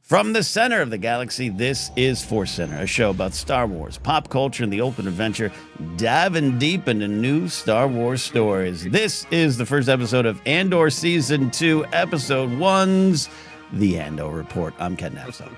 From the center of the galaxy, this is ForceCenter, a show about Star Wars, pop culture, and the open adventure, diving deep into new Star Wars stories. This is the first episode of Andor Season 2, Episode 1's The Andor Report. I'm Ken Knapsack.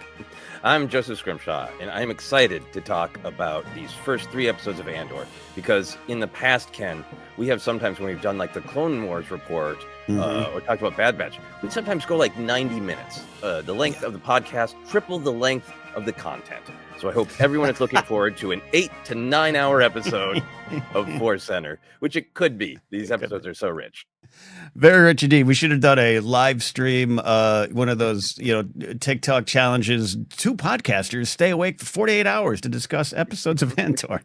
I'm Joseph Scrimshaw, and I'm excited to talk about these first 3 episodes of Andor, because in the past, Ken, we have sometimes when we've done like the Clone Wars report, or talked about Bad Batch, we'd sometimes go like 90 minutes. The length of the podcast, triple the length of the content. So I hope everyone is looking forward to an 8 to 9 hour episode of ForceCenter, which it could be. These episodes are so rich. Very rich indeed. We should have done a live stream, one of those, TikTok challenges. 2 podcasters stay awake for 48 hours to discuss episodes of Andor.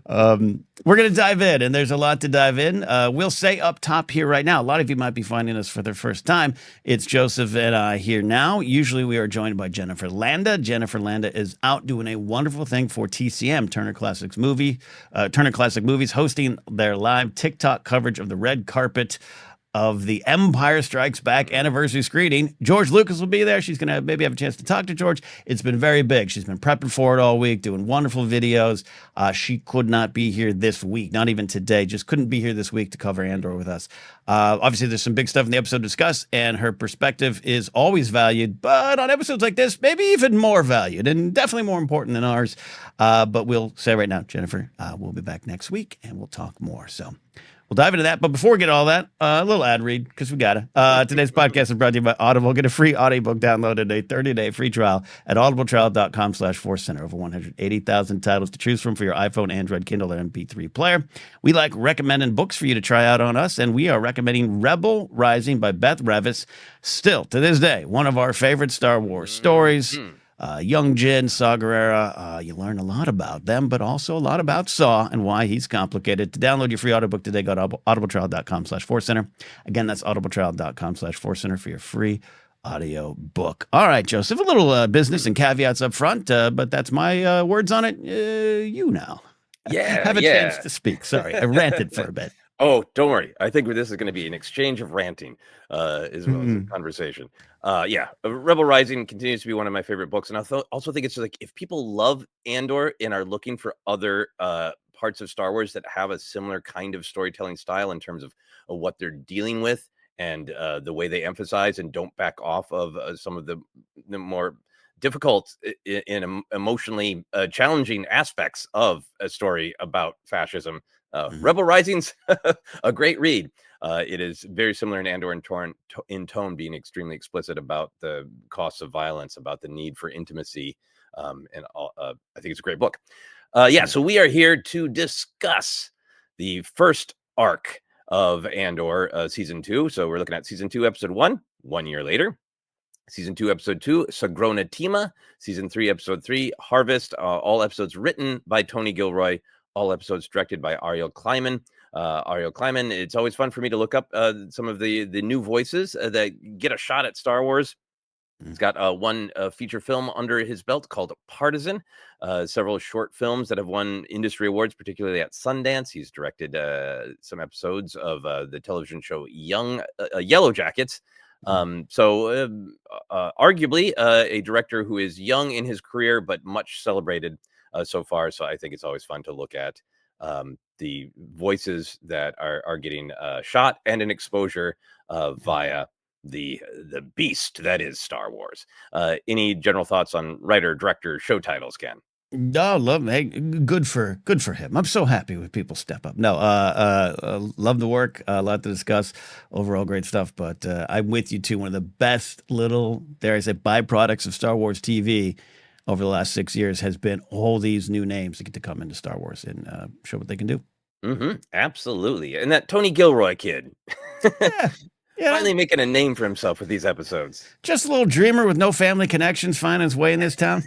We're going to dive in, and there's a lot to dive in. We'll say up top here right now, a lot of you might be finding us for the first time. It's Joseph and I here now. Usually we are joined by Jennifer Landa. Jennifer Landa is out doing a wonderful thing for TCM, Turner Classic Movies, hosting their live TikTok coverage of the red carpet of the Empire Strikes Back anniversary screening. George Lucas will be there. She's going to maybe have a chance to talk to George. It's been very big. She's been prepping for it all week, doing wonderful videos. She could not be here this week, not even today, just couldn't be here this week to cover Andor with us. Obviously, there's some big stuff in the episode to discuss, and her perspective is always valued, but on episodes like this, maybe even more valued and definitely more important than ours. But we'll say right now, Jennifer, we'll be back next week, and we'll talk more. So we'll dive into that. But before we get all that, a little ad read, because we got to. Today's podcast is brought to you by Audible. Get a free audiobook download and a 30-day free trial at audibletrial.com/ForceCenter. Over 180,000 titles to choose from for your iPhone, Android, Kindle, or MP3 player. We like recommending books for you to try out on us, and we are recommending Rebel Rising by Beth Revis. Still, to this day, one of our favorite Star Wars stories. Young Jin, Saw Gerrera, you learn a lot about them, but also a lot about Saw and why he's complicated. To download your free audiobook today, go to audibletrial.com/ForceCenter. Again, that's audibletrial.com/ForceCenter for your free audio book. All right, Joseph, a little business and caveats up front, but that's my words on it. You now have a chance to speak. Sorry, I ranted for a bit. Oh, don't worry. I think this is going to be an exchange of ranting as well as a conversation. Rebel Rising continues to be one of my favorite books. And I also think it's like if people love Andor and are looking for other parts of Star Wars that have a similar kind of storytelling style in terms of what they're dealing with and the way they emphasize and don't back off of some of the more difficult and emotionally challenging aspects of a story about fascism, Rebel Rising's a great read. It is very similar in Andor in tone, being extremely explicit about the costs of violence, about the need for intimacy, and all. I think it's a great book. So we are here to discuss the first arc of Andor, season 2. So we're looking at season 2, episode 1 year later. Season 2, episode 2, Sagrona Tima. Season 3, episode 3, Harvest. All episodes written by Tony Gilroy. All episodes directed by Ariel Kleiman. It's always fun for me to look up some of the new voices that get a shot at Star Wars. He's got one feature film under his belt called Partisan, several short films that have won industry awards, particularly at Sundance. He's directed some episodes of the television show Yellow Jackets. Arguably a director who is young in his career, but much celebrated so far. So I think it's always fun to look at the voices that are getting shot and an exposure via the beast that is Star Wars. Any general thoughts on writer, director, show titles, Ken? No, love. Hey, good for him. I'm so happy when people step up. No, love the work. A lot to discuss. Overall, great stuff. But I'm with you too. One of the best little, dare I say, byproducts of Star Wars TV over the last 6 years has been all these new names that get to come into Star Wars and show what they can do. Absolutely, and that Tony Gilroy kid. Yeah. Finally making a name for himself with these episodes. Just a little dreamer with no family connections finding his way in this town.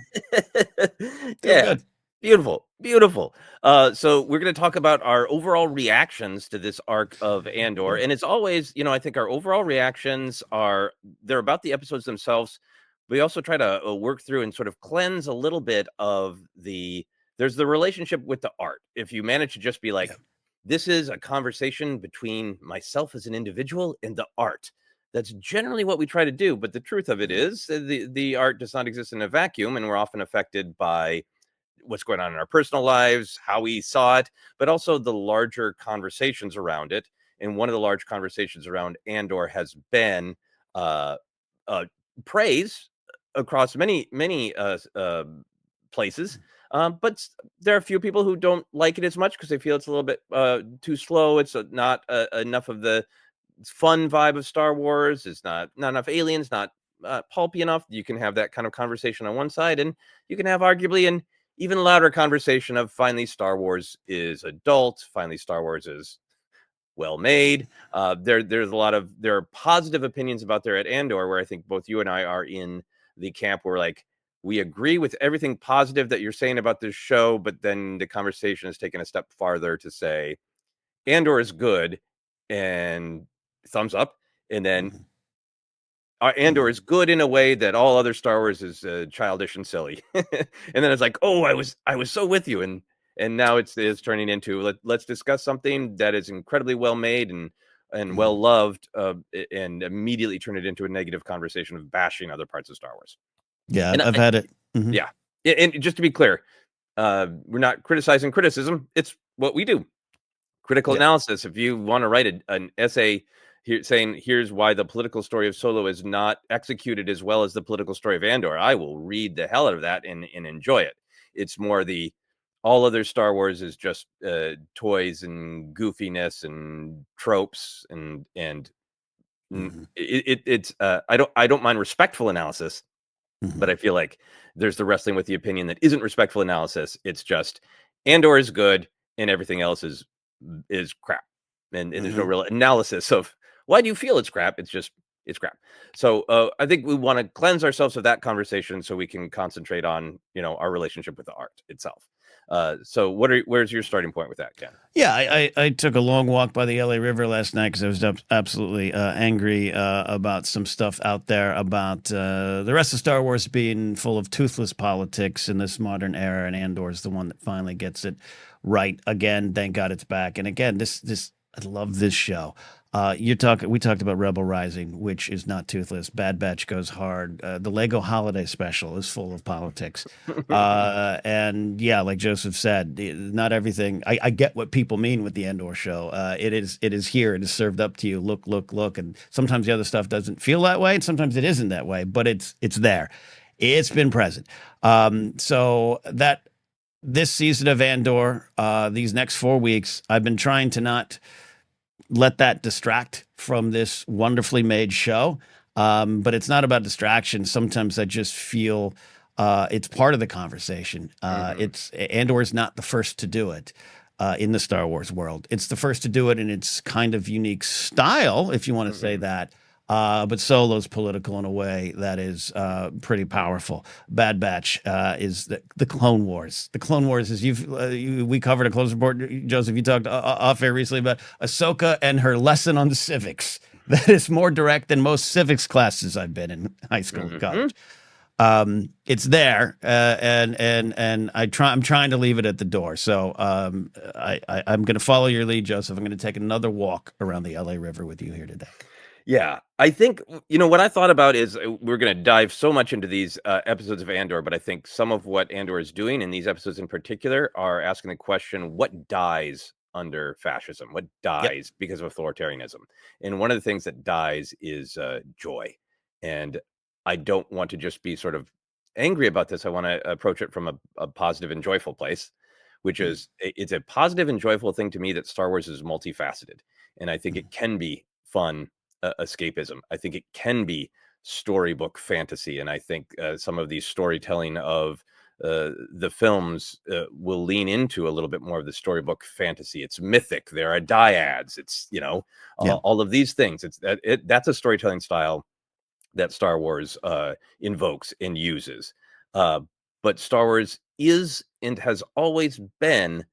Good. Beautiful. So we're going to talk about our overall reactions to this arc of Andor. And it's always, I think our overall reactions they're about the episodes themselves. We also try to work through and sort of cleanse a little bit of there's the relationship with the art. If you manage to just be like, this is a conversation between myself as an individual and the art. That's generally what we try to do. But the truth of it is, the art does not exist in a vacuum, and we're often affected by what's going on in our personal lives, how we saw it, but also the larger conversations around it. And one of the large conversations around Andor has been uh, uh, praise across many places. But there are a few people who don't like it as much because they feel it's a little bit too slow. It's not enough of the fun vibe of Star Wars. It's not enough aliens, not pulpy enough. You can have that kind of conversation on one side, and you can have arguably an even louder conversation of finally Star Wars is adult. Finally, Star Wars is well made. There's a lot of there are positive opinions about there at Andor, where I think both you and I are in the camp where like we agree with everything positive that you're saying about this show, but then the conversation is taken a step farther to say Andor is good and thumbs up, and then Mhm. Andor Mhm. is good in a way that all other Star Wars is childish and silly. And then it's like, oh, I was so with you, and now it's turning into let's discuss something that is incredibly well made and well Mhm. loved, and immediately turn it into a negative conversation of bashing other parts of Star Wars. Yeah, And I've had it. Mhm. yeah, and just to be clear, we're not criticizing criticism. It's what we do. Critical Yeah. analysis. If you want to write an essay here saying here's why the political story of Solo is not executed as well as the political story of Andor, I will read the hell out of that and enjoy it. It's more the all other Star Wars is just toys and goofiness and tropes and Mhm. it's I don't mind respectful analysis, but Mhm. I feel like there's the wrestling with the opinion that isn't respectful analysis. It's just Andor is good and everything else is crap. And there's no Mhm. real analysis of why do you feel it's crap? It's just it's crap. So I think we want to cleanse ourselves of that conversation so we can concentrate on our relationship with the art itself. So where's your starting point with that, Ken? Yeah, I took a long walk by the LA River last night because I was absolutely angry about some stuff out there about the rest of Star Wars being full of toothless politics in this modern era, and Andor's the one that finally gets it right again. Thank God it's back. And again, this I love this show. We talked about Rebel Rising, which is not toothless. Bad Batch goes hard. The Lego Holiday Special is full of politics. And yeah, like Joseph said, not everything. I get what people mean with the Andor show. It is here. It is served up to you. Look, look, look. And sometimes the other stuff doesn't feel that way, and sometimes it isn't that way. But it's there. It's been present. So that this season of Andor, these next 4 weeks, I've been trying to not let that distract from this wonderfully made show. But it's not about distraction. Sometimes I just feel it's part of the conversation. Hmm. It's Andor is not the first to do it in the Star Wars world. It's the first to do it in its kind of unique style, if you want to say Hmm. that. But Solo's political in a way that is pretty powerful. Bad Batch is the Clone Wars. The Clone Wars is we covered a close report. Joseph, you talked off air recently about Ahsoka and her lesson on civics. That is more direct than most civics classes I've been in high school and Hmm. college. It's there, and I'm trying to leave it at the door. So I'm going to follow your lead, Joseph. I'm going to take another walk around the LA River with you here today. Yeah, I think what I thought about is we're going to dive so much into these episodes of Andor, but I think some of what Andor is doing in these episodes in particular are asking the question: what dies under fascism? What Yep. dies because of authoritarianism? And one of the things that dies is joy. And I don't want to just be sort of angry about this. I want to approach it from a positive and joyful place, which Mm, is it's a positive and joyful thing to me that Star Wars is multifaceted, and I think mm, it can be fun escapism. I think it can be storybook fantasy, and I think some of these storytelling of the films will lean into a little bit more of the storybook fantasy. It's mythic. There are dyads. It's yeah. all of these things. That's a storytelling style that Star Wars invokes and uses. Uh, but Star Wars is and has always been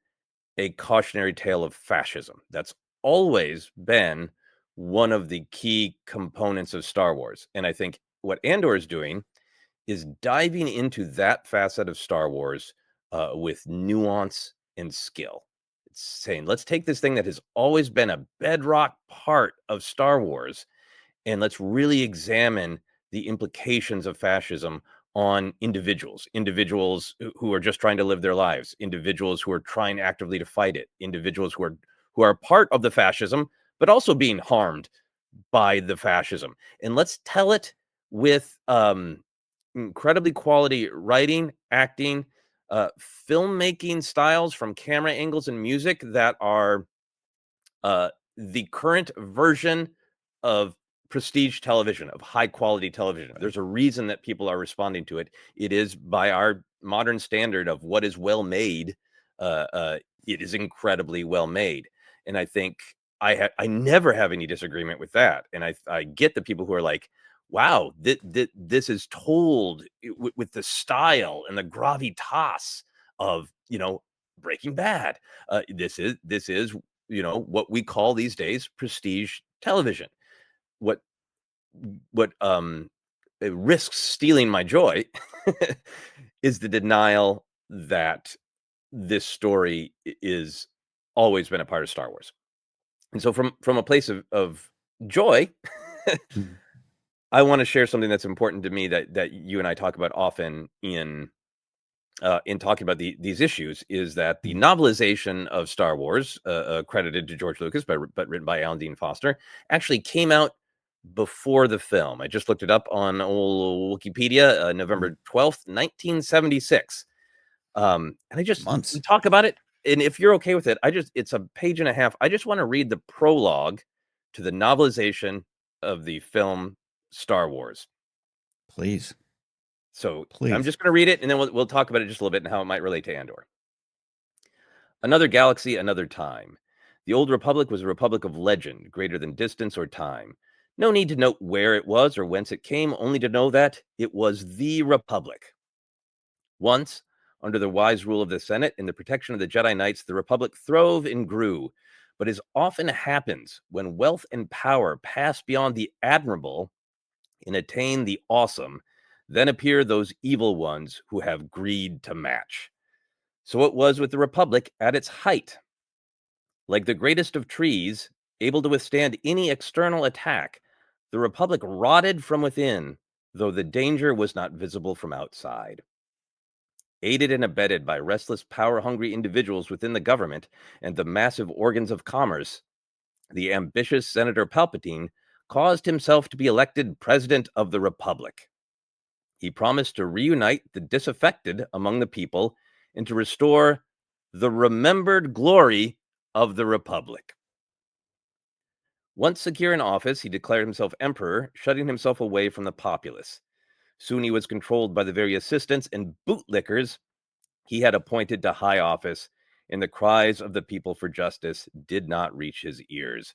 a cautionary tale of fascism. That's always been one of the key components of Star Wars. And I think what Andor is doing is diving into that facet of Star Wars with nuance and skill. It's saying, let's take this thing that has always been a bedrock part of Star Wars and let's really examine the implications of fascism on individuals who are just trying to live their lives, individuals who are trying actively to fight it, individuals who are part of the fascism but also being harmed by the fascism. And let's tell it with incredibly quality writing, acting, filmmaking styles, from camera angles and music that are the current version of prestige television, of high quality television. Right. There's a reason that people are responding to it. It is, by our modern standard of what is well made, it is incredibly well made. And I think I never have any disagreement with that. And I get the people who are like, wow, this is told with the style and the gravitas of, Breaking Bad. This is what we call these days prestige television. What it risks stealing my joy is the denial that this story is always been a part of Star Wars. And so from a place of joy, Mm. I want to share something that's important to me that you and I talk about often in talking about these issues, is that the Mm. novelization of Star Wars, credited to George Lucas, but written by Alan Dean Foster, actually came out before the film. I just looked it up on old Wikipedia, Mm. November 12th, 1976. And we Months. talk about it. And if you're okay with it, it's a page and a half. I just want to read the prologue to the novelization of the film Star Wars. Please. So I'm Please. just going to read it, and then we'll talk about it just a little bit and how it might relate to Andor. Another galaxy, another time. The old republic was a republic of legend, greater than distance or time. No need to note where it was or whence it came, only to know that it was the republic. Once, under the wise rule of the Senate and the protection of the Jedi Knights, the republic throve and grew. But as often happens, when wealth and power pass beyond the admirable and attain the awesome, then appear those evil ones who have greed to match. So it was with the republic at its height. Like the greatest of trees, able to withstand any external attack, the republic rotted from within, though the danger was not visible from outside. Aided and abetted by restless, power-hungry individuals within the government and the massive organs of commerce, the ambitious Senator Palpatine caused himself to be elected President of the Republic. He promised to reunite the disaffected among the people and to restore the remembered glory of the Republic. Once secure in office, he declared himself emperor, shutting himself away from the populace. Soon he was controlled by the very assistants and bootlickers he had appointed to high office, and the cries of the people for justice did not reach his ears.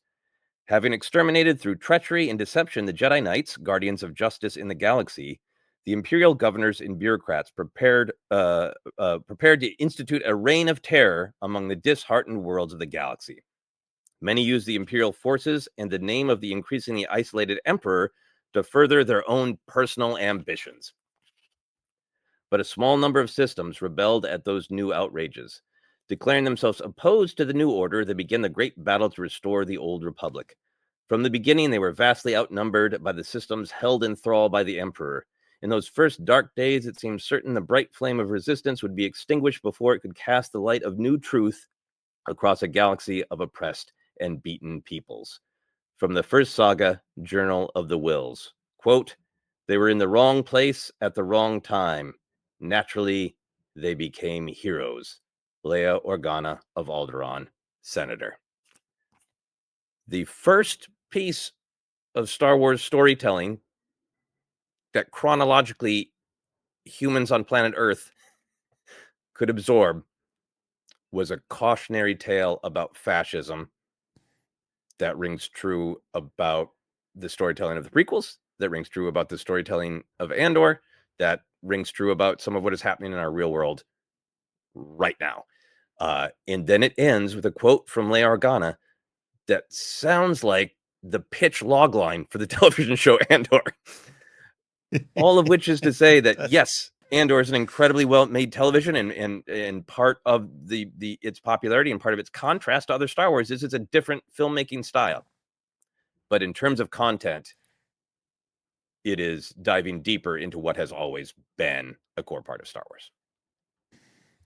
Having exterminated through treachery and deception the Jedi Knights, guardians of justice in the galaxy, the imperial governors and bureaucrats prepared to institute a reign of terror among the disheartened worlds of the galaxy. Many used the imperial forces and the name of the increasingly isolated emperor to further their own personal ambitions. But a small number of systems rebelled at those new outrages. Declaring themselves opposed to the new order, they began the great battle to restore the old republic. From the beginning, they were vastly outnumbered by the systems held in thrall by the emperor. In those first dark days, it seemed certain the bright flame of resistance would be extinguished before it could cast the light of new truth across a galaxy of oppressed and beaten peoples. From the first saga, Journal of the Wills, quote, "They were in the wrong place at the wrong time. Naturally, they became heroes. Leia Organa of Alderaan, Senator." The first piece of Star Wars storytelling that chronologically humans on planet Earth could absorb was a cautionary tale about fascism that rings true about the storytelling of the prequels, that rings true about the storytelling of Andor, that rings true about some of what is happening in our real world right now. And then it ends with a quote from Leia Organa that sounds like the pitch logline for the television show Andor. All of which is to say that, yes, Andor is an incredibly well-made television, and part of its popularity and part of its contrast to other Star Wars is it's a different filmmaking style. But in terms of content, it is diving deeper into what has always been a core part of Star Wars.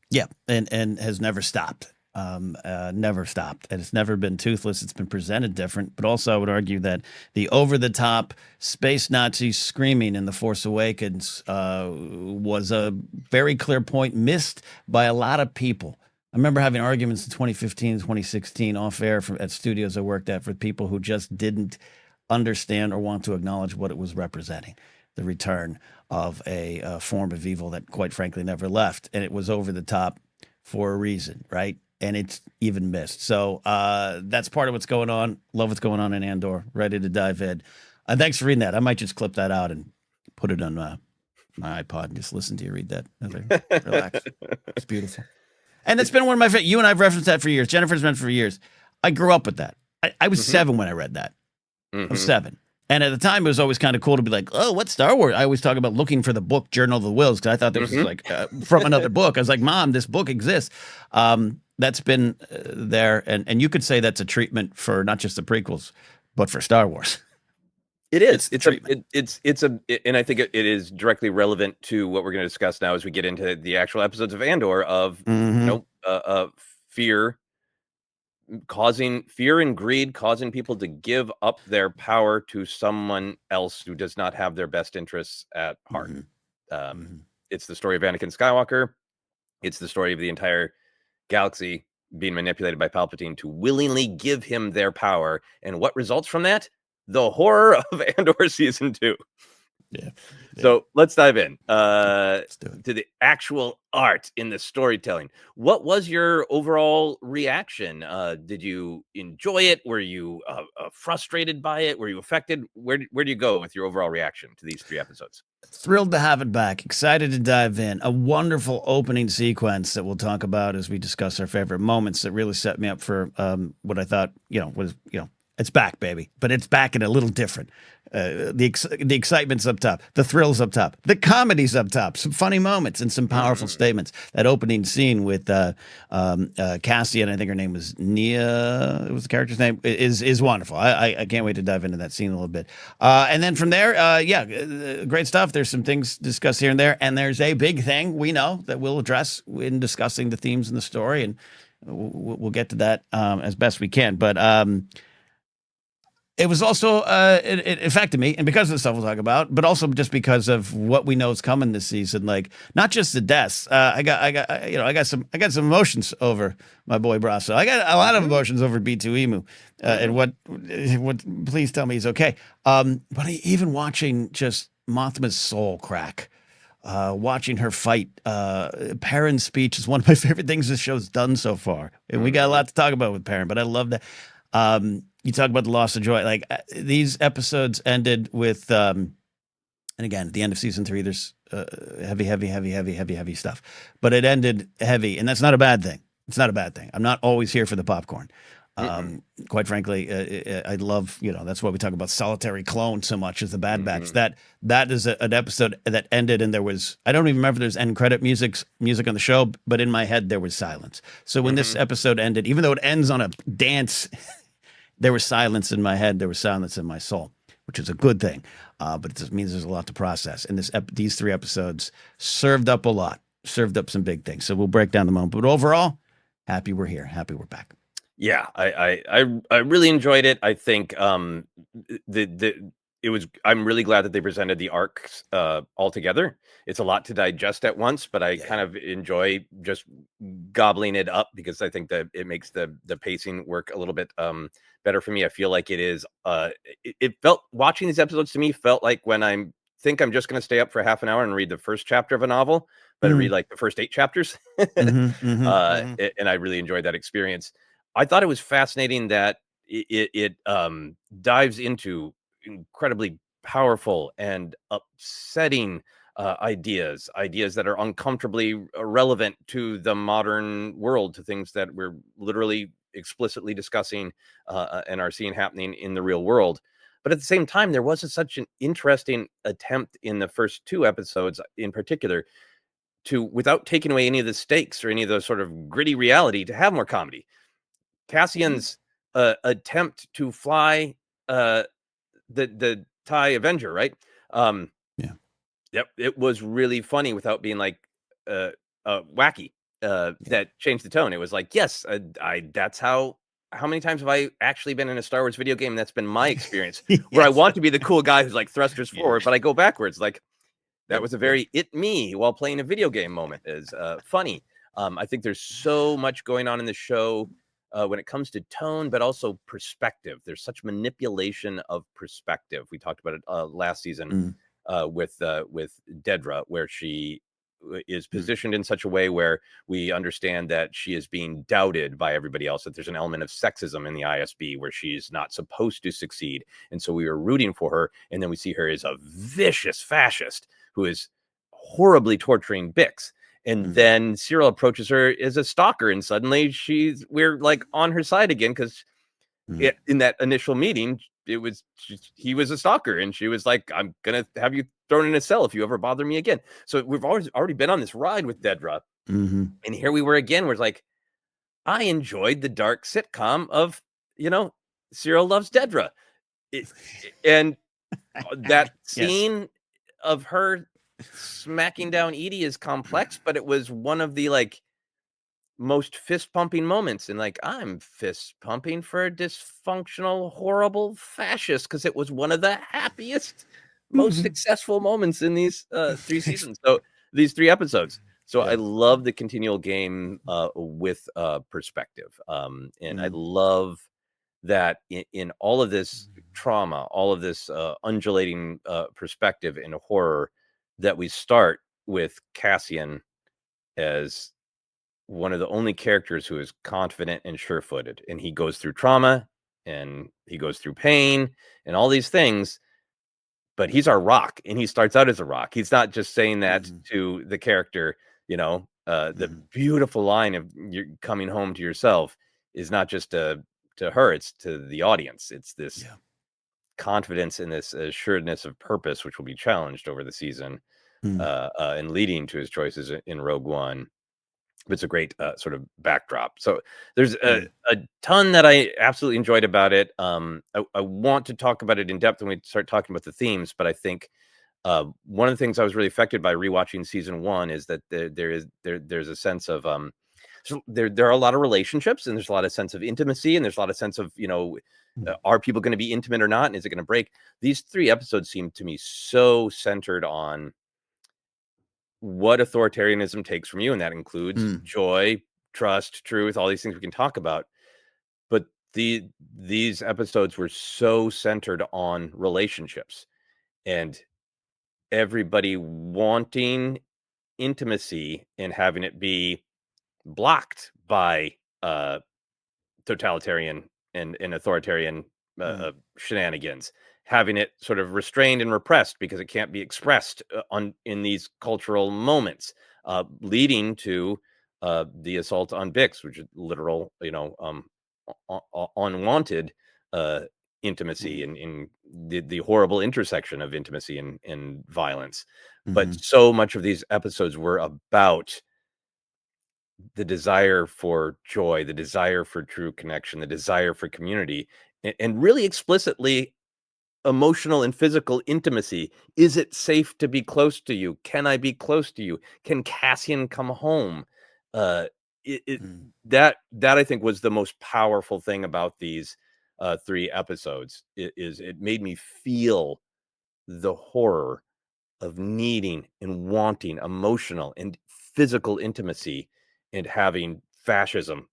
Yeah, and has never stopped. Never stopped, and it's never been toothless. It's been presented different, but also I would argue that the over-the-top space Nazi screaming in The Force Awakens was a very clear point missed by a lot of people. I remember having arguments in 2015, 2016 off air at studios I worked at for people who just didn't understand or want to acknowledge what it was representing, the return of a form of evil that, quite frankly, never left. And it was over the top for a reason, right? And it's even missed. So that's part of what's going on. Love what's going on in Andor. Ready to dive in. Thanks for reading that. I might just clip that out and put it on my iPod and just listen to you read that. Relax. It's beautiful. And it's been one of my favorite. You and I've referenced that for years. Jennifer's been for years. I grew up with that. I was 7 when I read that. I was 7. And at the time, it was always kind of cool to be like, oh, what's Star Wars? I always talk about looking for the book Journal of the Wills because I thought this was like from another book. I was like, Mom, this book exists. That's been there. And you could say that's a treatment for not just the prequels, but for Star Wars. It is. And I think it is directly relevant to what we're going to discuss now as we get into the actual episodes of Andor of, fear and greed, causing people to give up their power to someone else who does not have their best interests at heart. It's the story of Anakin Skywalker. It's the story of the entire galaxy being manipulated by Palpatine to willingly give him their power. And what results from that? The horror of Andor season 2. Yeah. So let's dive in to the actual art in the storytelling. What was your overall reaction? Did you enjoy it? Were you frustrated by it? Were you affected? Where do you go with your overall reaction to these 3 episodes? Thrilled to have it back. Excited to dive in. A wonderful opening sequence that we'll talk about as we discuss our favorite moments that really set me up for what I thought, was, it's back, baby. But it's back and a little different. The excitement's up top. The thrill's up top. The comedy's up top. Some funny moments and some powerful statements. That opening scene with Cassian, I think her name was Nia. It was the character's name. Is wonderful. I can't wait to dive into that scene a little bit. And then from there, great stuff. There's some things discussed here and there, and there's a big thing we know that we'll address in discussing the themes in the story, and we'll get to that as best we can. But it was also it affected me, and because of the stuff we'll talk about, but also just because of what we know is coming this season. Like not just the deaths. I got some emotions over my boy Brasso. I got a lot of emotions over B2 Emu, and what. Please tell me he's okay. But even watching just Mothma's soul crack. Watching her fight. Perrin's speech is one of my favorite things this show's done so far, and we got a lot to talk about with Perrin. But I love that. You talk about the loss of joy. Like these episodes ended with, and again, at the end of season 3, there's heavy stuff. But it ended heavy, and that's not a bad thing. It's not a bad thing. I'm not always here for the popcorn. Quite frankly, I love, that's why we talk about Solitary Clone so much as the Bad Batch. That is an episode that ended, and there was, I don't even remember there's end credit music on the show, but in my head there was silence. So when this episode ended, even though it ends on a dance, there was silence in my head. There was silence in my soul, which is a good thing. But it just means there's a lot to process. And these 3 episodes served up a lot, served up some big things. So we'll break down the moment. But overall, happy we're here. Happy we're back. Yeah, I really enjoyed it. I think I'm really glad that they presented the arcs all together. It's a lot to digest at once, but I kind of enjoy just gobbling it up because I think that it makes the pacing work a little bit better for me. I feel like it is it felt, watching these episodes to me felt like when I'm just going to stay up for half an hour and read the first chapter of a novel, but I read like the first 8 chapters. And I really enjoyed that experience. I thought it was fascinating that it dives into incredibly powerful and upsetting ideas that are uncomfortably relevant to the modern world, to things that we're literally explicitly discussing and are seeing happening in the real world. But at the same time, there was such an interesting attempt in the first 2 episodes in particular to, without taking away any of the stakes or any of the sort of gritty reality, to have more comedy. Cassian's attempt to fly the TIE Avenger, right? Yeah. Yep, it was really funny without being like wacky. Yeah. That changed the tone. It was like, yes, I that's how many times have I actually been in a Star Wars video game? That's been my experience, where I Yes. want to be the cool guy who's like thrusters Yeah. forward, but I go backwards. Like that Yep. was a Yep. very it me while playing a video game moment. Is funny. I think there's so much going on in the show when it comes to tone, but also perspective. There's such manipulation of perspective. We talked about it last season Mm, with Dedra, where she is mm, positioned in such a way where we understand that she is being doubted by everybody else, that there's an element of sexism in the ISB where she's not supposed to succeed. And so we are rooting for her. And then we see her as a vicious fascist who is horribly torturing Bix. And mm, then Cyril approaches her as a stalker, and suddenly we're like on her side again because mm, in that initial meeting, he was a stalker, and she was like, "I'm gonna have you thrown in a cell if you ever bother me again." So we've already been on this ride with Dedra, mm-hmm. and here we were again. Where it's like, I enjoyed the dark sitcom of you know Cyril loves Dedra, it, and that Yes. scene of her smacking down Edie is complex, but it was one of the like most fist pumping moments, and like I'm fist pumping for a dysfunctional horrible fascist because it was one of the happiest most Mhm. successful moments in these three seasons, so these three episodes. So I Yeah. love the continual game with perspective, and I Mm, love that in all of this trauma, all of this undulating perspective in horror, that we start with Cassian as one of the only characters who is confident and sure-footed, and he goes through trauma and he goes through pain and all these things, but he's our rock, and he starts out as a rock. He's not just saying that mhm, to the character, the mhm. beautiful line of you're coming home to yourself is not just to her, it's to the audience. It's this Yeah. confidence and this assuredness of purpose, which will be challenged over the season, Mm, and leading to his choices in Rogue One. It's a great sort of backdrop. So there's mm, a ton that I absolutely enjoyed about it. I want to talk about it in depth when we start talking about the themes, but I think one of the things I was really affected by rewatching season one is that there's a sense of so there are a lot of relationships, and there's a lot of sense of intimacy, and there's a lot of sense of mm, are people going to be intimate or not, and is it going to break? These three episodes seem to me so centered on what authoritarianism takes from you, and that includes mm, joy, trust, truth, all these things we can talk about. But these episodes were so centered on relationships and everybody wanting intimacy and having it be blocked by totalitarian and authoritarian mm, shenanigans, having it sort of restrained and repressed because it can't be expressed on in these cultural moments, leading to the assault on Bix, which is literal, unwanted uh, intimacy mm, and in the horrible intersection of intimacy and violence. But mhm, so much of these episodes were about the desire for joy, the desire for true connection, the desire for community, and really explicitly emotional and physical intimacy. Is it safe to be close to you? Can I be close to you? Can Cassian come home? Uh, it, it mm. that I think was the most powerful thing about these three episodes. Is it made me feel the horror of needing and wanting emotional and physical intimacy and having fascism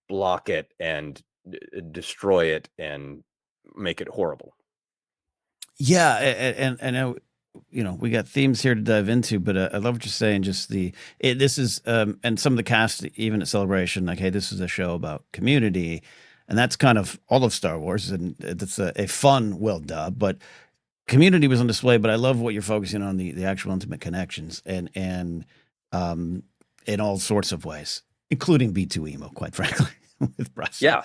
block it and destroy it and make it horrible. Yeah, and we got themes here to dive into, but I love what you're saying. Just this is and some of the cast even at Celebration, like, hey, this is a show about community, and that's kind of all of Star Wars, and it's a fun, well, duh, but community was on display. But I love what you're focusing on, the actual intimate connections, and um in all sorts of ways, including B2 emo, quite frankly, with Russ. Yeah.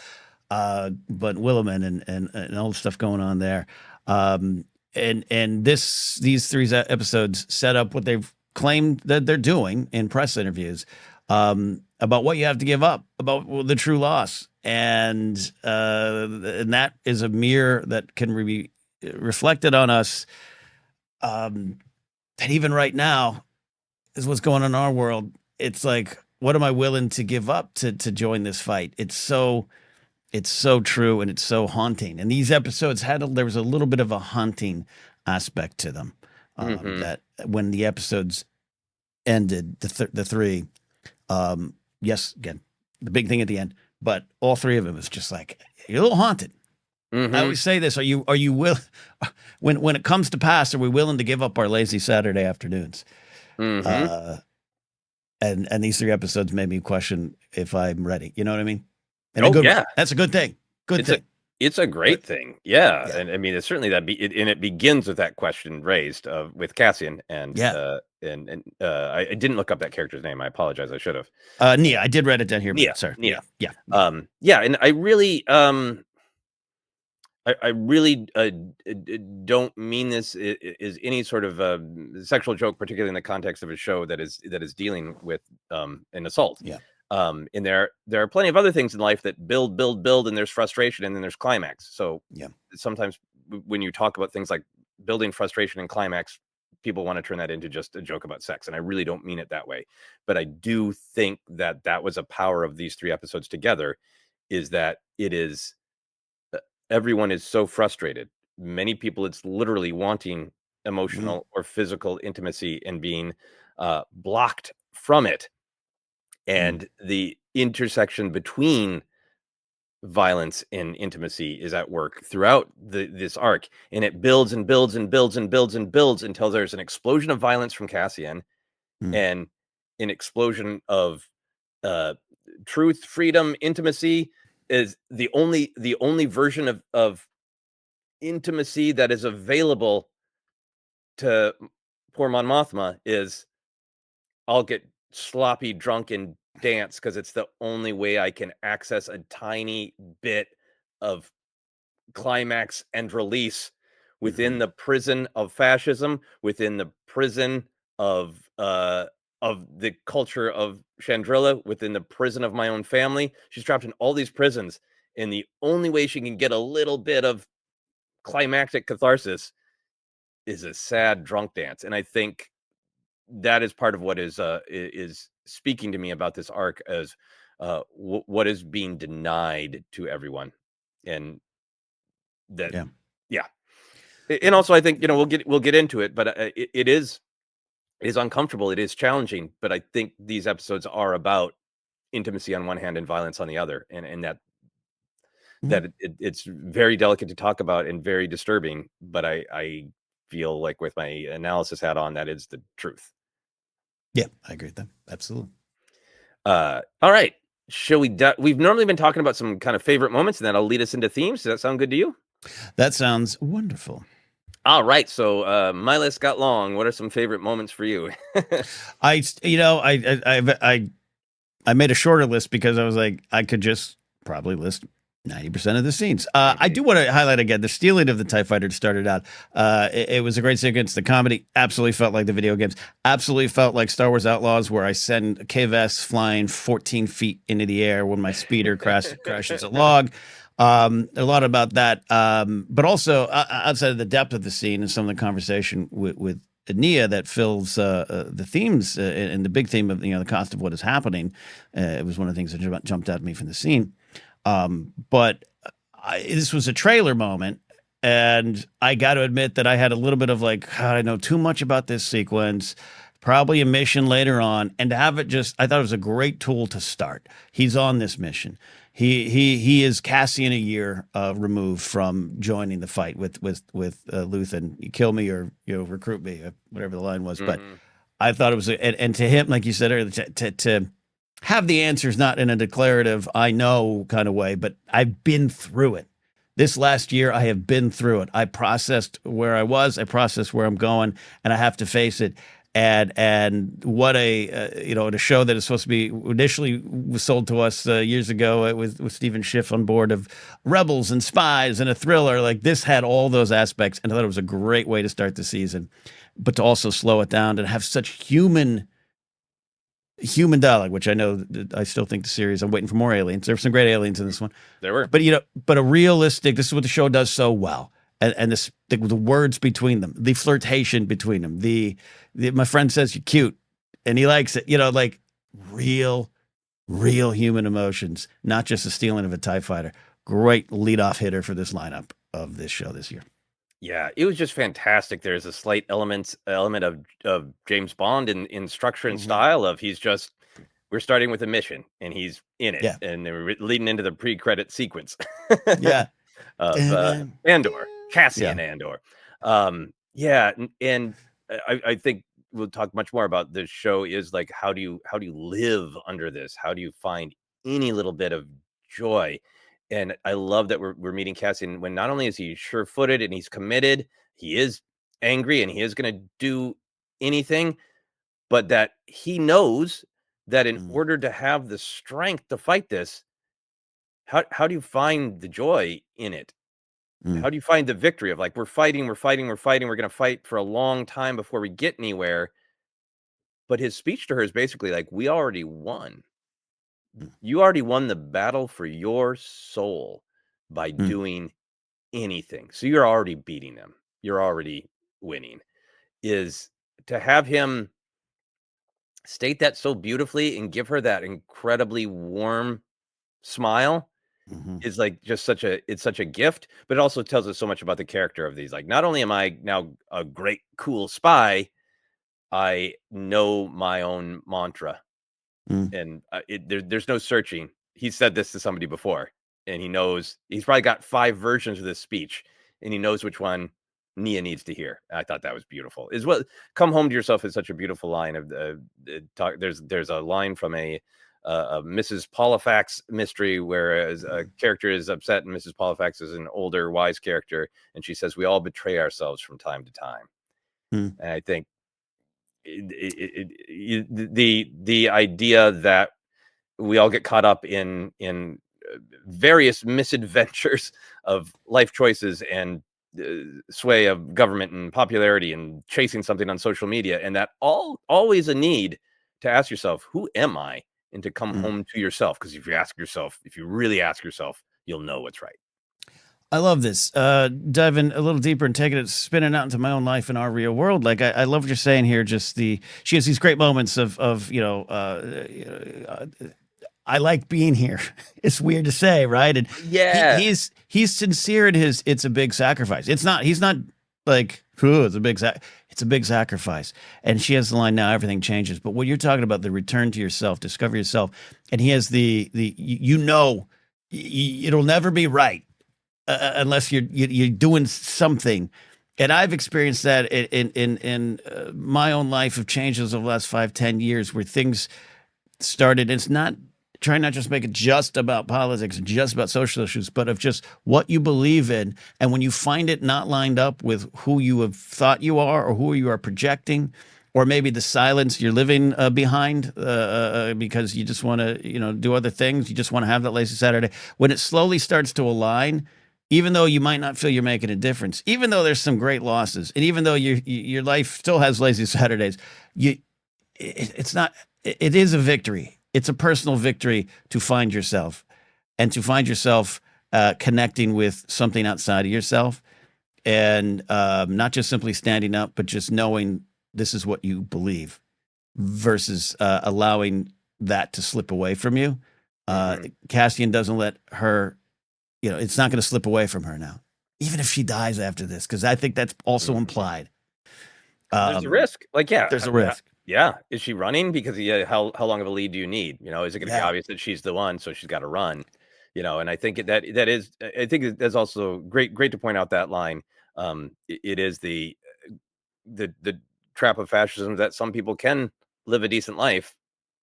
But Williman and all the stuff going on there. Um, and these three episodes set up what they've claimed that they're doing in press interviews, about what you have to give up, about the true loss, and that is a mirror that can be reflected on us that even right now is what's going on in our world. It's like, what am I willing to give up to join this fight? It's so true, and it's so haunting. And these episodes there was a little bit of a haunting aspect to them. That when the episodes ended, the three, yes, again, the big thing at the end, but all three of them is just like, you're a little haunted. I always say this: Are you when it comes to pass, are we willing to give up our lazy Saturday afternoons? And these three episodes made me question if I'm ready. You know what I mean? And that's a good thing. It's a great thing. Yeah. And I mean, it's certainly and it begins with that question raised with Cassian and I didn't look up that character's name. I apologize. I should have. Nia, I did write it down here. Nia, sorry. Nia. Yeah. And I really, I really don't mean this is any sort of sexual joke, particularly in the context of a show that is dealing with an assault. Yeah. And there are plenty of other things in life that build, and there's frustration, and then there's climax. So sometimes when you talk about things like building, frustration, and climax, people want to turn that into just a joke about sex, and I really don't mean it that way. But I do think that was a power of these three episodes together, is that it is. Everyone is so frustrated. Many people, it's literally wanting emotional or physical intimacy and being blocked from it. And the intersection between violence and intimacy is at work throughout this arc. And it builds and builds and builds and builds and builds until there's an explosion of violence from Cassian and an explosion of truth, freedom, intimacy. Is the only version of intimacy that is available to poor Mon Mothma is, I'll get sloppy drunk and dance because it's the only way I can access a tiny bit of climax and release within the prison of fascism, within the prison of the culture of Chandrilla, within the prison of my own family. She's trapped in all these prisons, and the only way she can get a little bit of climactic catharsis is a sad drunk dance. And I think that is part of what is speaking to me about this arc as what is being denied to everyone. And that, and also I think, we'll get into it, but it is uncomfortable. It is challenging, but I think these episodes are about intimacy on one hand and violence on the other. And that it's very delicate to talk about and very disturbing, but I feel like with my analysis hat on, that is the truth. Yeah, I agree with that. Absolutely. All right. Shall we? We've normally been talking about some kind of favorite moments, and that'll lead us into themes. Does that sound good to you? That sounds wonderful. All right. So my list got long. What are some favorite moments for you? I made a shorter list because I was like, I could just probably list 90% of the scenes. I do want to highlight again the stealing of the TIE fighter started out. It was a great sequence. The comedy absolutely felt like the video games. Absolutely felt like Star Wars Outlaws, where I send KVS flying 14 feet into the air when my speeder crashes a log. A lot about that. But also outside of the depth of the scene and some of the conversation with Nia that fills the themes and the big theme of the cost of what is happening. It was one of the things that jumped out at me from the scene. But this was a trailer moment, and I got to admit that I had a little bit of like, I know too much about this sequence, probably a mission later on, and to have it I thought it was a great tool to start. He's on this mission. He is Cassian a year removed from joining the fight with Luthen. You kill me or recruit me, whatever the line was. But I thought it was, and to him, like you said earlier, to have the answers not in a declarative, I know kind of way, but I've been through it. This last year, I have been through it. I processed where I was, I processed where I'm going, and I have to face it. And what a show that is supposed to be initially was sold to us years ago with Stephen Schiff on board of rebels and spies and a thriller. Like, this had all those aspects, and I thought it was a great way to start the season, but to also slow it down and have such human dialogue, which I know I still think the series, I'm waiting for more aliens. There were some great aliens in this one. There were. But a realistic, this is what the show does so well. and the words between them, the flirtation between them, my friend says you're cute, and he likes it. Like real human emotions, not just the stealing of a TIE fighter. Great leadoff hitter for this lineup of this show this year. Yeah, it was just fantastic. There's a slight element of James Bond in structure and style of we're starting with a mission and he's in it, and they're leading into the pre-credit sequence. Yeah. Of Andor, Cassian Andor. And I think we'll talk much more about this show is like how do you live under this? How do you find any little bit of joy? And I love that we're meeting Cassian when not only is he sure-footed and he's committed, he is angry and he is going to do anything, but that he knows that in order to have the strength to fight this, how do you find the joy in it? How do you find the victory of like, we're fighting, we're going to fight for a long time before we get anywhere. But his speech to her is basically like, we already won. You already won the battle for your soul by doing anything. So you're already beating them. You're already winning. Is to have him state that so beautifully and give her that incredibly warm smile is like just such a gift, but it also tells us so much about the character of these. Like, not only am I now a great, cool spy, I know my own mantra, and there's no searching. He said this to somebody before, and he knows he's probably got 5 versions of this speech, and he knows which one Nia needs to hear. I thought that was beautiful. Is what "Come home to yourself" is such a beautiful line of talk. There's a line from a Mrs. Polifax mystery where a character is upset, and Mrs. Polifax is an older, wise character, and she says, "We all betray ourselves from time to time." And I think the idea that we all get caught up in various misadventures of life choices and sway of government and popularity and chasing something on social media, and that always a need to ask yourself, who am I? And to come home to yourself, because if you really ask yourself, you'll know what's right. I love this. Diving a little deeper and taking it, spinning out into my own life in our real world. Like I love what you're saying here. Just she has these great moments of I like being here. It's weird to say, right? And he's sincere in his. It's a big sacrifice. He's not like it's a big sacrifice. And she has the line, now everything changes. But what you're talking about, the return to yourself, discover yourself, and he has it'll never be right. Unless you're doing something, and I've experienced that in my own life of changes over the last 5-10 years, where things started. It's not trying not just make it just about politics and just about social issues, but of just what you believe in, and when you find it not lined up with who you have thought you are or who you are projecting, or maybe the silence you're living behind because you just want to do other things, you just want to have that lazy Saturday. When it slowly starts to align, even though you might not feel you're making a difference, even though there's some great losses, and even though your life still has lazy Saturdays, it is a victory. It's a personal victory to find yourself, and to find yourself connecting with something outside of yourself, and not just simply standing up, but just knowing this is what you believe, versus allowing that to slip away from you. Cassian doesn't let her. It's not going to slip away from her now, even if she dies after this, because I think that's also implied. There's a risk. There's a risk. Yeah. Is she running? Because how long of a lead do you need? Is it going to be obvious that she's the one, so she's got to run? And I think I think that's also great to point out that line. It is the trap of fascism that some people can live a decent life,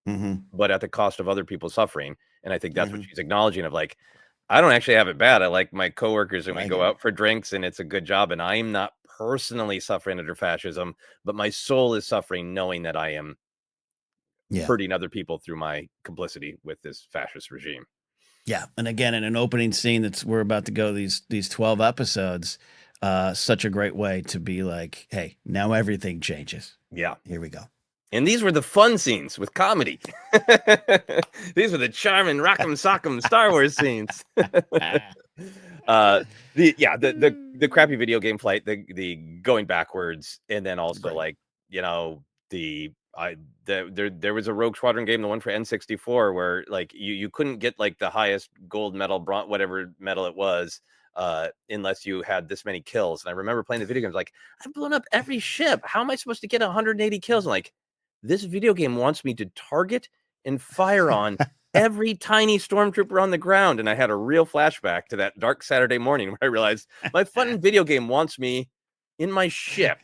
but at the cost of other people suffering. And I think that's what she's acknowledging of like, I don't actually have it bad. I like my coworkers and we go out for drinks and it's a good job. And I'm not personally suffering under fascism, but my soul is suffering knowing that I am hurting other people through my complicity with this fascist regime. Yeah. And again, in an opening scene we're about to go these 12 episodes, such a great way to be like, hey, now everything changes. Yeah. Here we go. And these were the fun scenes with comedy. These were the charming rock'em sock'em Star Wars scenes. The crappy video game flight, the going backwards, and then also Right. like there was a Rogue Squadron game, the one for N64, where like you couldn't get like the highest gold medal, whatever medal it was, unless you had this many kills. And I remember playing the video games like, I've blown up every ship. How am I supposed to get 180 kills? And like, this video game wants me to target and fire on every tiny stormtrooper on the ground. And I had a real flashback to that dark Saturday morning where I realized my fun video game wants me in my ship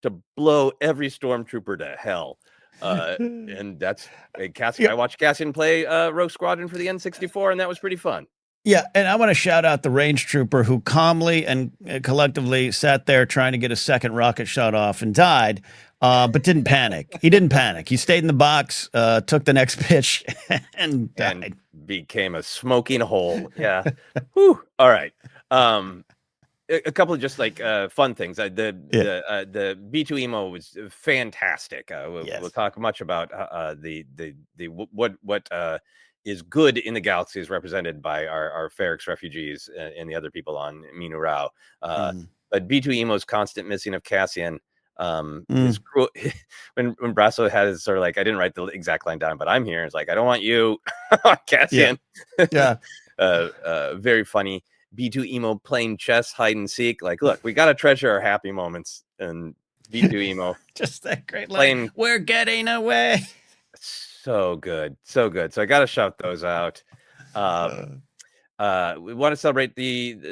to blow every stormtrooper to hell. And that's Cassian. Yeah. I watched Cassian play Rogue Squadron for the N64, and that was pretty fun. Yeah, and I want to shout out the range trooper who calmly and collectively sat there trying to get a second rocket shot off and died, but didn't panic. He didn't panic. He stayed in the box, took the next pitch, and died. And became a smoking hole. Yeah. Whew. All right. A couple of just like fun things. The B2 emo was fantastic. We'll talk much about what is good in the galaxy is represented by our Ferrix refugees and the other people on Minu Rao. But B2 emo's constant missing of Cassian. His cruel, when Brasso had his sort of like, I didn't write the exact line down, but I'm here. It's like, I don't want you, Cassian. Yeah. Very funny. B2 emo playing chess, hide and seek. Like, look, we got to treasure our happy moments. And B2 emo, just that great line. We're getting away. So good, so good. So I got to shout those out. We want to celebrate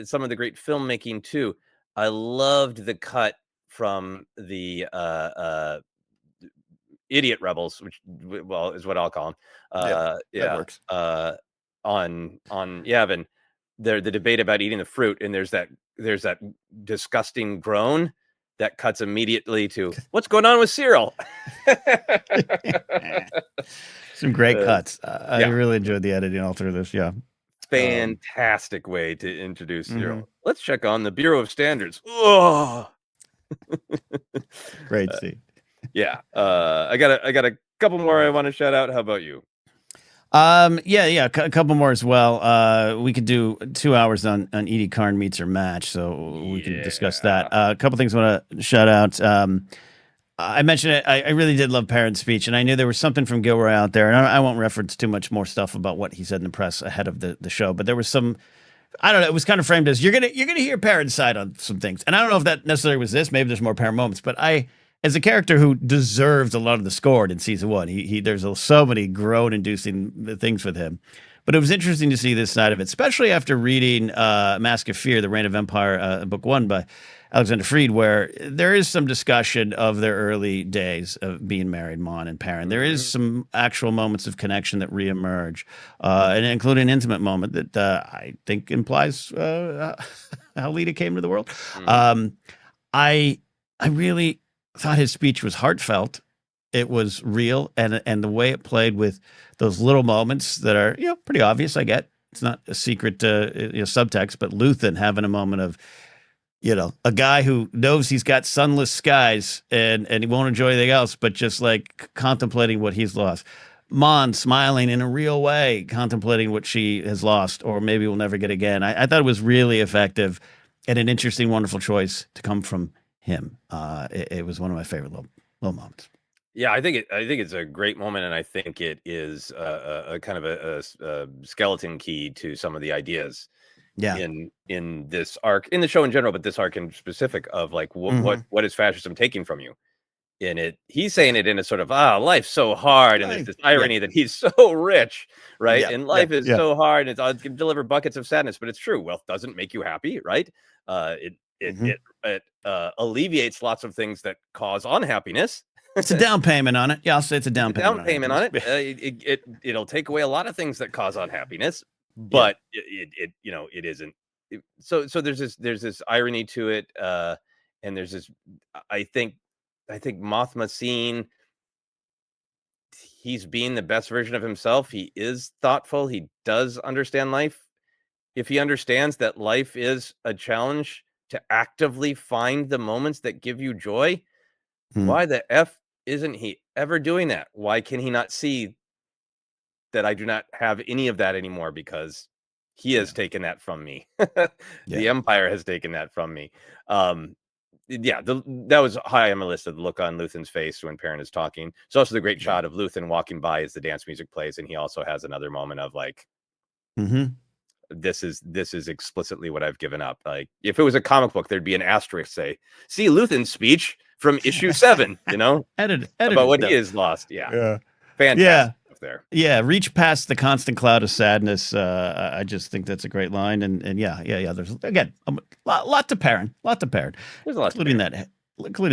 some of the great filmmaking too. I loved the cut from the Idiot Rebels, which is what I'll call them. That works. On Yavin, the debate about eating the fruit, and there's that disgusting groan that cuts immediately to what's going on with Cyril. Some great cuts. I really enjoyed the editing all through this. Yeah. Fantastic way to introduce Cyril. Let's check on the Bureau of Standards. Oh, great scene. Yeah. I got a couple more I want to shout out. How about you? A couple more as well. We could do 2 hours on Edie Karn meets her match, so we can discuss that. A couple things I want to shout out. I mentioned it. I really did love Perrin's speech, and I knew there was something from Gilroy out there. And I won't reference too much more stuff about what he said in the press ahead of the show, but there was some. I don't know. It was kind of framed as you're gonna hear Perrin's side on some things, and I don't know if that necessarily was this. Maybe there's more Perrin moments, but as a character who deserved a lot of the score in season one, there's so many groan-inducing things with him. But it was interesting to see this side of it, especially after reading Mask of Fear, The Reign of Empire, book 1 by Alexander Freed, where there is some discussion of their early days of being married, Mon and Perrin. There is some actual moments of connection that reemerge, and include an intimate moment that I think implies how Lita came to the world. I really thought his speech was heartfelt. It was real, and the way it played with those little moments that are pretty obvious. I get it's not a secret subtext, but Luthen having a moment of a guy who knows he's got sunless skies and he won't enjoy anything else, but just like contemplating what he's lost. Mon smiling in a real way, contemplating what she has lost or maybe will never get again. I thought it was really effective and an interesting, wonderful choice to come from him. It was one of my favorite little moments. Yeah, I think it's a great moment, and I think it is a kind of a skeleton key to some of the ideas. Yeah. In this arc, in the show in general, but this arc in specific of like what is fascism taking from you? In it, he's saying it in a sort of life's so hard, and there's this irony that he's so rich, right? And life is so hard, and it can deliver buckets of sadness, but it's true. Wealth doesn't make you happy, right? It alleviates lots of things that cause unhappiness. It's a down payment on it. Yeah, I'll say it's a down payment on it. It'll take away a lot of things that cause unhappiness, but it isn't. So there's this irony to it, and there's this. I think Mothma seeing he's being the best version of himself. He is thoughtful. He does understand life. If he understands that life is a challenge to actively find the moments that give you joy, why the F isn't he ever doing that? Why can he not see that I do not have any of that anymore? Because He has taken that from me. The Empire has taken that from me. Yeah, that was high on my list of the look on Luthen's face when Perrin is talking. It's also the great shot of Luthen walking by as the dance music plays, and he also has another moment of like, this is explicitly what I've given up. Like, if it was a comic book, there'd be an asterisk say, "See Luthen's speech from issue 7," you know, edited about what though. he has lost. Yeah. Fantastic stuff there. Yeah, reach past the constant cloud of sadness. I just think that's a great line, and yeah. There's again a lot to Perrin, There's a lot, including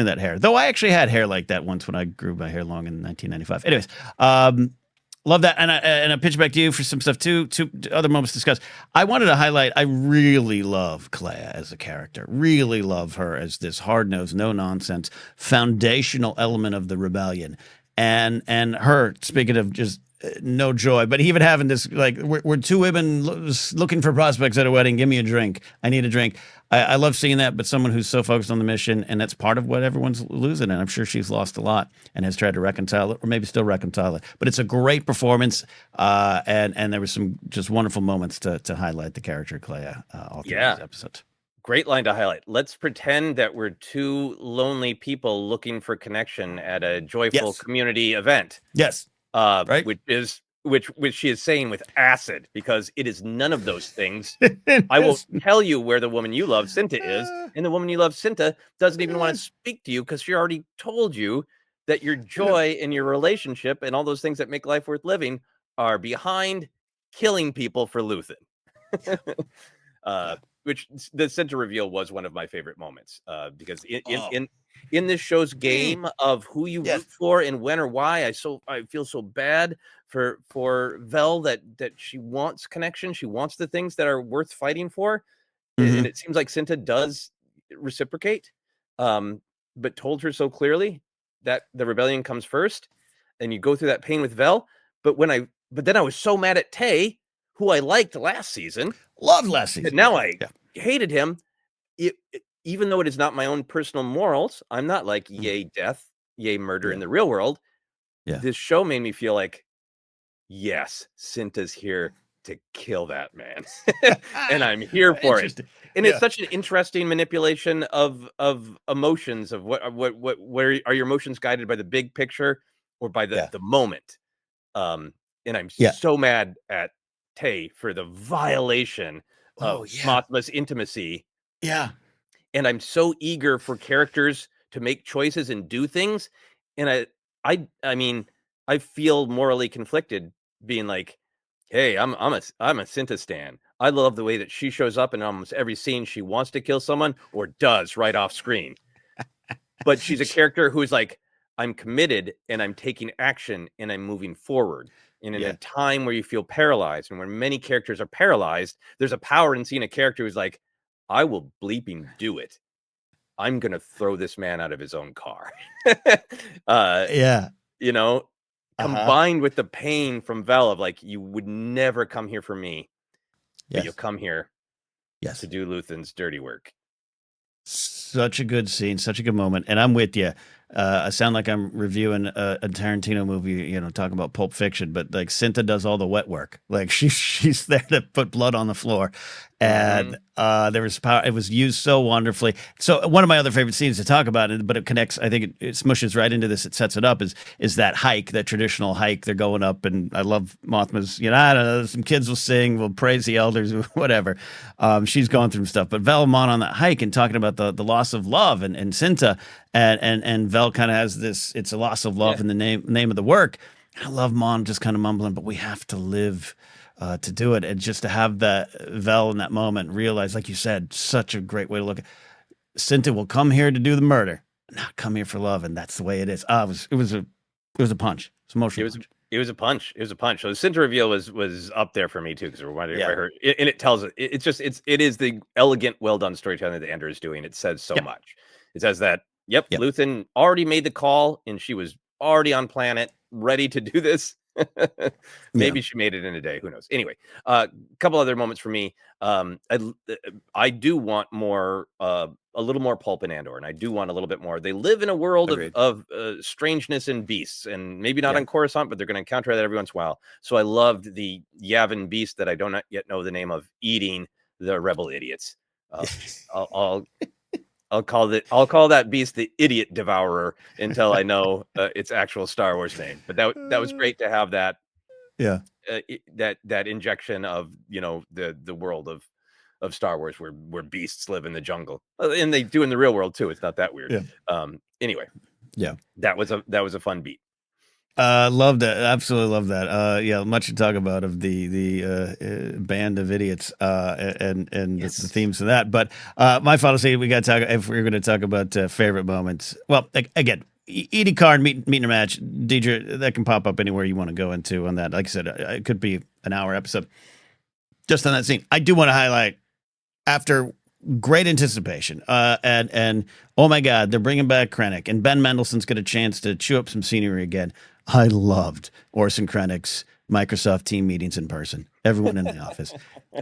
that hair. Though I actually had hair like that once when I grew my hair long in 1995. Anyways, love that, and I pitch back to you for some stuff too. Two other moments to discuss. I wanted to highlight. I really love Clea as a character. Really love her as this hard-nosed, no-nonsense, foundational element of the rebellion. And her, speaking of just no joy, but even having this, like, we're two women looking for prospects at a wedding. Give me a drink. I need a drink. I love seeing that, but someone who's so focused on the mission, and that's part of what everyone's losing. And I'm sure she's lost a lot and has tried to reconcile it, or maybe still reconcile it. But it's a great performance, and there were some just wonderful moments to highlight the character of Clea all through these episodes. Great line to highlight. Let's pretend that we're two lonely people looking for connection at a joyful community event. Yes. Right. Which she is saying with acid, because it is none of those things. I will tell you where the woman you love, Cinta, is, and the woman you love, Cinta, doesn't even want to speak to you because she already told you that your joy in your relationship and all those things that make life worth living are behind killing people for Luthen. Which the Cinta reveal was one of my favorite moments, because in this show's game of who you root for and when or why, I feel so bad for Vel that she wants connection, she wants the things that are worth fighting for, and it seems like Cinta does reciprocate, but told her so clearly that the rebellion comes first, and you go through that pain with Vel. But then I was so mad at Tay, who I liked last season. Loved last season. Now I hated him. Even though it is not my own personal morals, I'm not like, yay death, yay murder in the real world. This show made me feel like, yes, Cinta's here to kill that man. And I'm here for it. And it's such an interesting manipulation of emotions, of where are your emotions guided by the big picture or by the moment. And I'm so mad at Tay for the violation of Mothma's intimacy. Yeah. And I'm so eager for characters to make choices and do things. And I mean, I feel morally conflicted being like, hey, I'm a Cinta stan. I love the way that she shows up in almost every scene she wants to kill someone or does right off screen. But she's a character who's like, I'm committed and I'm taking action and I'm moving forward. And in a time where you feel paralyzed and when many characters are paralyzed, there's a power in seeing a character who's like, I will bleeping do it. I'm going to throw this man out of his own car. You know, combined with the pain from Vel of like, you would never come here for me, but you'll come here to do Luthen's dirty work. Such a good scene, such a good moment. And I'm with you. I sound like I'm reviewing a Tarantino movie, talking about Pulp Fiction, but like Cinta does all the wet work. Like she's there to put blood on the floor. And there was power. It was used so wonderfully. So one of my other favorite scenes to talk about, but it connects, I think it smushes right into this. It sets it up is that hike, that traditional hike. They're going up, and I love Mothma's, I don't know, some kids will sing, we'll praise the elders, whatever. She's going through stuff, but Vel Mon on that hike and talking about the loss of love and Cinta and Vel kind of has this, it's a loss of love in the name of the work. I love Mon just kind of mumbling, but we have to live to do it. And just to have that Vel in that moment realize, like you said, such a great way to look at Cinta will come here to do the murder, not come here for love. And that's the way it is. It was a punch. It's emotional. It was a punch. So the Cinta reveal was up there for me too, because it reminded me of her. And it tells it. It is the elegant, well done storytelling that Andor is doing. It says so much. It says that Luthen already made the call, and she was already on planet, ready to do this. Maybe she made it in a day. Who knows? Anyway, a couple other moments for me. I do want more, a little more pulp in Andor, and I do want a little bit more. They live in a world Agreed. of strangeness and beasts, and maybe not Yeah. on Coruscant, but they're going to encounter that every once in a while. So I loved the Yavin beast that I don't yet know the name of eating the rebel idiots. I'll I'll call that beast the Idiot Devourer until I know its actual Star Wars name. But that was great to have that Yeah. that injection of the world of Star Wars where beasts live in the jungle, and they do in the real world too. It's not that weird. Yeah. Anyway, Yeah. that was a fun beat. Loved it. Absolutely love that. Yeah, much to talk about of the band of idiots and Yes. the themes of that. But my final scene, we got to talk if we're going to talk about favorite moments. Well, again, Edie Card meeting a match, Deidre, that can pop up anywhere you want to go into on that. Like I said, it could be an hour episode just on that scene. I do want to highlight after great anticipation. And oh my God, they're bringing back Krennic, and Ben Mendelsohn's got a chance to chew up some scenery again. I loved Orson Krennic's Microsoft team meetings in person. Everyone in the office.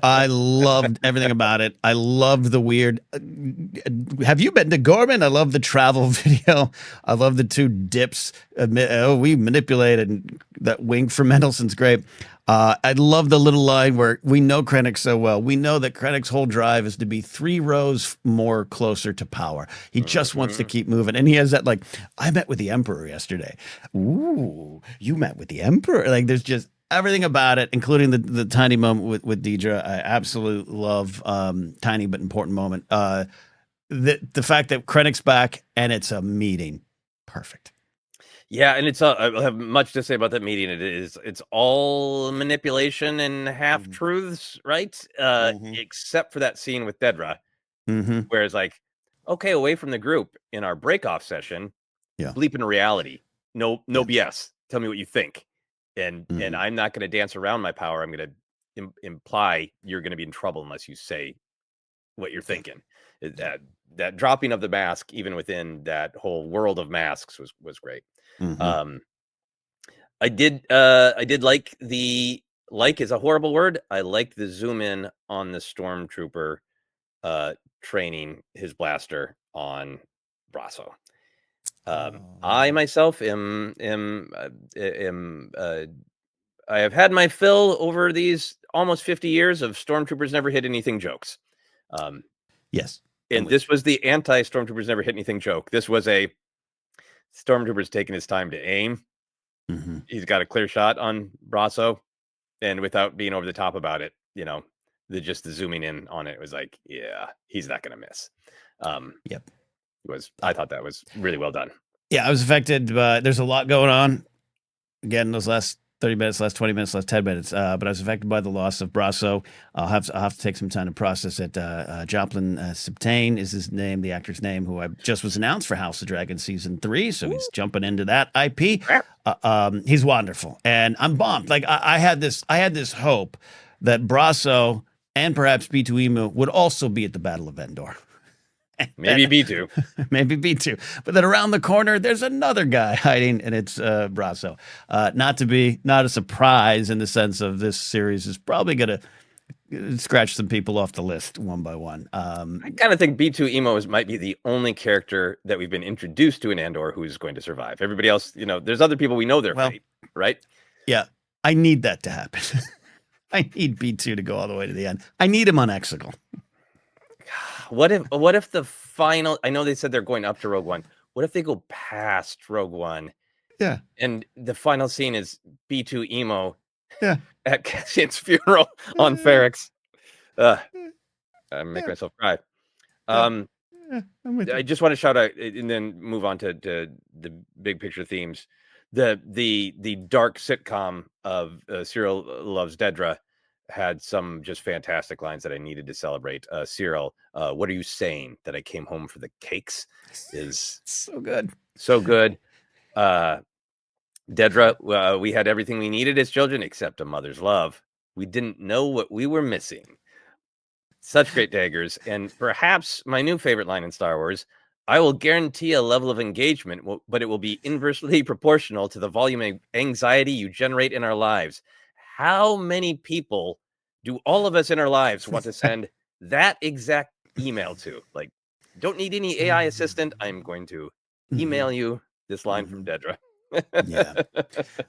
I loved everything about it. I loved the weird. Have you been to Gorman? I love the travel video. I love the two dips. We manipulated that wink for Mendelssohn's great. I love the little line where we know Krennic so well. We know that Krennic's whole drive is to be 3 rows more closer to power. He just wants to keep moving. And he has that, like, I met with the Emperor yesterday. Ooh, you met with the Emperor. Like, there's just everything about it, including the tiny moment with Deidre. I absolutely love tiny but important moment. The fact that Krennic's back and it's a meeting. Perfect. Yeah, and I have much to say about that meeting. It's all manipulation and half truths, right? Except for that scene with Dedra, where it's like, okay, away from the group in our break-off session, bleeping reality, no BS. Tell me what you think, and I'm not going to dance around my power. I'm going to imply you're going to be in trouble unless you say what you're thinking. That dropping of the mask, even within that whole world of masks, was great. I did like is a horrible word. I liked the zoom in on the stormtrooper training his blaster on Brasso. I myself am I have had my fill over these almost 50 years of stormtroopers never hit anything jokes. Yes. And this was the anti-stormtroopers never hit anything joke. This was a stormtrooper's taking his time to aim. He's got a clear shot on Brasso, and without being over the top about it, the zooming in on it was like, yeah, he's not going to miss. I thought that was really well done. Yeah, I was affected by. There's a lot going on. Again, those last 30 minutes, last 20 minutes, last 10 minutes. But I was affected by the loss of Brasso. I'll have to take some time to process it. Joplin Sibtain is his name, the actor's name, who just was announced for House of Dragon season 3. So he's jumping into that IP. He's wonderful, and I'm bummed. Like I had this hope that Brasso and perhaps B2 Emu would also be at the Battle of Endor. Maybe B2. Maybe B2. But then around the corner, there's another guy hiding, and it's Brasso. Not a surprise in the sense of this series is probably going to scratch some people off the list one by one. I kind of think B2 Emo might be the only character that we've been introduced to in Andor who is going to survive. Everybody else, there's other people we know their fate, right? Yeah, I need that to happen. I need B2 to go all the way to the end. I need him on Exegol. What if the final? I know they said they're going up to Rogue One. What if they go past Rogue One? Yeah. And the final scene is B2 Emo. Yeah. At Cassian's funeral on Ferrix. I make myself cry. I just want to shout out and then move on to the big picture themes. The dark sitcom of Cyril Loves Dedra had some just fantastic lines that I needed to celebrate. Cyril, what are you saying? That I came home for the cakes is so good. So good. Dedra, we had everything we needed as children except a mother's love. We didn't know what we were missing. Such great daggers. And perhaps my new favorite line in Star Wars, I will guarantee a level of engagement, but it will be inversely proportional to the volume of anxiety you generate in our lives. How many people do all of us in our lives want to send that exact email to? Like, don't need any AI assistant. I'm going to Mhm. email you this line from Mhm. Dedra. Yeah.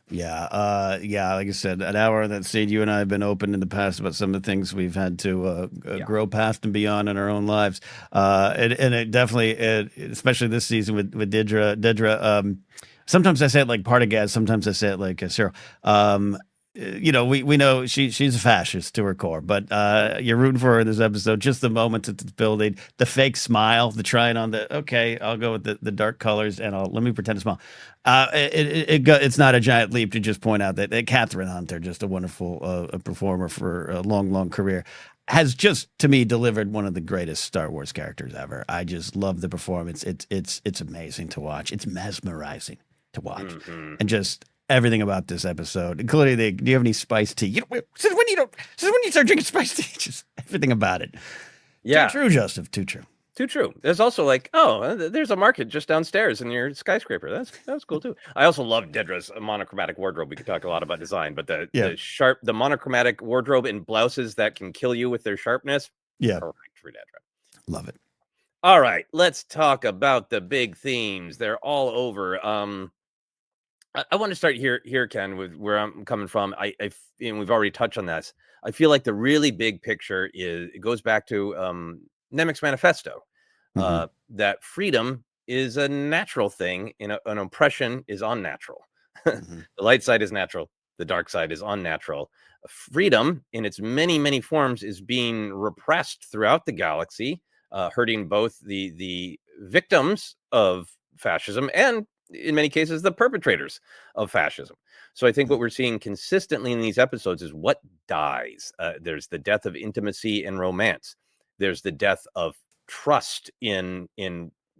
Yeah. Yeah. Like I said, an hour that Steve, you and I have been open in the past about some of the things we've had to Yeah. grow past and beyond in our own lives. And it definitely, especially this season with Didra, sometimes I say it like Partagaz, sometimes I say it like Cyril. We know she's a fascist to her core, but you're rooting for her in this episode. Just the moments it's building, the fake smile, the trying on the okay, I'll go with the dark colors and let me pretend to smile. It's not a giant leap to just point out that Catherine Hunter, just a wonderful performer for a long, long career, has just to me delivered one of the greatest Star Wars characters ever. I just love the performance. It's amazing to watch. It's mesmerizing to watch, Mm-hmm. and just everything about this episode, including the. Do you have any spice tea? Since when you don't? Since when you start drinking spice tea? Just everything about it. Too Yeah. true, Joseph. Too true. Too true. There's also like, there's a market just downstairs in your skyscraper. That's cool too. I also love Dedra's monochromatic wardrobe. We could talk a lot about design, but Yeah. the monochromatic wardrobe in blouses that can kill you with their sharpness, Yeah. perfect for Dedra. Love it. All right, let's talk about the big themes. They're all over. I want to start here, Ken, with where I'm coming from. And we've already touched on this. I feel like the really big picture it goes back to Nemec's manifesto. Mm-hmm. That freedom is a natural thing, and an oppression is unnatural. Mm-hmm. The light side is natural. The dark side is unnatural. Freedom, in its many, many forms, is being repressed throughout the galaxy, hurting both the victims of fascism and, in many cases, the perpetrators of fascism. So I think what we're seeing consistently in these episodes is what dies. There's the death of intimacy and romance. There's the death of trust in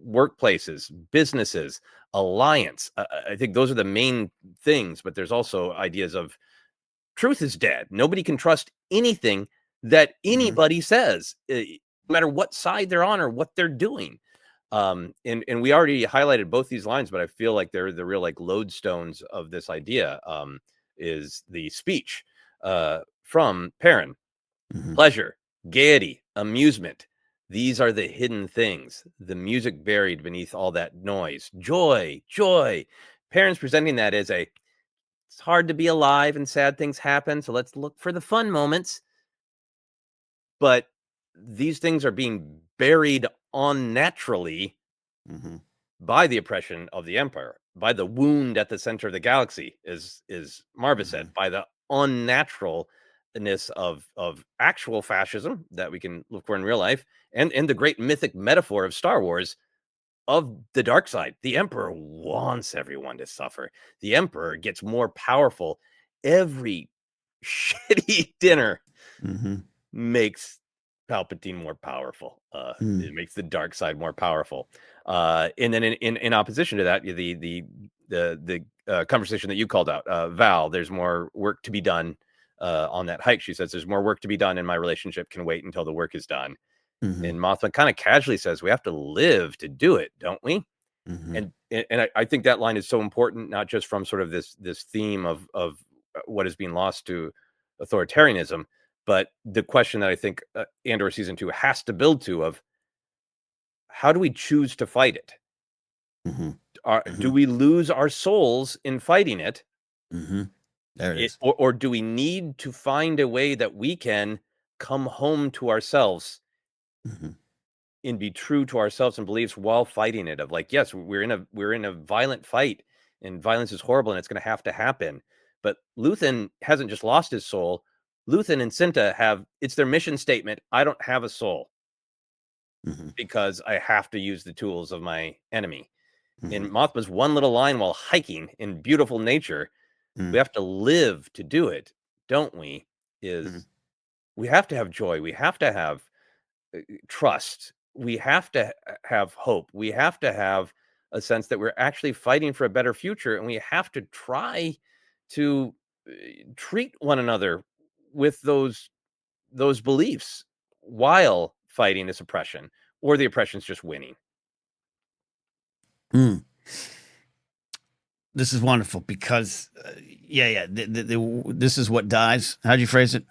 workplaces, businesses, alliance. I think those are the main things, but there's also ideas of truth is dead. Nobody can trust anything that Mm-hmm. anybody says, no matter what side they're on or what they're doing. And we already highlighted both these lines, but I feel like they're the real like lodestones of this idea. Is the speech from Perrin. Mm-hmm. Pleasure, gaiety, amusement. These are the hidden things, the music buried beneath all that noise. Joy, joy. Parents presenting that as it's hard to be alive and sad things happen, so let's look for the fun moments. But these things are being buried unnaturally Mm-hmm. by the oppression of the empire, by the wound at the center of the galaxy, is Marva Mm-hmm. said, by the unnaturalness of actual fascism that we can look for in real life, and the great mythic metaphor of Star Wars of the dark side. The emperor wants everyone to suffer. The emperor gets more powerful. Every shitty dinner Mm-hmm. makes Palpatine more powerful. Mm-hmm. It makes the dark side more powerful. And then in opposition to that, the conversation that you called out, Val, there's more work to be done on that hike. She says there's more work to be done, and my relationship can wait until the work is done. Mm-hmm. And Mothma kind of casually says, "We have to live to do it, don't we?" Mm-hmm. And I think that line is so important, not just from sort of this theme of what is being lost to authoritarianism, but the question that I think Andor season 2 has to build to of how do we choose to fight it? Mm-hmm. Do we lose our souls in fighting it, Mm-hmm. There it is. or do we need to find a way that we can come home to ourselves Mm-hmm. and be true to ourselves and beliefs while fighting it? Of like, yes, we're in a violent fight, and violence is horrible, and it's going to happen. But Luthen hasn't just lost his soul. Luthen and Cinta have, it's their mission statement. I don't have a soul Mm-hmm. because I have to use the tools of my enemy. Mm-hmm. In Mothma's one little line while hiking in beautiful nature, we have to live to do it, don't we? Mm-hmm. Is we have to have joy. We have to have trust. We have to have hope. We have to have a sense that we're actually fighting for a better future, and we have to try to treat one another with those beliefs while fighting this oppression, or the oppression's just winning. Mm. This is wonderful because, this is what dies. How'd you phrase it?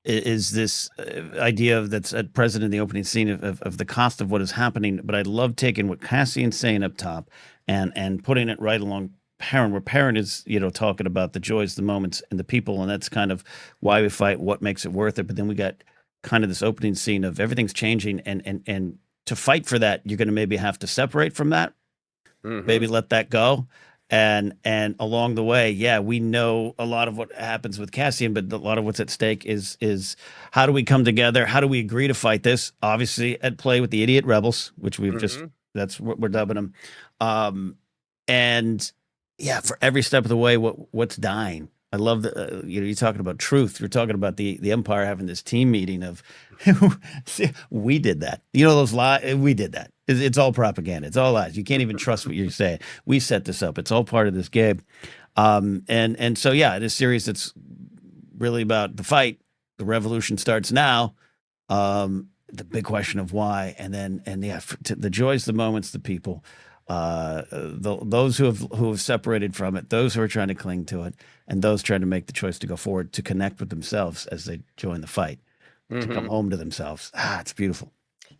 Is this idea of that's at present in the opening scene of the cost of what is happening. But I love taking what Cassian's saying up top and putting it right along Perrin, where Perrin is, talking about the joys, the moments, and the people, and that's kind of why we fight, what makes it worth it. But then we got kind of this opening scene of everything's changing, and to fight for that, you're going to maybe have to separate from that, maybe let that go. And along the way, yeah, we know a lot of what happens with Cassian, but a lot of what's at stake is how do we come together? How do we agree to fight this? Obviously, at play with the idiot rebels, which we've just that's what we're dubbing them. And yeah, for every step of the way, what's dying. I love that. You're talking about truth. You're talking about the Empire having this team meeting of, we did that. Those lies. We did that. It's all propaganda. It's all lies. You can't even trust what you're saying. We set this up. It's all part of this game. And so yeah, this series it's really about the fight. The revolution starts now. The big question of why, and yeah, the joys, the moments, the people. Those who have separated from it, those who are trying to cling to it, and those trying to make the choice to go forward, to connect with themselves as they join the fight, to come home to themselves. It's beautiful.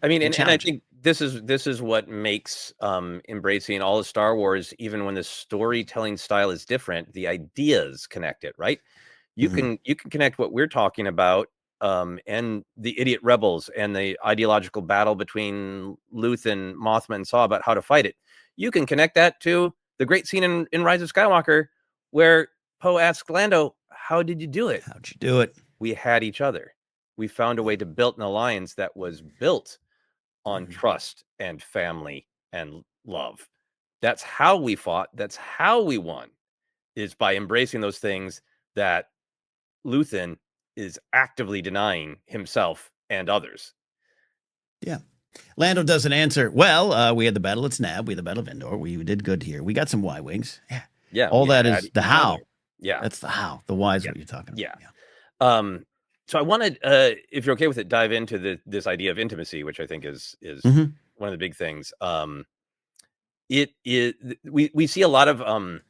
I mean, and I think this is what makes embracing all of Star Wars, even when the storytelling style is different, the ideas connect it, right? You can connect what we're talking about, and the idiot rebels and the ideological battle between Luthen, Mothma, and Saw about how to fight it. You can connect that to the great scene in Rise of Skywalker where Poe asks Lando, "How did you do it?" How'd you do it? We had each other. We found a way to build an alliance that was built on trust and family and love. That's how we fought. That's how we won, is by embracing those things that Luthen is actively denying himself and others. Yeah. Lando doesn't answer. Well, we had the battle at Snab. We had the battle of Endor. We did good here. We got some Y wings. Yeah. Yeah. All that is the how. Other. Yeah. That's the how. The why is what you're talking about. Yeah. So I wanted, if you're okay with it, dive into this idea of intimacy, which I think is one of the big things. We see a lot of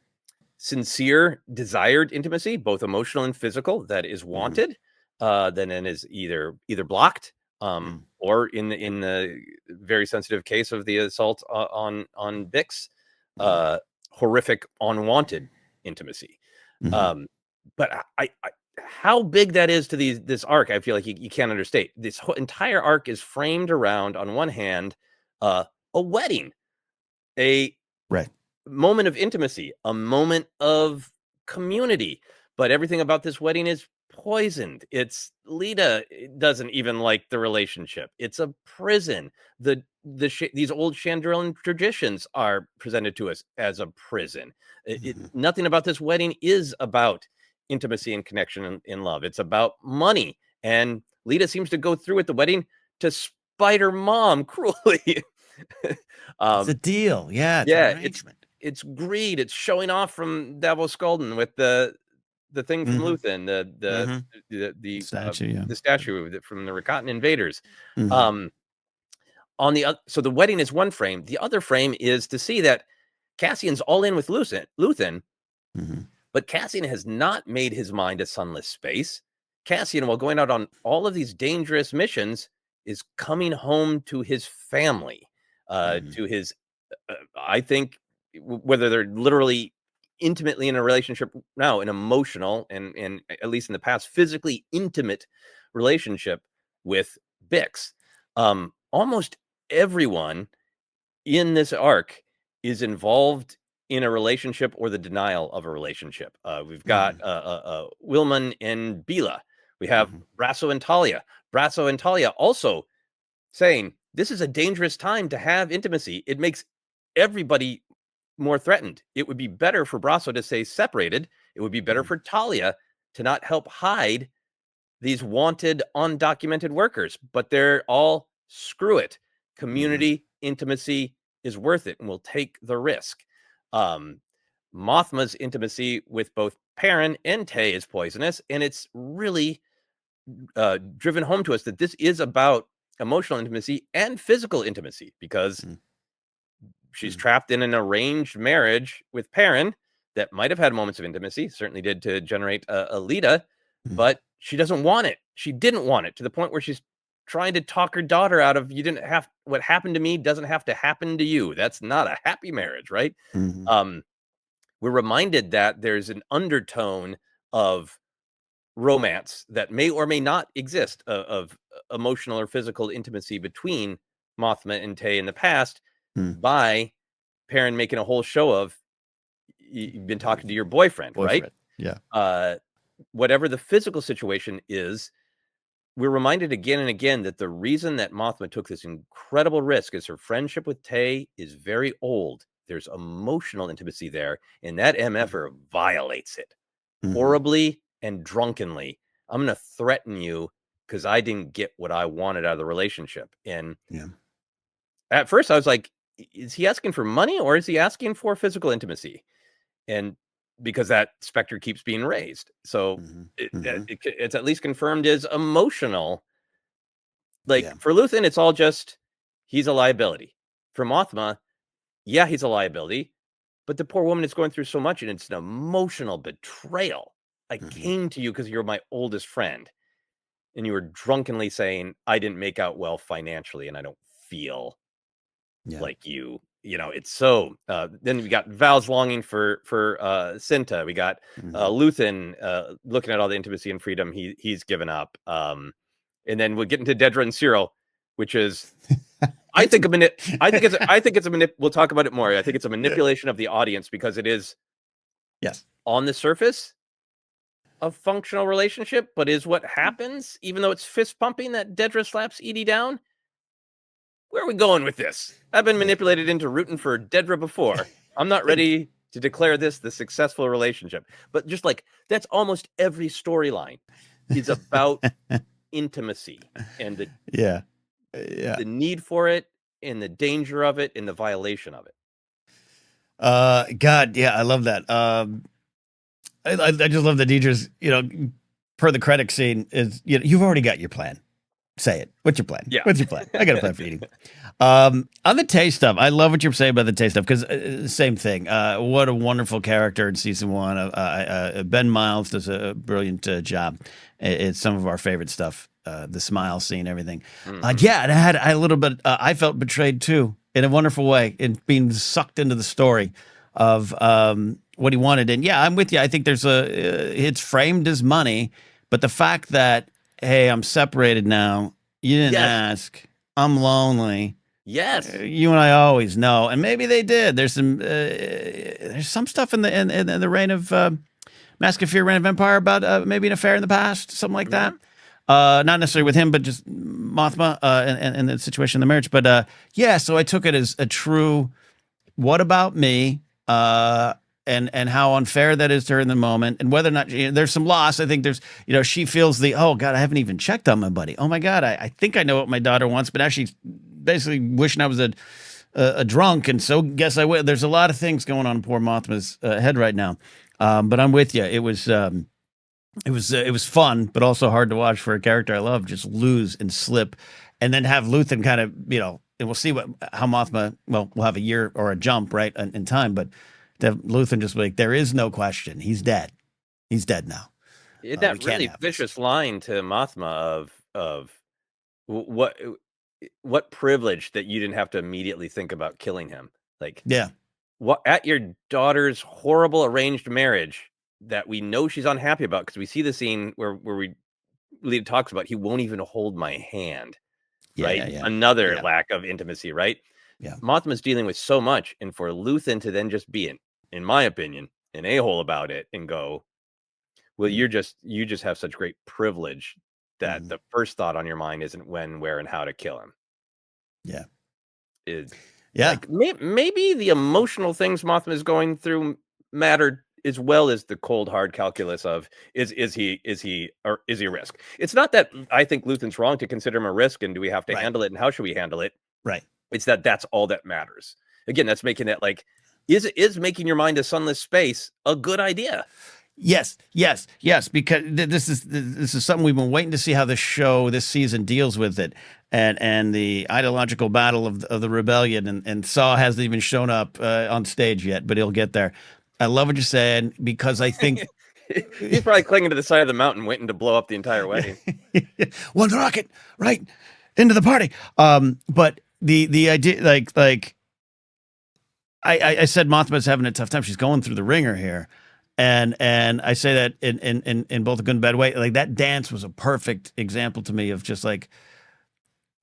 sincere, desired intimacy, both emotional and physical, that is wanted, then is either blocked, or in the very sensitive case of the assault on Bix, horrific, unwanted intimacy. But I how big that is to this arc, I feel like you can't understate. This whole entire arc is framed around, on one hand, a wedding, a moment of intimacy, a moment of community. But everything about this wedding is poisoned. Lita doesn't even like the relationship. It's a prison. These old Chandrilan traditions are presented to us as a prison. Nothing about this wedding is about intimacy and connection in love. It's about money. And Lita seems to go through with the wedding to spite her mom cruelly. It's a deal. Yeah. It's greed. It's showing off from Davos Skulden with the thing from Luthen, the statue, the statue from the Rakatan invaders. So the wedding is one frame. The other frame is to see that Cassian's all in with Luthen, but Cassian has not made his mind a sunless space. Cassian, while going out on all of these dangerous missions, is coming home to his family, to his, I think, whether they're literally intimately in a relationship now, an emotional and at least in the past, physically intimate relationship with Bix. Almost everyone in this arc is involved in a relationship or the denial of a relationship. We've got Wilman and Bila. We have Brasso and Talia. Brasso and Talia also saying, this is a dangerous time to have intimacy. It makes everybody more threatened. It would be better for Brasso to stay separated. It would be better for Talia to not help hide these wanted, undocumented workers. But they're all, screw it. Community intimacy is worth it, and we'll take the risk. Mothma's intimacy with both Perrin and Tay is poisonous, and it's really driven home to us that this is about emotional intimacy and physical intimacy, because she's trapped in an arranged marriage with Perrin that might have had moments of intimacy, certainly did to generate Alita, but she doesn't want it. She didn't want it, to the point where she's trying to talk her daughter out of, what happened to me doesn't have to happen to you. That's not a happy marriage, right? We're reminded that there's an undertone of romance that may or may not exist, of emotional or physical intimacy between Mothma and Tay in the past, by Perrin making a whole show of, you've been talking to your boyfriend, right? Yeah. Whatever the physical situation is, we're reminded again and again that the reason that Mothma took this incredible risk is her friendship with Tay is very old. There's emotional intimacy there, and that MFer violates it horribly and drunkenly. I'm going to threaten you because I didn't get what I wanted out of the relationship. And at first I was like, is he asking for money or is he asking for physical intimacy? And because that specter keeps being raised. So it's at least confirmed as emotional. Like for Luthen, it's all just, he's a liability. For Mothma, yeah, he's a liability, but the poor woman is going through so much, and it's an emotional betrayal. I came to you because you're my oldest friend, and you were drunkenly saying, I didn't make out well financially, and I don't feel like you. You know, it's so. Then we got Val's longing for Cinta. We got Luthen looking at all the intimacy and freedom he's given up. And then we'll get into Dedra and Cyril, which is, I think it's a we'll talk about it more. I think it's a manipulation of the audience, because it is, on the surface, a functional relationship, but is what happens, even though it's fist pumping that Dedra slaps Edie down. Where are we going with this? I've been manipulated into rooting for Dedra before. I'm not ready to declare this the successful relationship. But just like, that's almost every storyline is about intimacy and the need for it, and the danger of it, and the violation of it. God, yeah, I love that. I just love the Deidre's, per the credit scene is, you've already got your plan. Say it. What's your plan? Yeah. What's your plan? I got a plan for eating. On the Tay stuff, I love what you're saying about the Tay stuff, because same thing. What a wonderful character in season 1. Ben Miles does a brilliant job. It's some of our favorite stuff. The smile scene, everything. And I had a little bit. I felt betrayed too, in a wonderful way, in being sucked into the story of what he wanted. And yeah, I'm with you. I think there's it's framed as money, but the fact that, hey, I'm separated now. You didn't ask. I'm lonely. Yes. You and I always know, and maybe they did. There's some stuff in the reign of Mask of Fear, Reign of Empire about maybe an affair in the past, something like that. Not necessarily with him, but just Mothma and the situation in the marriage. But so I took it as a true, what about me? And how unfair that is to her in the moment, and whether or not there's some loss. I think there's, she feels the, oh God, I haven't even checked on my buddy. Oh my God, I think I know what my daughter wants, but actually basically wishing I was a drunk, and so guess I will. There's a lot of things going on in poor Mothma's head right now. But I'm with you. It was fun, but also hard to watch for a character I love just lose and slip, and then have Luthen kind of, and we'll see how Mothma. Well, we'll have a year or a jump right in time, but. Luthen just like, there is no question. He's dead. He's dead now. That really vicious line to Mothma of what privilege that you didn't have to immediately think about killing him. Like, what at your daughter's horrible arranged marriage that we know she's unhappy about, because we see the scene where Lita talks about, he won't even hold my hand. Right. Another lack of intimacy. Right. Yeah. Mothma's dealing with so much, and for Luthen to then just be in my opinion, an a-hole about it and go, well, you just have such great privilege that the first thought on your mind isn't when, where, and how to kill him. Like, maybe the emotional things Mothma is going through matter as well as the cold hard calculus of is he a risk. It's not that I think Luthen's wrong to consider him a risk, and do we have to handle it, and how should we handle it? Right. It's that's all that matters. Again, that's making it like, is making your mind a sunless space a good idea? Yes. Because this is something we've been waiting to see how the show this season deals with it, and the ideological battle of the rebellion, and Saw hasn't even shown up on stage yet, but he'll get there. I love what you're saying because I think He's probably clinging to the side of the mountain, waiting to blow up the entire wedding. one rocket right into the party. But the idea, like I said, Mothma's having a tough time. She's going through the ringer here. And I say that in both a good and bad way. Like that dance was a perfect example to me of just like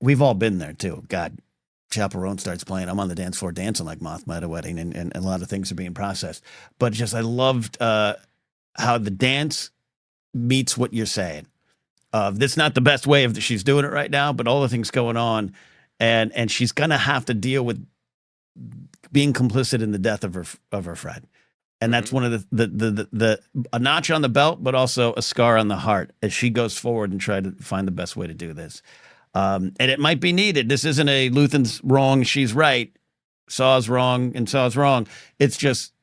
we've all been there too. God, Chaperone starts playing. I'm on the dance floor dancing like Mothma at a wedding, and a lot of things are being processed. But just I loved how the dance meets what you're saying. This not the best way of she's doing it right now, but all the things going on, and she's gonna have to deal with being complicit in the death of her friend. And that's one of the a notch on the belt, but also a scar on the heart as she goes forward and try to find the best way to do this. And it might be needed. This isn't a Luthen's wrong, she's right, Saw's wrong, and Saw's wrong. It's just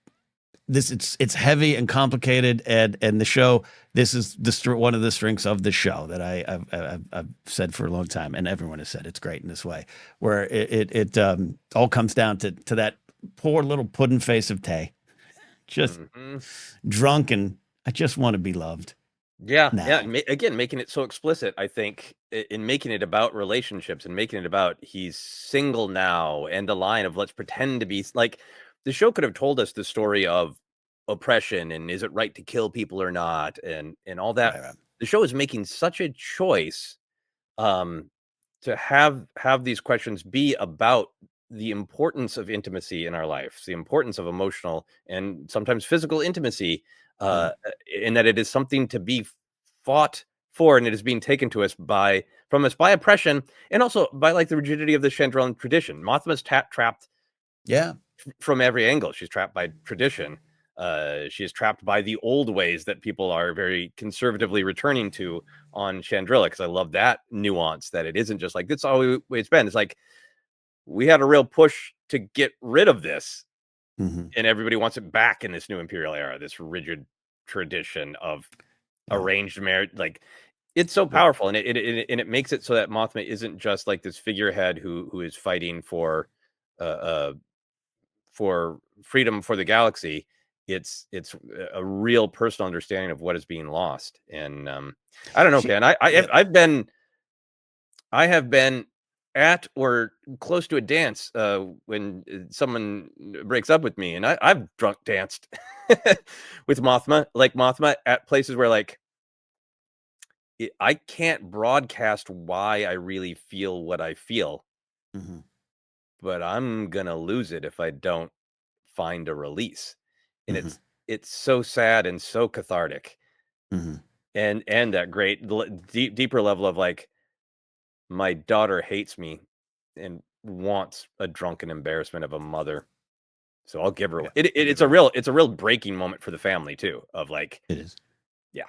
this. It's heavy and complicated, and the show. This is one of the strengths of the show that I've said for a long time, and everyone has said it's great in this way, where it all comes down to that poor little pudding face of Tay. Just drunk, and I just want to be loved. Yeah. Now. Again, making it so explicit, I think, in making it about relationships and making it about he's single now, and the line of let's pretend to be like the show could have told us the story of oppression and is it right to kill people or not, and all that. Right. The show is making such a choice to have these questions be about the importance of intimacy in our lives, the importance of emotional and sometimes physical intimacy, in that it is something to be fought for, and it is being taken to us from us by oppression, and also by like the rigidity of the Chandrilan tradition. Mothma's trapped from every angle. She's trapped by tradition. She is trapped by the old ways that people are very conservatively returning to on Chandrila, because I love that nuance, that it isn't just like, that's all it's been. It's like, we had a real push to get rid of this, and everybody wants it back in this new imperial era, this rigid tradition of arranged marriage. Like, it's so powerful, and it makes it so that Mothma isn't just like this figurehead who is fighting for freedom for the galaxy. It's a real personal understanding of what is being lost. And I don't know, Ken. I have been at or close to a dance when someone breaks up with me, and I've drunk danced with Mothma at places where like I can't broadcast why I really feel what I feel, but I'm gonna lose it if I don't find a release. And it's so sad and so cathartic, and that great deeper level of like, my daughter hates me and wants a drunken embarrassment of a mother, so I'll give her it's a real breaking moment for the family too, of like, it is. Yeah,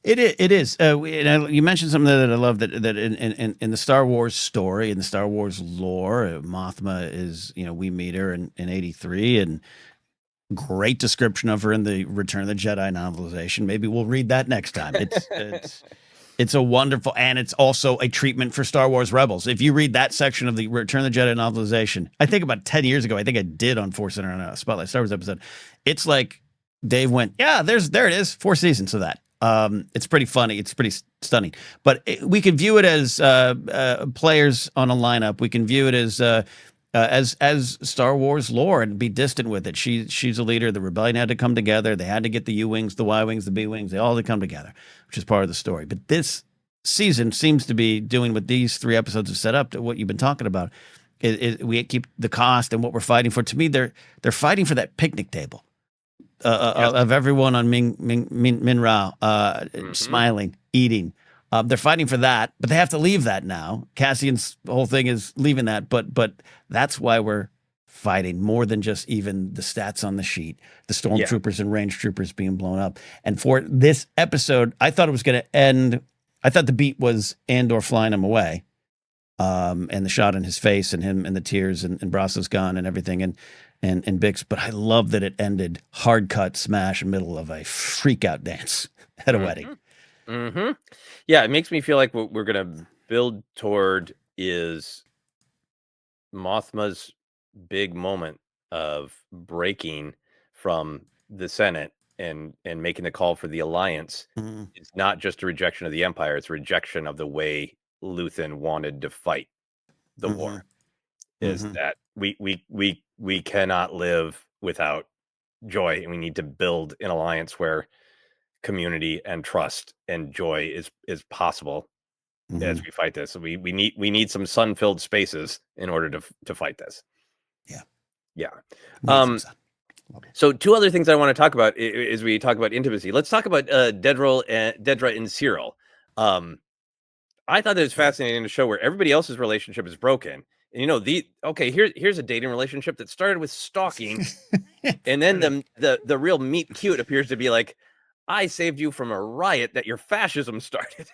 It is. You mentioned something that I love, that in the Star Wars story, in the Star Wars lore, Mothma is, we meet her in 83, and great description of her in the Return of the Jedi novelization. Maybe we'll read that next time. It's a wonderful, and it's also a treatment for Star Wars Rebels. If you read that section of the Return of the Jedi novelization, I think about 10 years ago, I think I did on ForceCenter on a Spotlight Star Wars episode. It's like Dave went, yeah, there it is, 4 seasons of that. It's pretty funny. It's pretty stunning. But we can view it as players on a lineup. We can view it as Star Wars lore and be distant with it. She's a leader. The rebellion had to come together. They had to get the U-wings, the Y-wings, the B-wings. They all had to come together, which is part of the story. But this season seems to be doing what these 3 episodes have set up, to what you've been talking about. We keep the cost and what we're fighting for. To me, they're fighting for that picnic table. Of everyone on Min Rao smiling, eating. They're fighting for that, but they have to leave that now. Cassian's whole thing is leaving that, but that's why we're fighting, more than just even the stats on the sheet, the stormtroopers and range troopers being blown up. And for this episode, I thought it was going to end. I thought the beat was Andor flying him away. and the shot in his face and him and the tears and Brasso's gone and everything and Bix. But I love that it ended hard cut smash middle of a freak out dance at a wedding. Yeah, it makes me feel like what we're gonna build toward is Mothma's big moment of breaking from the Senate and making the call for the alliance. Mm-hmm. It's not just a rejection of the Empire; it's a rejection of the way Luthen wanted to fight the war. Is that we cannot live without joy, and we need to build an alliance where community and trust and joy is possible as we fight this. So we need some sun-filled spaces in order to fight this. Yeah. So two other things I want to talk about is we talk about intimacy. Let's talk about Dedra and Cyril. I thought it was fascinating to show where everybody else's relationship is broken. And here's a dating relationship that started with stalking, and then the real meet cute appears to be like, I saved you from a riot that your fascism started.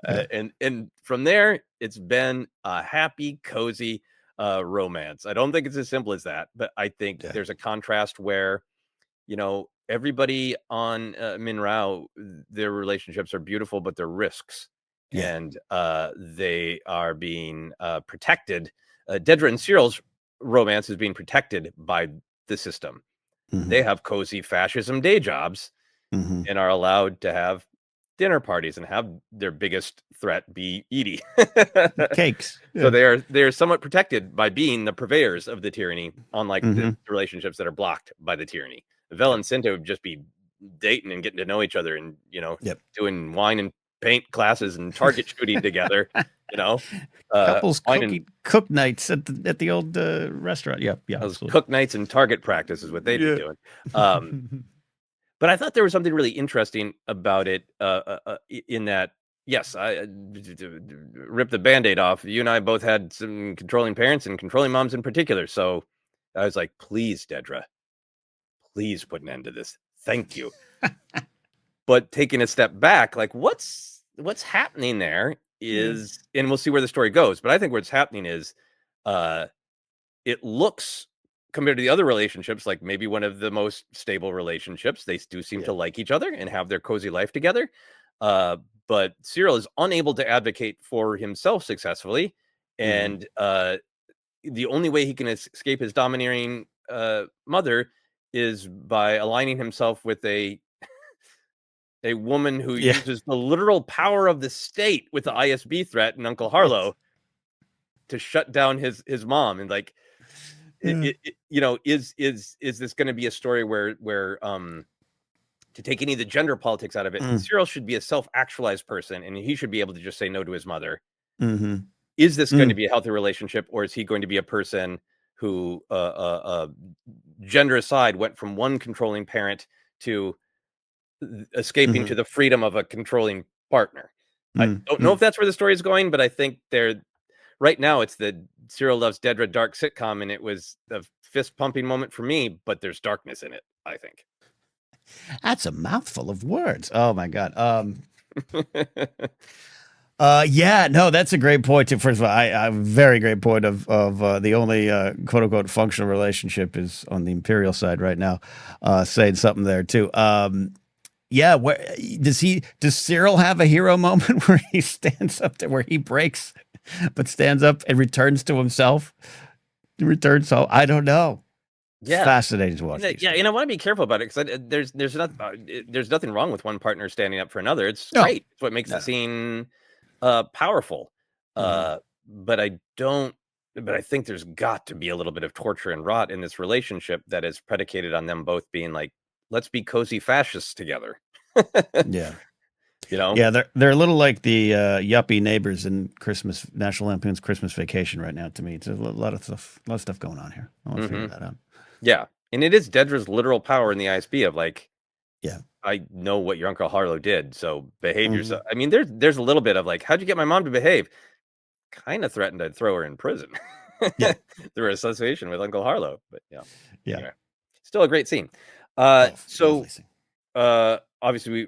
And from there, it's been a happy, cozy romance. I don't think it's as simple as that, but I think there's a contrast where, everybody on Minrao, their relationships are beautiful, but they're risks. And they are being protected. Dedra and Cyril's romance is being protected by the system. They have cozy fascism day jobs and are allowed to have dinner parties and have their biggest threat be Edie. Cakes. So they're somewhat protected by being the purveyors of the tyranny, unlike the relationships that are blocked by the tyranny. Vel and Cinta would just be dating and getting to know each other and, doing wine and paint classes and target shooting together, couples cook nights at the old restaurant. Those cook nights and target practice is what they'd be doing. But I thought there was something really interesting about it in that, yes, I ripped the Band-Aid off. You and I both had some controlling parents and controlling moms in particular. So I was like, please, Dedra, please put an end to this. Thank you. But taking a step back, like what's happening there is, and we'll see where the story goes, but I think what's happening is it looks, compared to the other relationships, like maybe one of the most stable relationships. They do seem to like each other and have their cozy life together. But Cyril is unable to advocate for himself successfully. And the only way he can escape his domineering mother is by aligning himself with a woman who uses the literal power of the state with the ISB threat and Uncle Harlow to shut down his mom. And like, is this going to be a story where to take any of the gender politics out of it, Cyril should be a self-actualized person and he should be able to just say no to his mother. Is this going to be a healthy relationship, or is he going to be a person who gender aside went from one controlling parent to escaping to the freedom of a controlling partner? I don't know if that's where the story is going, but I think right now it's the Cyril Loves Dedra dark sitcom, and it was a fist pumping moment for me, but there's darkness in it, I think. That's a mouthful of words. Oh my God. No, that's a great point too. First of all, I very great point of the only quote unquote functional relationship is on the Imperial side right now. Saying something there too. Where does Cyril have a hero moment where he stands up there, where he breaks, but stands up and returns to himself? Returns home. I don't know. It's fascinating to watch. And I want to be careful about it because there's nothing wrong with one partner standing up for another. It's great. It's what makes the scene powerful. But I think there's got to be a little bit of torture and rot in this relationship that is predicated on them both being like, let's be cozy fascists together. They're a little like the yuppie neighbors in National Lampoon's Christmas Vacation right now. To me, it's a lot of stuff going on here. I want to figure that out. Yeah, and it is Dedra's literal power in the ISB of like, I know what your Uncle Harlow did, so behave yourself. I mean, there's a little bit of like, how'd you get my mom to behave? Kind of threatened to throw her in prison. Through association with Uncle Harlow, but anyway, still a great scene. obviously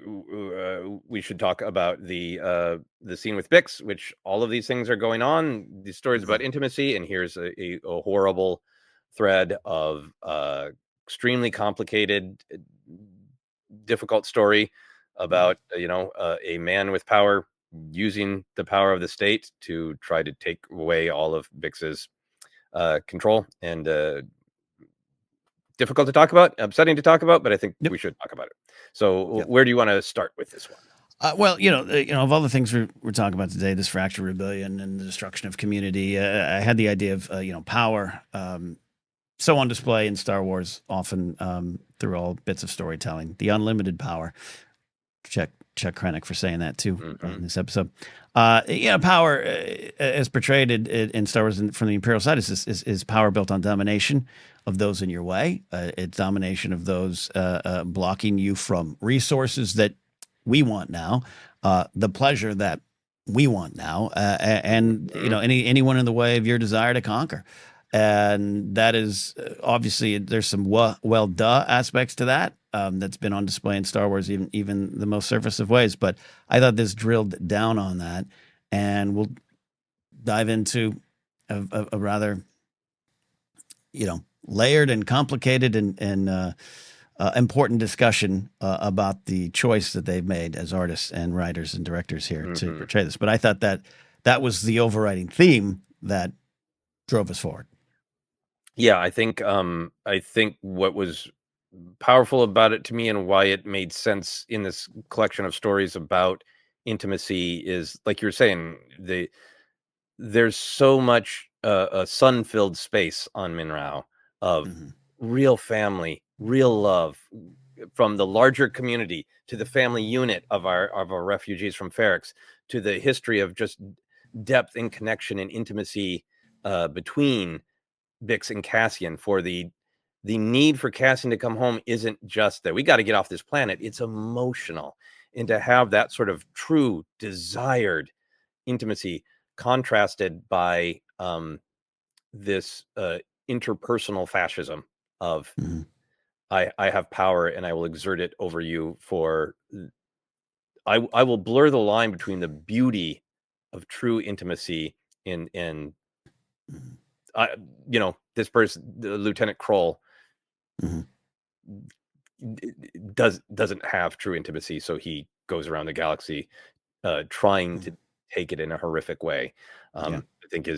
we should talk about the scene with Bix, which all of these things are going on. These stories about intimacy, and here's a horrible thread of extremely complicated, difficult story about a man with power using the power of the state to try to take away all of Bix's control, and difficult to talk about, upsetting to talk about, but I think we should talk about it. So where do you want to start with this one? Well, of all the things we're talking about today, this fractured rebellion and the destruction of community, I had the idea of power, so on display in Star Wars, often through all bits of storytelling, the unlimited power. Check Krennic for saying that too in this episode. Power as portrayed in Star Wars from the Imperial side is power built on domination of those in your way. It's domination of those blocking you from resources that we want now, the pleasure that we want now, and anyone in the way of your desire to conquer. And that is obviously there's some well aspects to that that's been on display in Star Wars, even the most surface of ways. But I thought this drilled down on that, and we'll dive into a rather layered and complicated and important discussion about the choice that they've made as artists and writers and directors here to portray this. But I thought that was the overriding theme that drove us forward. Yeah, I think what was powerful about it to me, and why it made sense in this collection of stories about intimacy, is like you were saying, there's so much a sun-filled space on Minrao of real family, real love, from the larger community to the family unit of our refugees from Ferrix, to the history of just depth and connection and intimacy between Bix and Cassian. For the need for Cassian to come home isn't just that we got to get off this planet, it's emotional. And to have that sort of true desired intimacy contrasted by this interpersonal fascism of I have power and I will exert it over you. I will blur the line between the beauty of true intimacy and this person, Lieutenant Kroll, doesn't have true intimacy, so he goes around the galaxy trying to take it in a horrific way. I think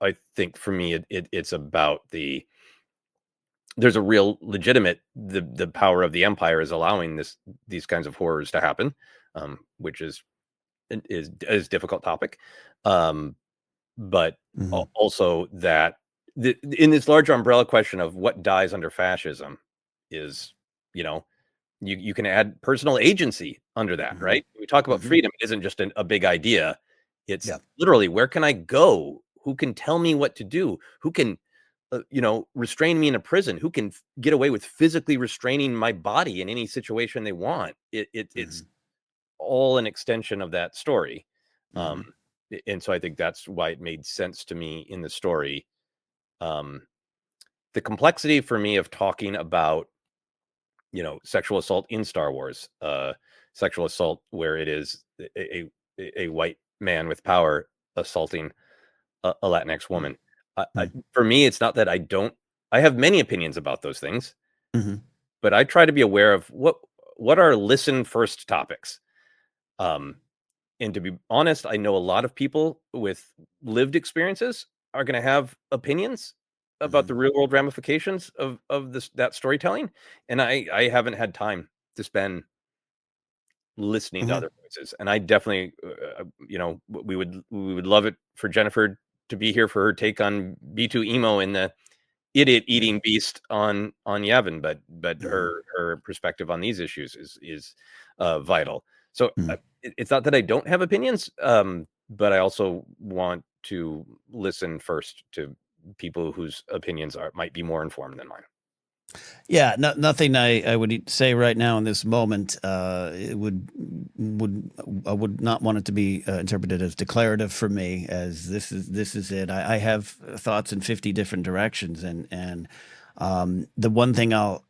I think for me it's about there's a real legitimate the power of the Empire is allowing these kinds of horrors to happen, which is difficult topic, but also that in this larger umbrella question of what dies under fascism is, you can add personal agency under that, right? We talk about freedom, it isn't just a big idea. It's literally, where can I go? Who can tell me what to do? Who can, restrain me in a prison? Who can get away with physically restraining my body in any situation they want? It's all an extension of that story. And so I think that's why it made sense to me in the story. The complexity for me of talking about, sexual assault in Star Wars, sexual assault where it is a white man with power assaulting a Latinx woman. For me, it's not that I have many opinions about those things, but I try to be aware of what are listen first topics. And to be honest, I know a lot of people with lived experiences are going to have opinions about the real world ramifications of that storytelling, and I haven't had time to spend listening to other voices. And I definitely, we would love it for Jennifer to be here for her take on B2 emo and the idiot eating beast on Yavin, but her perspective on these issues is vital. So it's not that I don't have opinions, but I also want to listen first to people whose opinions might be more informed than mine. Yeah, nothing I would say right now in this moment it I would not want it to be interpreted as declarative for me, as this is it. I have thoughts in 50 different directions, and the one thing I'll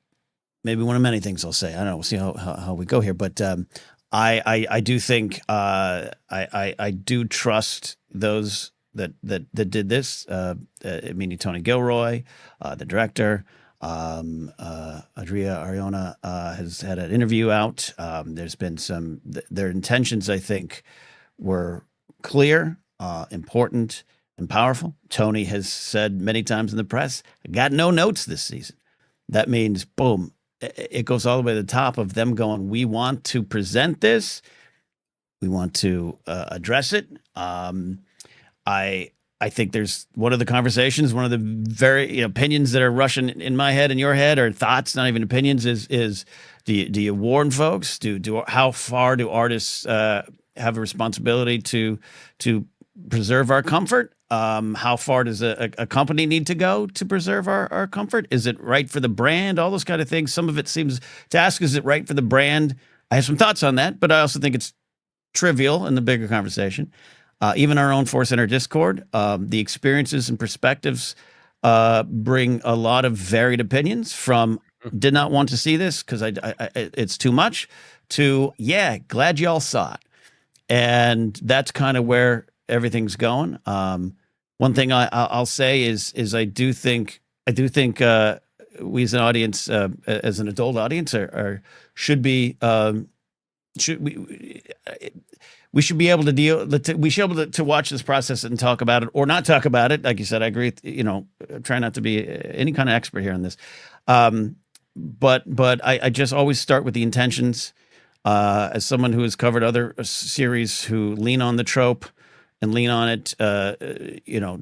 maybe one of many things I'll say. I don't know. We'll see how we go here. But I do think I do trust those that did this. I mean, Tony Gilroy, the director, Adria Ariona has had an interview out. There's been their intentions, I think, were clear, important, and powerful. Tony has said many times in the press, I got no notes this season. That means, boom, it goes all the way to the top of them going, we want to present this. We want to address it. I think there's one of the conversations, one of the very opinions that are rushing in my head and your head, or thoughts, not even opinions, is do you warn folks? How far do artists have a responsibility to preserve our comfort? How far does a company need to go to preserve our comfort? Is it right for the brand? All those kind of things. Some of it seems to ask, is it right for the brand? I have some thoughts on that, but I also think it's trivial in the bigger conversation. Even our own ForceCenter Discord, the experiences and perspectives bring a lot of varied opinions, from did not want to see this because it's too much, to glad y'all saw it. And that's kind of where everything's going. One thing I'll say is I do think we as an audience, as an adult audience, should be we should be able to we should be able to watch this process and talk about it or not talk about it. Like you said, I agree. Try not to be any kind of expert here on this. But I just always start with the intentions. As someone who has covered other series who lean on the trope and lean on it,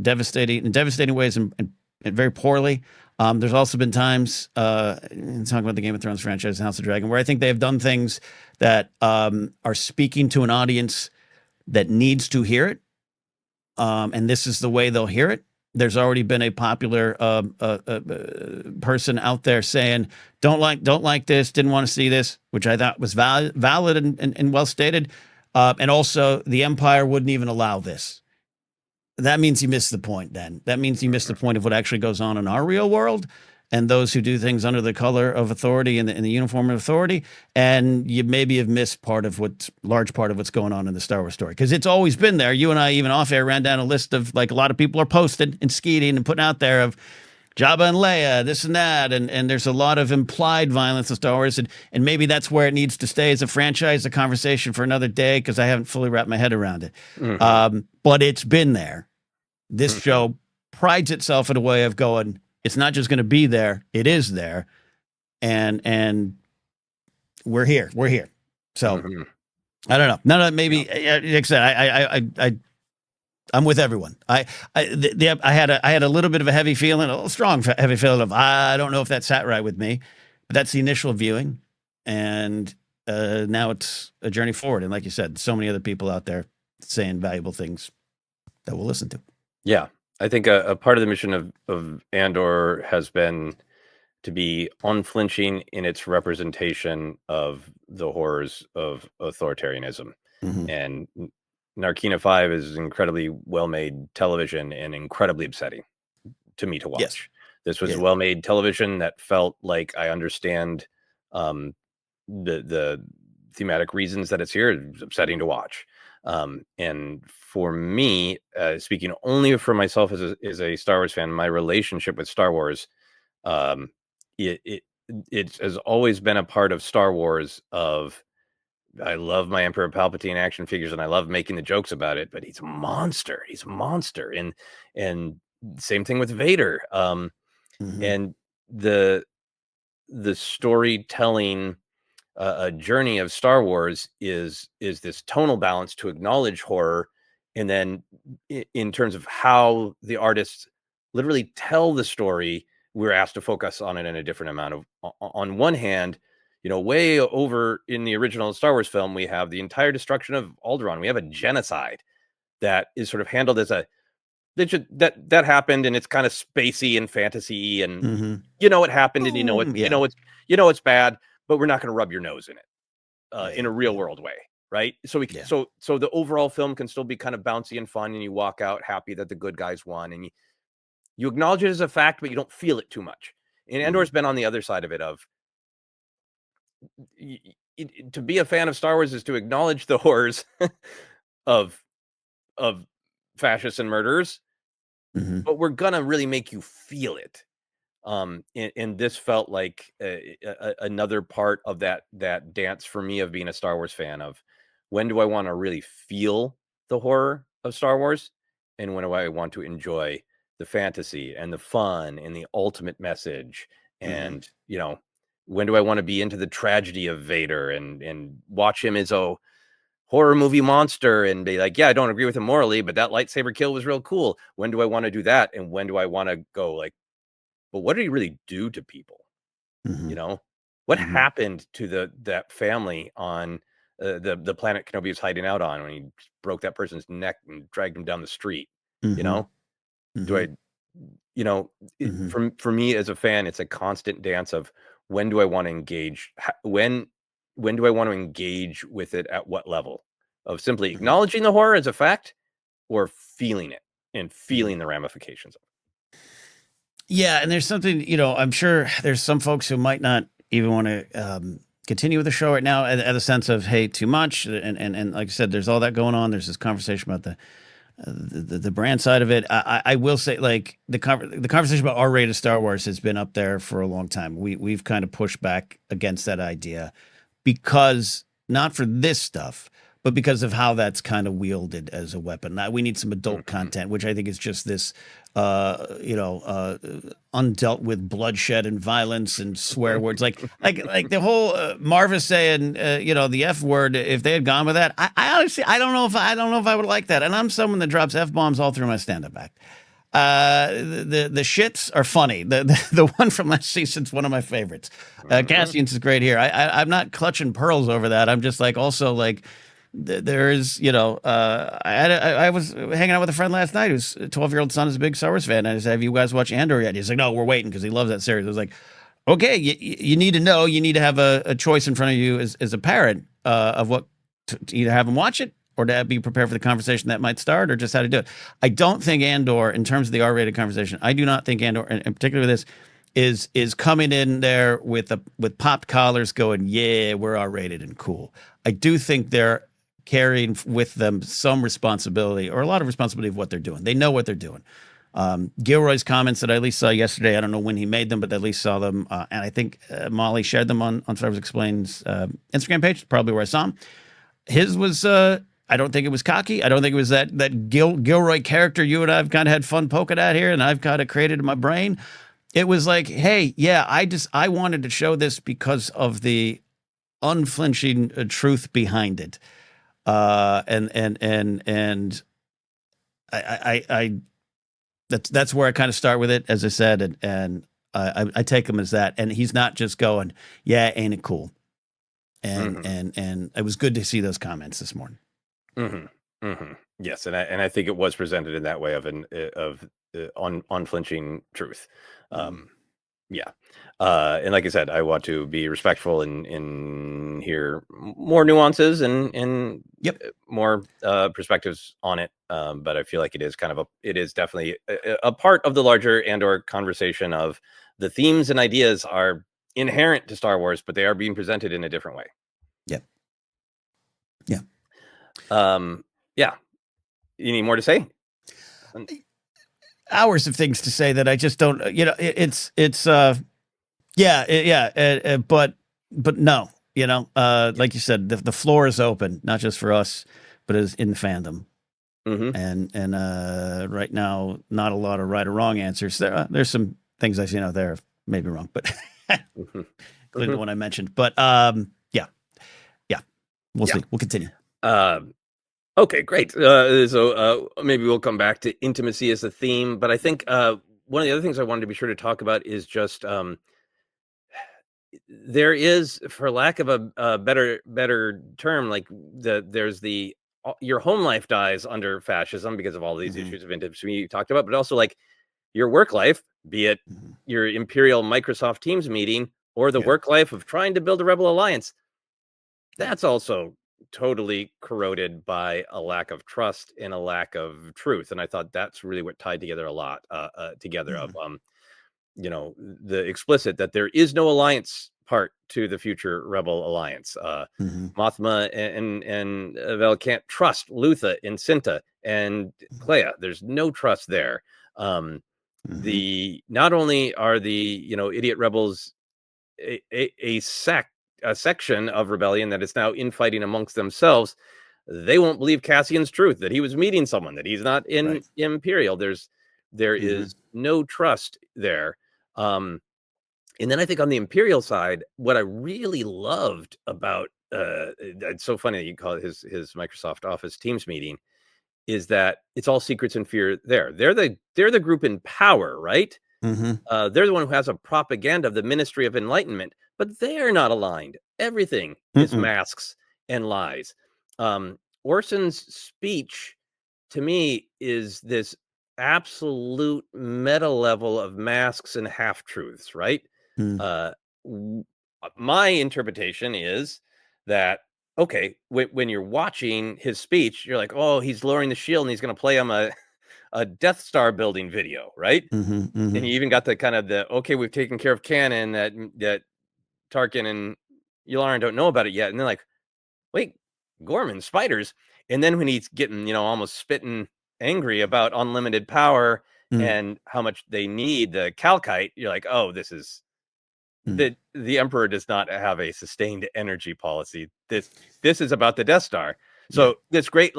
devastating ways and very poorly. There's also been times, talking about the Game of Thrones franchise and House of Dragon, where I think they have done things that are speaking to an audience that needs to hear it, and this is the way they'll hear it. There's already been a popular person out there saying, don't like this, didn't want to see this, which I thought was valid and well stated. And also, the Empire wouldn't even allow this. That means you missed the point then. That means you missed the point of what actually goes on in our real world and those who do things under the color of authority and the uniform of authority. And you maybe have missed large part of what's going on in the Star Wars story. Because it's always been there. You and I, even off air, ran down a list of, like, a lot of people are posting and skeeting and putting out there of Jabba and Leia, this and that. And there's a lot of implied violence in Star Wars. And maybe that's where it needs to stay as a franchise, a conversation for another day, because I haven't fully wrapped my head around it. Mm-hmm. But it's been there. This show prides itself in a way of going, it's not just going to be there, it is there. And we're here. So I don't know. None of that, maybe, like I said, I'm with everyone. I had a little bit of a heavy feeling, a little strong heavy feeling of, I don't know if that sat right with me, but that's the initial viewing. And now it's a journey forward. And like you said, so many other people out there saying valuable things that we'll listen to. Yeah, I think a part of the mission of Andor has been to be unflinching in its representation of the horrors of authoritarianism. Mm-hmm. And Narkina 5 is incredibly well-made television and incredibly upsetting to me to watch. Yes. This was well-made television that felt like I understand the thematic reasons that it's here. It's upsetting to watch. And for me, speaking only for myself as a Star Wars fan, my relationship with Star Wars, it has always been a part of Star Wars of, I love my Emperor Palpatine action figures and I love making the jokes about it, but he's a monster. And same thing with Vader. And the storytelling a journey of Star Wars is this tonal balance to acknowledge horror, and then in terms of how the artists literally tell the story, we're asked to focus on it in a different amount of. On one hand, way over in the original Star Wars film, we have the entire destruction of Alderaan. We have a genocide that is sort of handled as that happened, and it's kind of spacey and fantasy, and it happened, and it's bad, but we're not going to rub your nose in it in a real world way, right? So so the overall film can still be kind of bouncy and fun, and you walk out happy that the good guys won, and you acknowledge it as a fact, but you don't feel it too much. And Andor's been on the other side of it of, to be a fan of Star Wars is to acknowledge the horrors of of fascists and murderers, Mhm. but we're gonna really make you feel it. And this felt like another part of that dance for me of being a Star Wars fan of when do I want to really feel the horror of Star Wars, and when do I want to enjoy the fantasy and the fun and the ultimate message, Mhm. and when do I want to be into the tragedy of Vader and watch him as a horror movie monster and be like, yeah, I don't agree with him morally, but that lightsaber kill was real cool. When do I want to do that, and when do I want to go like, but what did he really do to people? You Mhm. know, what Mhm. happened to that family on the planet Kenobi was hiding out on when he broke that person's neck and dragged him down the street? You Mhm. know, do I, Mhm. Mhm. for me as a fan, it's a constant dance of when do I want to engage? When do I want to engage with it? At what level of simply Mhm. acknowledging the horror as a fact, or feeling it and Mhm. feeling the ramifications of Yeah, and there's something, I'm sure there's some folks who might not even want to continue with the show right now at the sense of, hey, too much. And like I said, there's all that going on. There's this conversation about the brand side of it. I will say, like, the conversation about R-rated Star Wars has been up there for a long time. We've kind of pushed back against that idea because not for this stuff, but because of how that's kind of wielded as a weapon. Now, we need some it. adult Mhm. content, which I think is just this, undealt with bloodshed and violence and swear words, like the whole Marva saying, the F word. If they had gone with that, I honestly, I don't know if I would like that. And I'm someone that drops F bombs all through my stand up act. The shits are funny. The one from last season's one of my favorites. Mhm. Cassian's is great here. I'm not clutching pearls over that. I'm just like, also like, there is, I was hanging out with a friend last night whose 12-year-old son is a big Star Wars fan. And I said, have you guys watched Andor yet? He's like, no, we're waiting because he loves that series. I was like, okay, you need to know, you need to have a choice in front of you as a parent of what to either have him watch it or to be prepared for the conversation that might start, or just how to do it. I don't think Andor, in terms of the R-rated conversation, I do not think Andor, in particular this, is coming in there with popped collars, going, yeah, we're R-rated and cool. I do think they're carrying with them some responsibility, or a lot of responsibility, of what they're doing. They know what they're doing. Gilroy's comments that I at least saw yesterday, I don't know when he made them, but I at least saw them. And I think Molly shared them on Star Wars Explain's Instagram page, probably where I saw him. His was, I don't think it was cocky. I don't think it was that Gilroy character you and I've kind of had fun poking at here, and I've kind of created in my brain. It was like, hey, yeah, I wanted to show this because of the unflinching truth behind it. And I that's where I kind of start with it, as I said, and I take him as that, and he's not just going, yeah, ain't it cool? Mhm. And it was good to see those comments this morning. Mhm. Mhm. Yes, and I think it was presented in that way of unflinching truth. Mm-hmm. Um, yeah, and like I said, I want to be respectful and hear more nuances and Yep. more perspectives on it. But I feel like it is definitely a part of the larger Andor conversation of the themes and ideas are inherent to Star Wars, but they are being presented in a different way. Yep. Yeah. Um, yeah. You need more to say? Um, Hours of things to say that I just don't. It's yeah, yeah, but no, yeah. like you said, the floor is open, not just for us, but as in the fandom. Mhm. And right now, not a lot of right or wrong answers. There's some things I've seen out there, maybe wrong, but Mhm. including the Mhm. one I mentioned. But yeah, yeah, we'll Yeah. see. We'll continue. Um, okay, great. So maybe we'll come back to intimacy as a theme, but I think one of the other things I wanted to be sure to talk about is just there is, for lack of a better term, like there's your home life dies under fascism because of all these Hmm. issues of intimacy you talked about, but also like your work life, be it Hmm. your imperial Microsoft Teams meeting or the Yeah, work life of trying to build a rebel alliance, yeah. that's also totally corroded by a lack of trust and a lack of truth. And I thought that's really what tied together a lot together of Hmm. the explicit that there is no alliance part to the future Rebel alliance. Mm-hmm. Mothma and Vel can't trust Lutha and Cinta and Clea. There's no trust there. Mm-hmm. Not only are the idiot rebels a section of rebellion that is now infighting amongst themselves, they won't believe Cassian's truth that he was meeting someone, that he's not in Right. Imperial. There Mm-hmm. is no trust there. And then I think on the Imperial side, what I really loved about it's so funny that you call it his Microsoft Office Teams meeting, is that it's all secrets and fear there. They're the group in power, right? Mm-hmm. They're the one who has a propaganda of the Ministry of Enlightenment, but they're not aligned. Everything is Mm-mm. masks and lies. Orson's speech, to me, is this absolute meta level of masks and half truths, right? Mm. Uh, my interpretation is that, okay, when you're watching his speech, you're like, oh, he's lowering the shield and he's going to play him a Death Star building video, right? Mm-hmm. Mm-hmm. And you even got the kind of okay, we've taken care of canon that Tarkin and Yularen don't know about it yet, and they're like, wait, Gorman spiders, and then when he's getting almost spitting angry about unlimited power Mm. and how much they need the Calkite, you're like, oh, this is Mm. the Emperor does not have a sustained energy policy. This is about the Death Star. Yeah. So this great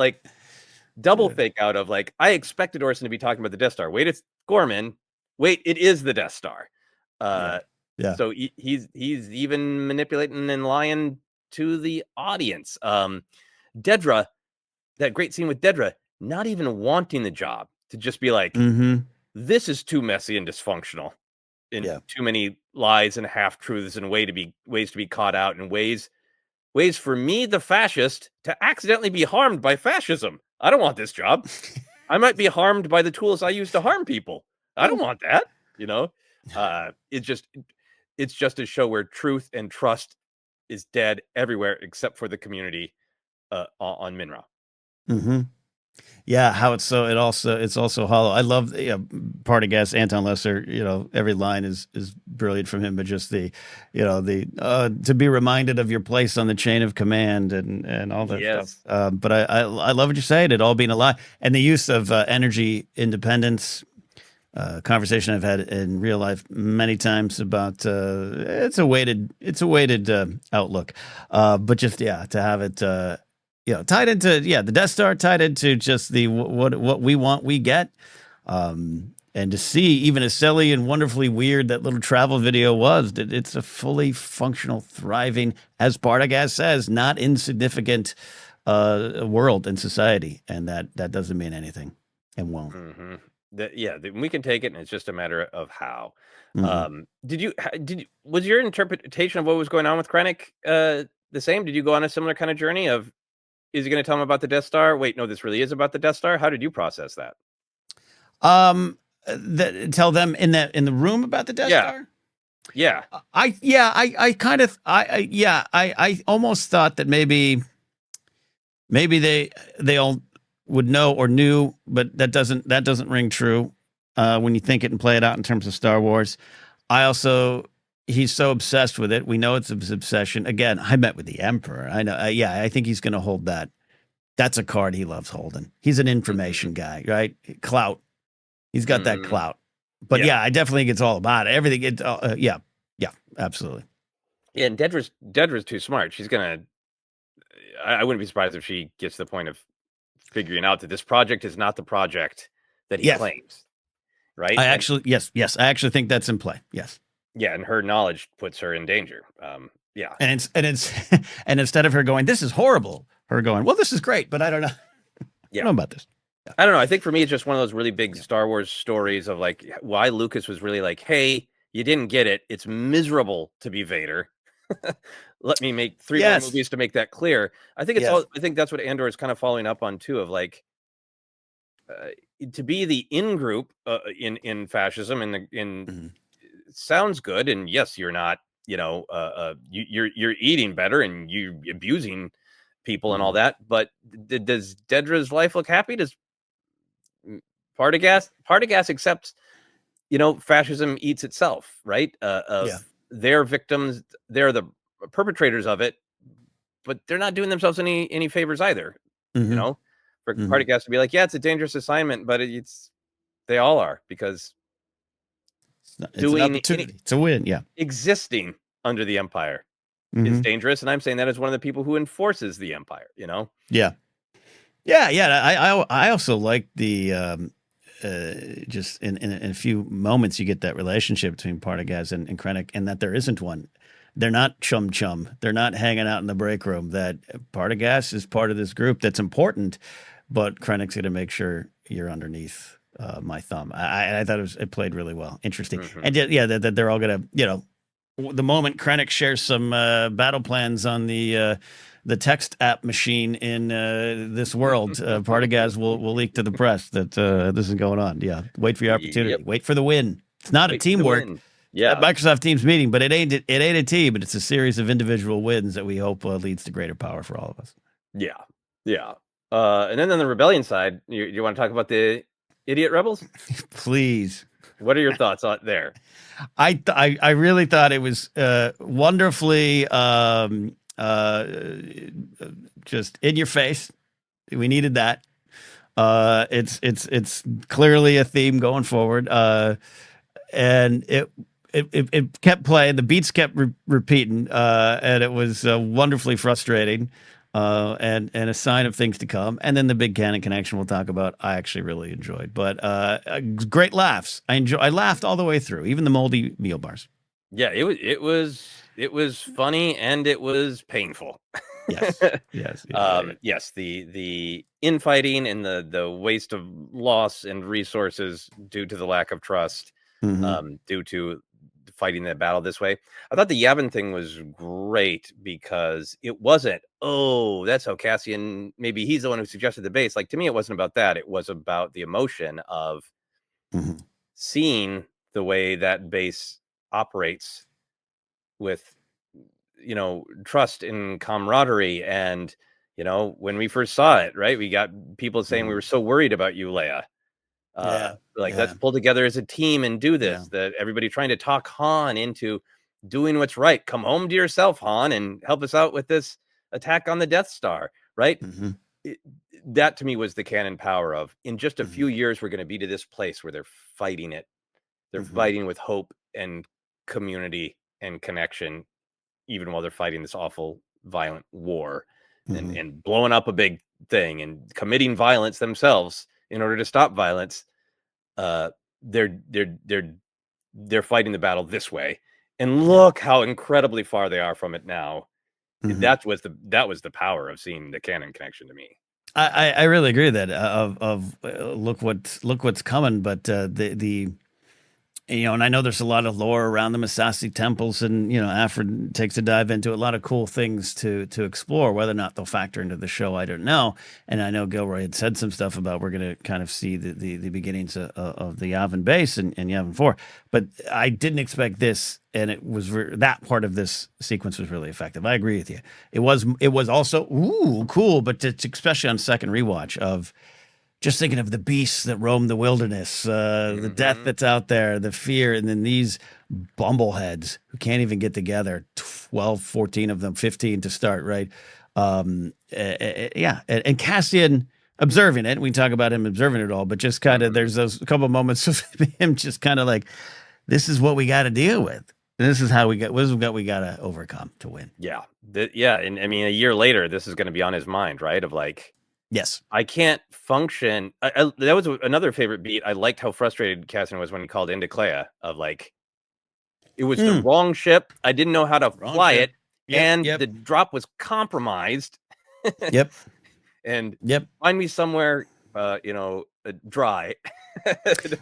double fake out of I expected Orson to be talking about the Death Star. Wait, it's Gorman. Wait, it is the Death Star. Yeah. Yeah. So he's even manipulating and lying to the audience. Dedra, that great scene with Dedra, not even wanting the job, to just be like, Mm-hmm. this is too messy and dysfunctional, and Yeah. too many lies and half truths and ways to be caught out, and ways for me, the fascist, to accidentally be harmed by fascism. I don't want this job. I might be harmed by the tools I use to harm people. I don't want that. It's just a show where truth and trust is dead everywhere except for the community on Minra. Mm-hmm. Yeah, how it's also hollow. I love part of gas Anton Lesser. Every line is brilliant from him, but just the to be reminded of your place on the chain of command and all that stuff. Yes. But I love what you're saying. It all being a lie and the use of energy independence. Conversation I've had in real life many times about it's a weighted outlook, but just to have it tied into the Death Star, tied into just the what we want we get, and to see even as silly and wonderfully weird that little travel video was, that it's a fully functional, thriving, as Partagaz says, not insignificant world and society, and that doesn't mean anything and won't. Mm-hmm. We can take it, and it's just a matter of how. Mm-hmm. Was your interpretation of what was going on with Krennic the same? Did you go on a similar kind of journey of, is he going to tell him about the Death Star? Wait, no, this really is about the Death Star. How did you process that? Tell them in the room about the Death Star. Yeah. I almost thought that maybe they all would know or knew, but that doesn't ring true when you think it and play it out in terms of Star Wars. He's so obsessed with it. We know it's his obsession. Again, I met with the Emperor. I know. I think he's going to hold that. That's a card he loves holding. He's an information guy, right? Clout. He's got that clout. But I definitely think it's all about it. Everything. Absolutely. Yeah, and Dedra's too smart. She's gonna. I wouldn't be surprised if she gets to the point of figuring out that this project is not the project that he claims. Right. I actually think that's in play. Yes. Yeah, and her knowledge puts her in danger. Yeah, and it's and instead of her going, "This is horrible," her going, "Well, this is great," but I don't know. Yeah, I don't know about this. Yeah. I don't know. I think for me, it's just one of those really big Star Wars stories of why Lucas was really like, "Hey, you didn't get it. It's miserable to be Vader. Let me make 3 more movies to make that clear." I think I think that's what Andor is kind of following up on too. Of to be the in group in fascism sounds good, and yes, you're not. You're eating better and you're abusing people and all that. But does Dedra's life look happy? Does Partagaz accepts, fascism eats itself, right? they're victims, they're the perpetrators of it, but they're not doing themselves any favors either. You know, for Partagas to be like, yeah, it's a dangerous assignment, but they all are, because it's an opportunity. It's a win. Yeah. Existing under the Empire is dangerous. And I'm saying that as one of the people who enforces the Empire, you know? Yeah. Yeah. Yeah. I also like the, just in a few moments, you get that relationship between Partagaz and Krennic, and that there isn't one. They're not chum. They're not hanging out in the break room. That Partagaz is part of this group that's important, but Krennic's going to make sure you're underneath my thumb. I thought it played really well. Interesting. And yeah, that they're all going to, you know, the moment Krennic shares some battle plans on the text app machine in this world, Partagaz will leak to the press that this is going on. Yeah, wait for your opportunity. Yep. Wait for the win. It's not a teamwork. Yeah, Microsoft Teams meeting, but it ain't a team. But it's a series of individual wins that we hope leads to greater power for all of us. Yeah. And then on the rebellion side, you want to talk about the idiot rebels? Please. What are your thoughts on there? I really thought it was wonderfully just in your face. We needed that. It's clearly a theme going forward. And it kept playing. The beats kept repeating, and it was wonderfully frustrating, and a sign of things to come. And then the big canon connection we'll talk about, I actually really enjoyed. But great laughs. I laughed all the way through, even the moldy meal bars. Yeah, it was funny, and it was painful. Yes. Yes. The infighting and the waste of loss and resources due to the lack of trust. Due to fighting that battle this way. I thought the Yavin thing was great, because it wasn't, oh, that's how Cassian, maybe he's the one who suggested the base. Like, to me, it wasn't about that. It was about the emotion of seeing the way that base operates with, you know, trust and camaraderie. And, you know, when we first saw it, right, we got people saying we were so worried about you, Leia. Let's pull together as a team and do this. That everybody trying to talk Han into doing what's right. Come home to yourself, Han, and help us out with this attack on the Death Star, right? That to me was the canon power of, in just a few years, we're going to be to this place where they're fighting it. They're fighting with hope and community and connection, even while they're fighting this awful, violent war and blowing up a big thing and committing violence themselves in order to stop violence. They're fighting the battle this way, and look how incredibly far they are from it now. That was the power of seeing the canon connection to me. I really agree with that. Look what's coming, but the you know, and I know there's a lot of lore around the Masasi temples, and you know, Alfred takes a dive into a lot of cool things to explore. Whether or not they'll factor into the show, I don't know. And I know Gilroy had said some stuff about we're going to kind of see the beginnings of the Yavin base and Yavin 4, but I didn't expect this, and it was that part of this sequence was really effective. I agree with you. It was also cool, but especially on second rewatch of. Just thinking of the beasts that roam the wilderness, the death that's out there, the fear, and then these bumbleheads who can't even get together, 12, 14 of them, 15 to start, right? Yeah. And Cassian observing it. We can talk about him observing it all, but just kind of there's those couple of moments of him just kind of like, this is what we got to deal with. This is what we got to overcome to win. Yeah. And I mean, a year later, this is going to be on his mind, right? Of like, yes, I can't function. That was another favorite beat. I liked how frustrated Cassian was when he called into Clea of like, it was the wrong ship. I didn't know how to fly it. And the drop was compromised. And find me somewhere, dry.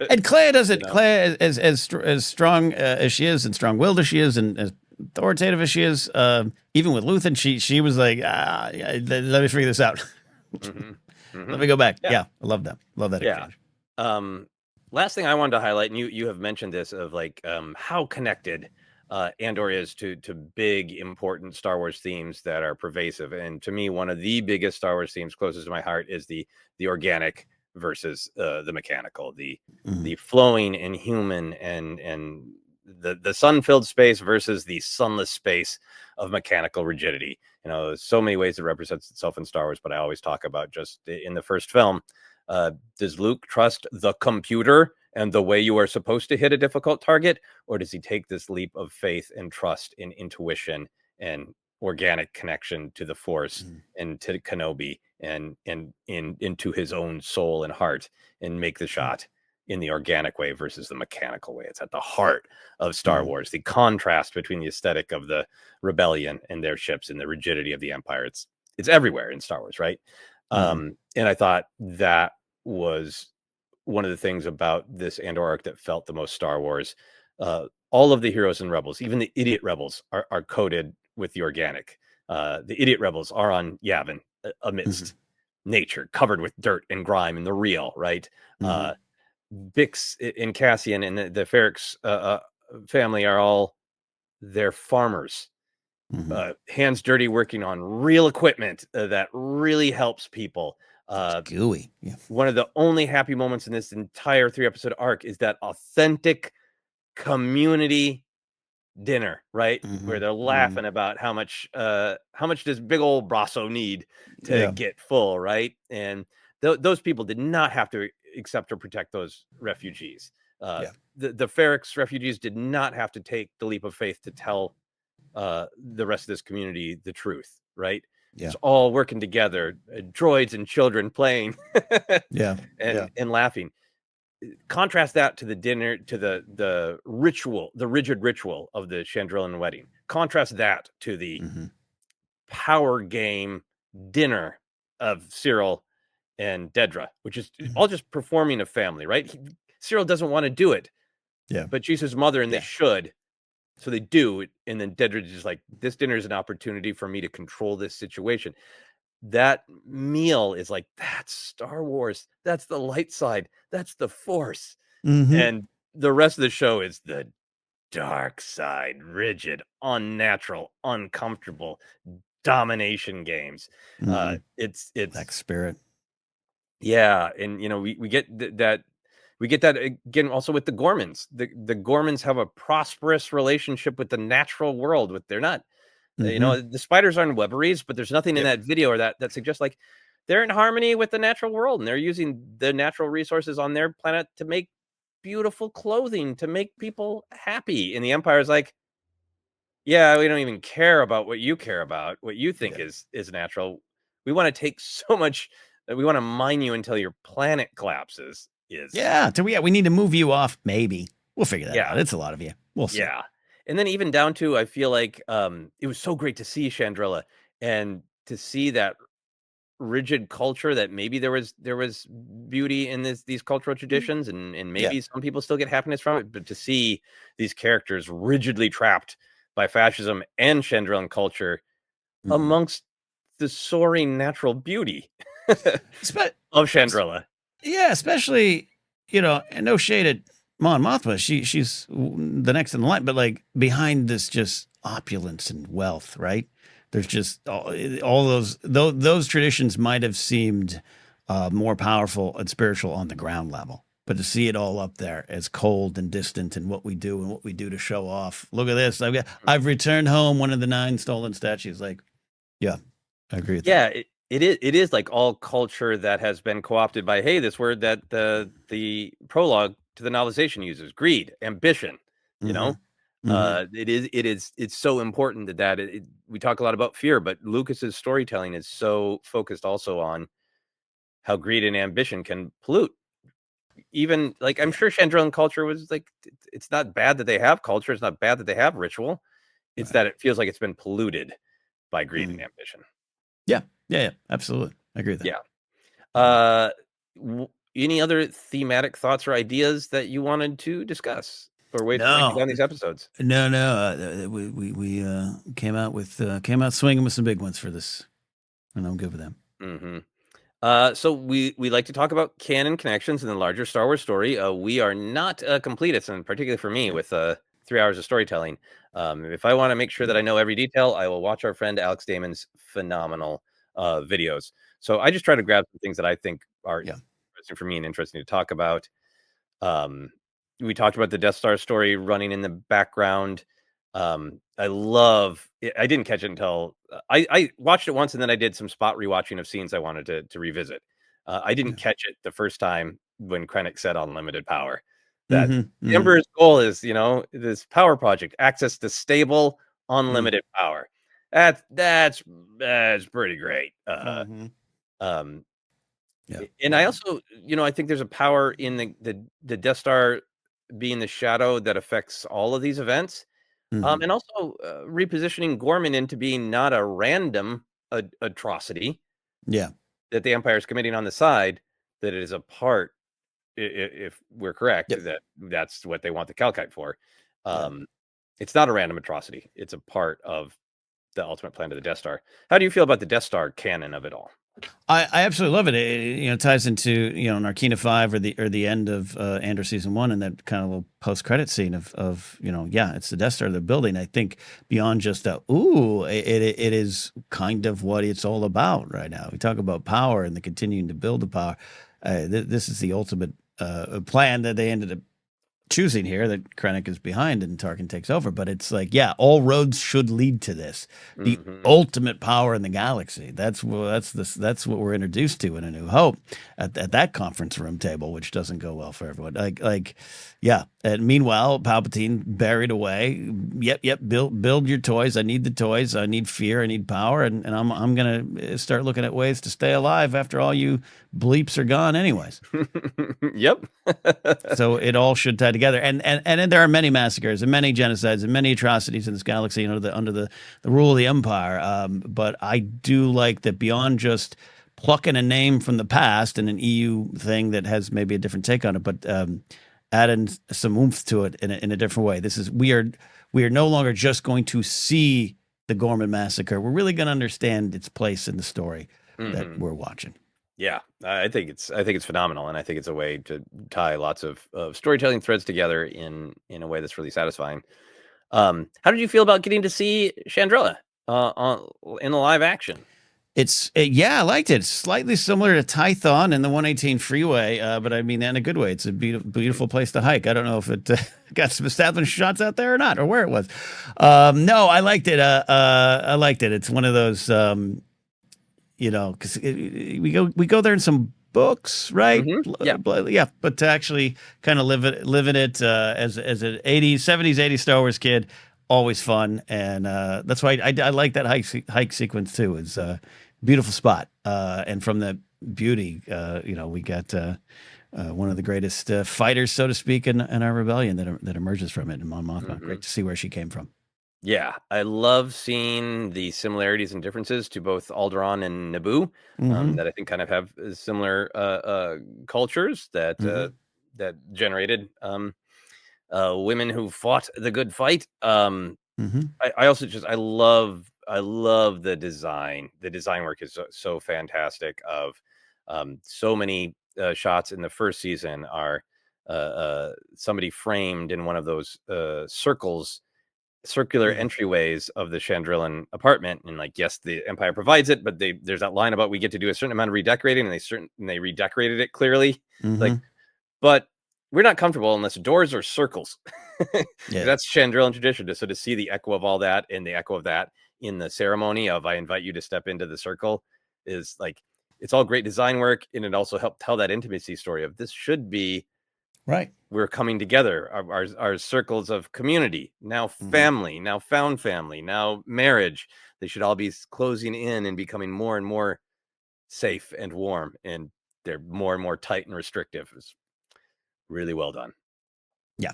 And Clea doesn't. Clea, as strong as she is, and strong-willed as she is, and as authoritative as she is, even with Luthen, she was like, let me figure this out. Let me go back. Yeah, I love that. Love that exchange. Last thing I wanted to highlight, and you have mentioned this, of like how connected Andor is to big important Star Wars themes that are pervasive. And to me, one of the biggest Star Wars themes closest to my heart is the organic versus the mechanical, the flowing and human and the sun-filled space versus the sunless space of mechanical rigidity. So many ways it represents itself in Star Wars, but I always talk about just in the first film. Does Luke trust the computer and the way you are supposed to hit a difficult target, or does he take this leap of faith and trust in intuition and organic connection to the Force and to Kenobi and into his own soul and heart and make the shot in the organic way versus the mechanical way? It's at the heart of Star Wars, the contrast between the aesthetic of the rebellion and their ships and the rigidity of the Empire. It's everywhere in Star Wars, right? And I thought that was one of the things about this Andor arc that felt the most Star Wars. All of the heroes and rebels, even the idiot rebels, are coded with the organic. The idiot rebels are on Yavin amidst nature, covered with dirt and grime and the real, right? Bix and Cassian and the Ferrix family are all they're farmers, hands dirty, working on real equipment that really helps people. Gooey. Yeah. One of the only happy moments in this entire 3-episode arc is that authentic community dinner, right? Where they're laughing about how much does big old Brasso need to get full, right? And those people did not have to accept or protect those refugees. The Ferrix refugees did not have to take the leap of faith to tell the rest of this community the truth, right? It's all working together, droids and children playing and laughing. Contrast that to the dinner, to the ritual, the rigid ritual of the Chandrillan wedding. Contrast that to the power game dinner of Cyril and Dedra, which is all just performing a family, right? Cyril doesn't want to do it, but she's his mother and they should. So they do it, and then Dedra's just like, this dinner is an opportunity for me to control this situation. That meal is like, that's Star Wars. That's the light side. That's the Force. And the rest of the show is the dark side, rigid, unnatural, uncomfortable domination games. It's Black spirit. Yeah, and we get that. We get that again also with the Gormans. The Gormans have a prosperous relationship with the natural world. They're not, the spiders aren't Webberies, but there's nothing in that video or that suggests like they're in harmony with the natural world and they're using the natural resources on their planet to make beautiful clothing to make people happy. And the Empire is like, yeah, we don't even care about what you care about, what you think is natural. We want to take so much that we want to mine you until your planet collapses. We need to move you off. Maybe we'll figure that out. It's a lot of you. We'll see. And then even down to, I feel like it was so great to see Chandrilla and to see that rigid culture, that maybe there was beauty in these cultural traditions and maybe some people still get happiness from it, but to see these characters rigidly trapped by fascism and Chandrillan culture amongst the soaring natural beauty of Chandrilla. Yeah, especially, and no shade at Mon Mothma. She's the next in the line, but like behind this just opulence and wealth, right? There's just all those traditions might have seemed more powerful and spiritual on the ground level. But to see it all up there as cold and distant and what we do to show off. Look at this. I've returned home one of the 9 stolen statues. Like, yeah, I agree with that. Yeah, it is like all culture that has been co-opted by, hey, this word that the prologue to the novelization uses, greed, ambition, it's so important that we talk a lot about fear, but Lucas's storytelling is so focused also on how greed and ambition can pollute. Even like, I'm sure Chandrillan culture was like, it's not bad that they have culture. It's not bad that they have ritual. It's that it feels like it's been polluted by greed and ambition. Yeah, absolutely. I agree with that. Yeah. Any other thematic thoughts or ideas that you wanted to discuss or wait down these episodes? No. We came out swinging with some big ones for this, and I'm good with them. So we like to talk about canon connections in the larger Star Wars story. We are not completists, and particularly for me with 3 hours of storytelling. If I want to make sure that I know every detail, I will watch our friend Alex Damon's phenomenal videos. So I just try to grab some things that I think are interesting for me and interesting to talk about. we talked about the Death Star story running in the background. I didn't catch it until I watched it once, and then I did some spot rewatching of scenes I wanted to revisit. I didn't catch it the first time when Krennic said unlimited power. That the Emperor's goal is, this power project, access to stable, unlimited power. That's pretty great. Um, and I also, I think there's a power in the Death Star being the shadow that affects all of these events. And also repositioning Gorman into being not a random atrocity Yeah. that the Empire is committing on the side, that it is a part, if we're correct, Yep. that's what they want the Calcite for. It's not a random atrocity. It's a part of the ultimate plan to the Death Star. How do you feel about the Death Star canon of it all? I absolutely love it. It ties into Narkina 5 or the end of Andor season 1, and that kind of little post credit scene of it's the Death Star they're building. I think beyond just it is kind of what it's all about right now. We talk about power and the continuing to build the power. This is the ultimate plan that they ended up choosing here, that Krennic is behind and Tarkin takes over. But it's like, all roads should lead to this. The ultimate power in the galaxy. That's what we're introduced to in A New Hope at that conference room table, which doesn't go well for everyone. And meanwhile, Palpatine buried away. Yep. Build your toys. I need the toys. I need fear. I need power. And I'm gonna start looking at ways to stay alive after all you bleeps are gone, anyways. Yep. So it all should tie together, and there are many massacres and many genocides and many atrocities in this galaxy, under the rule of the Empire. But I do like that beyond just plucking a name from the past and an EU thing that has maybe a different take on it, but adding some oomph to it in a different way. We are no longer just going to see the Gorman massacre. We're really going to understand its place in the story that we're watching. Yeah, I think it's phenomenal, and I think it's a way to tie lots of storytelling threads together in a way that's really satisfying. How did you feel about getting to see Chandrila in the live action? I liked it. It's slightly similar to Tython and the 118 freeway, but I mean that in a good way. It's a beautiful place to hike. I don't know if it got some established shots out there or not, or where it was. No, I liked it. I liked it. It's one of those. Because we go there in some books, right? Yeah. But to actually kind of live in it as an 80s, 70s, 80s Star Wars kid, always fun, and that's why I like that hike sequence too. It's a beautiful spot, and from the beauty, we got one of the greatest fighters, so to speak, in our rebellion that emerges from it in Mon Mothma. Great to see where she came from. Yeah, I love seeing the similarities and differences to both Alderaan and Naboo, that I think kind of have similar cultures that that generated women who fought the good fight. I also I love the design. The design work is so fantastic. Of so many shots in the first season are somebody framed in one of those circular entryways of the Chandrilan apartment, and yes, the Empire provides it, but there's that line about we get to do a certain amount of redecorating, and they redecorated it clearly. But we're not comfortable unless doors are circles. That's Chandrilan tradition. So to see the echo of all that and the echo of that in the ceremony of I invite you to step into the circle is it's all great design work, and it also helped tell that intimacy story of this should be right. We're coming together, our circles of community, now family, now found family, now marriage. They should all be closing in and becoming more and more safe and warm, and they're more and more tight and restrictive. It's really well done. Yeah,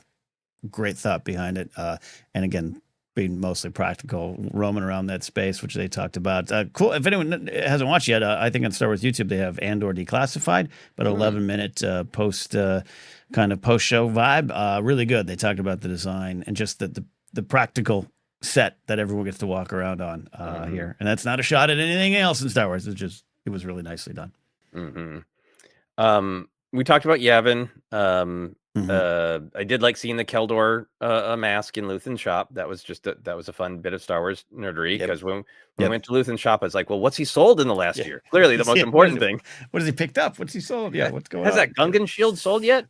great thought behind it. And again, being mostly practical, roaming around that space, which they talked about. Cool. If anyone hasn't watched yet, I think on Star Wars YouTube they have Andor Declassified, but 11-minute post show vibe. Really good. They talked about the design and just the practical set that everyone gets to walk around on here. And that's not a shot at anything else in Star Wars. It was really nicely done. We talked about Yavin. I did like seeing the Keldor mask in Luthen's shop. That was that was a fun bit of Star Wars nerdery, because when we went to Luthen's shop, I was like, well, what's he sold in the last year? Clearly the most important thing. What has he picked up? What's he sold? Yeah, what's going on? Has that Gungan shield sold yet?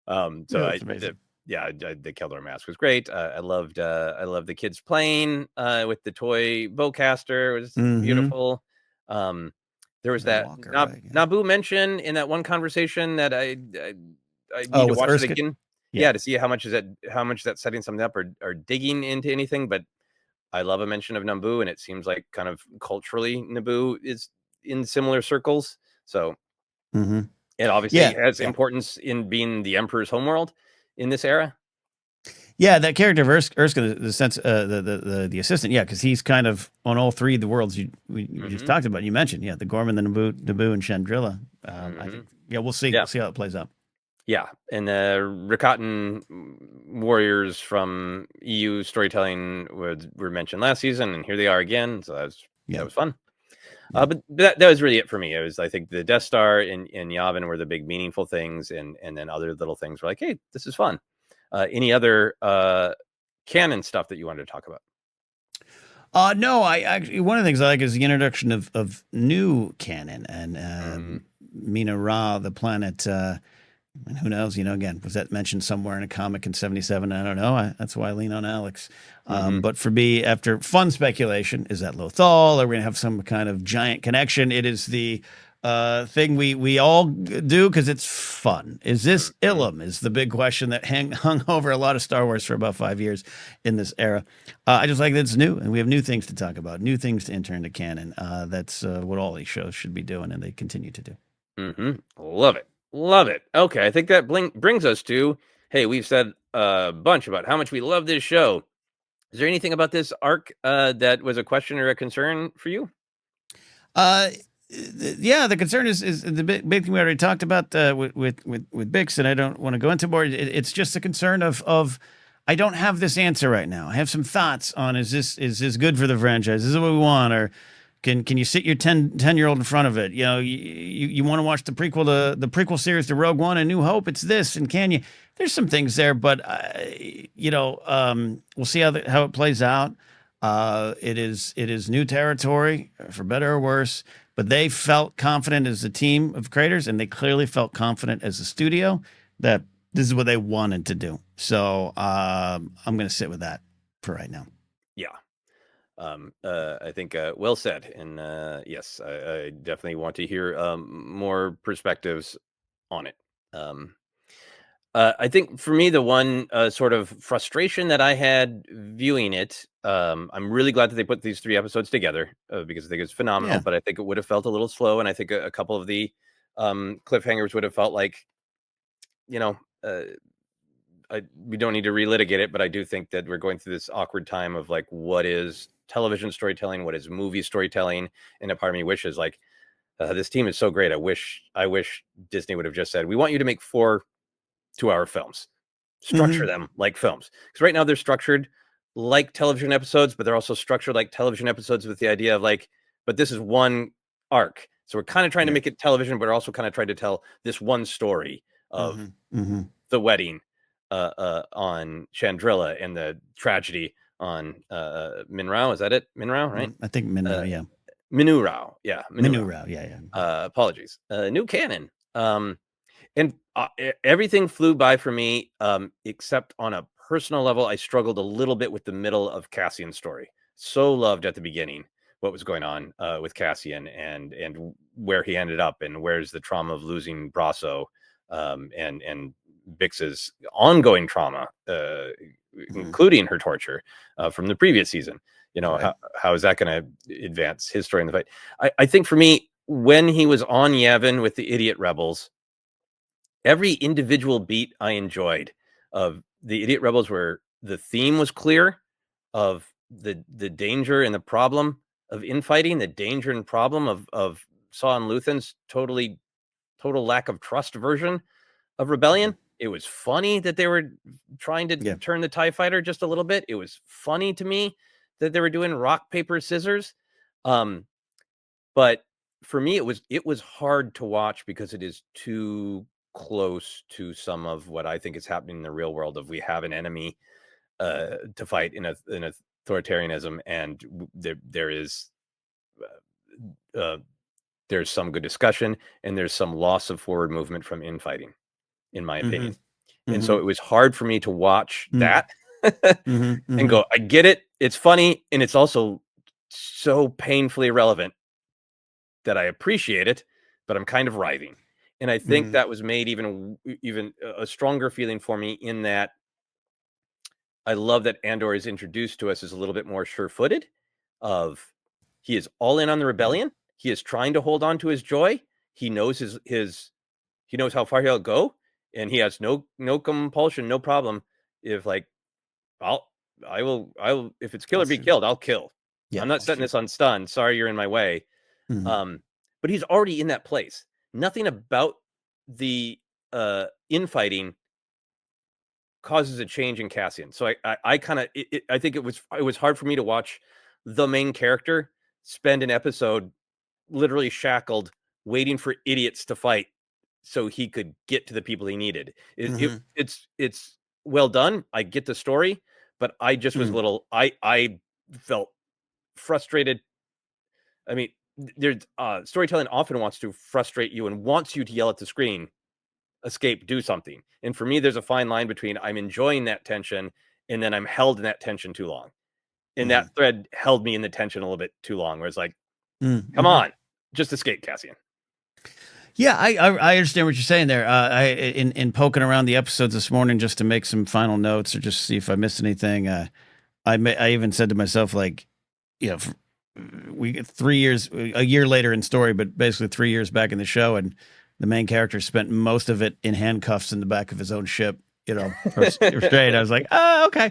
So Yeah, that's amazing. the Keldor mask was great. I loved the kids playing with the toy bowcaster. It was Mm-hmm. beautiful. Um, there was The that Walker, right? Yeah. Naboo mention in that one conversation that I need Oh, to with watch it Erskine. again. Yeah. Yeah, to see how much that's setting something up or digging into anything. But I love a mention of Naboo, and it seems like kind of culturally Naboo is in similar circles. So Mm-hmm. it obviously Yeah. has Yeah. importance in being the Emperor's homeworld in this era. Yeah, that character of Erskine, the sense, the assistant, yeah, because he's kind of on all three of the worlds we just Mhm, talked about. You mentioned, yeah, the Gorman, the Naboo, and Chandrilla. I think, mhm. yeah, we'll see. Yeah, We'll see how it plays out. yeah, and the Rakatan warriors from EU storytelling were mentioned last season, and here they are again, so that Yeah, was fun. yeah. But that was really it for me. It was, I think, the Death Star and Yavin were the big meaningful things, and then other little things were like, "Hey, this is fun." Any other, canon stuff that you wanted to talk about? No, I actually one of the things I like is the introduction of new canon and Mhm, Mina Ra, the planet. And who knows? You know, again, was that mentioned somewhere in a comic in '77? I don't know. That's why I lean on Alex. mhm, But for me, after fun speculation, is that Lothal? Are we going to have some kind of giant connection? It is the thing we all do because it's fun. Is this mhm. Ilum? Is the big question that hung over a lot of Star Wars for about 5 years in this era. I just like that it's new and we have new things to talk about, new things to enter into canon. That's what all these shows should be doing, and they continue to do. Love it. Love it. Okay, I think that brings us to, hey, we've said a bunch about how much we love this show. Is there anything about this arc that was a question or a concern for you? Uh, yeah, the concern is the big thing we already talked about with Bix, and I don't want to go into more. It's just a concern of I don't have this answer right now. I have some thoughts on is this good for the franchise? Is this what we want, or can you sit your 10-year old in front of it? You know, you want to watch the prequel series to Rogue One and New Hope. It's this, and can you? There's some things there, but we'll see how it plays out. It is new territory, for better or worse. But they felt confident as a team of creators, and they clearly felt confident as a studio that this is what they wanted to do. So I'm going to sit with that for right now. Yeah. I think well said. And yes, I definitely want to hear more perspectives on it. Um, I think for me, the one sort of frustration that I had viewing it, I'm really glad that they put these 3 episodes together because I think it's phenomenal. Yeah. But I think it would have felt a little slow, and I think a couple of the cliffhangers would have felt like, you know, we don't need to relitigate it, but I do think that we're going through this awkward time of like, what is television storytelling, what is movie storytelling, and a part of me wishes like this team is so great. I wish Disney would have just said, we want you to make 4 2-hour films, structure Hmm. them like films. Because right now they're structured like television episodes, but they're also structured like television episodes with the idea of like, but this is one arc. So we're kind of trying to Yeah. make it television, but we're also kind of trying to tell this one story of Hmm. Hmm. the wedding on Chandrilla and the tragedy on Minrao. Is that it? Minrao, right? I think Minra. Uh, Yeah. Minurao. Yeah, Minurao. Minura. Yeah. Yeah. Yeah. Apologies. New canon. And everything flew by for me, except on a personal level. I struggled a little bit with the middle of Cassian's story. So loved at the beginning what was going on with Cassian and where he ended up and where's the trauma of losing Brasso, and Bix's ongoing trauma, Hmm. including her torture from the previous season. You know, Right. how is that going to advance his story in the fight? I think for me, when he was on Yavin with the idiot rebels, every individual beat I enjoyed of the idiot rebels, where the theme was clear of the danger and the problem of infighting, the danger and problem of Saw and Luthen's total lack of trust version of Hmm. rebellion. It was funny that they were trying to Yeah. turn the TIE fighter just a little bit. It was funny to me that they were doing rock, paper, scissors. Um, but for me, it was hard to watch because it is too close to some of what I think is happening in the real world. Of we have an enemy to fight in authoritarianism, and there is uh, there's some good discussion, and there's some loss of forward movement from infighting, in my Hmm. opinion. And so it was hard for me to watch that Mhm, and mhm, go, I get it. It's funny. And it's also so painfully relevant that I appreciate it, but I'm kind of writhing. And I think mhm, that was made even a stronger feeling for me in that I love that Andor is introduced to us as a little bit more sure-footed of he is all in on the mhm, rebellion. He is trying to hold on to his joy. He knows his he knows how far he'll go, and he has no compulsion, no problem. If like I'll I will if it's kill I'll or be shoot. killed, I'll kill. Yeah, I'm not I'll setting shoot. this on stun. Sorry, you're in my way. Mhm, Um, but he's already in that place. Nothing about the infighting causes a change in Cassian. So I kind of I think it was hard for me to watch the main character spend an episode literally shackled, waiting for idiots to fight so he could get to the people he needed. mhm, It's well done. I get the story, but I just was a mm, little I felt frustrated. I mean, there's storytelling often wants to frustrate you and wants you to yell at the screen, escape, do something. And for me, there's a fine line between I'm enjoying that tension and then I'm held in that tension too long. And mhm, that thread held me in the tension a little bit too long, where it's like, come mhm. on, just escape, Cassian. Yeah, I understand what you're saying there. In poking around the episodes this morning just to make some final notes or just see if I missed anything. I even said to myself like, you know, we get 3 years, a year later in story, but basically 3 years back in the show, and the main character spent most of it in handcuffs in the back of his own ship, or straight. I was like, oh, okay.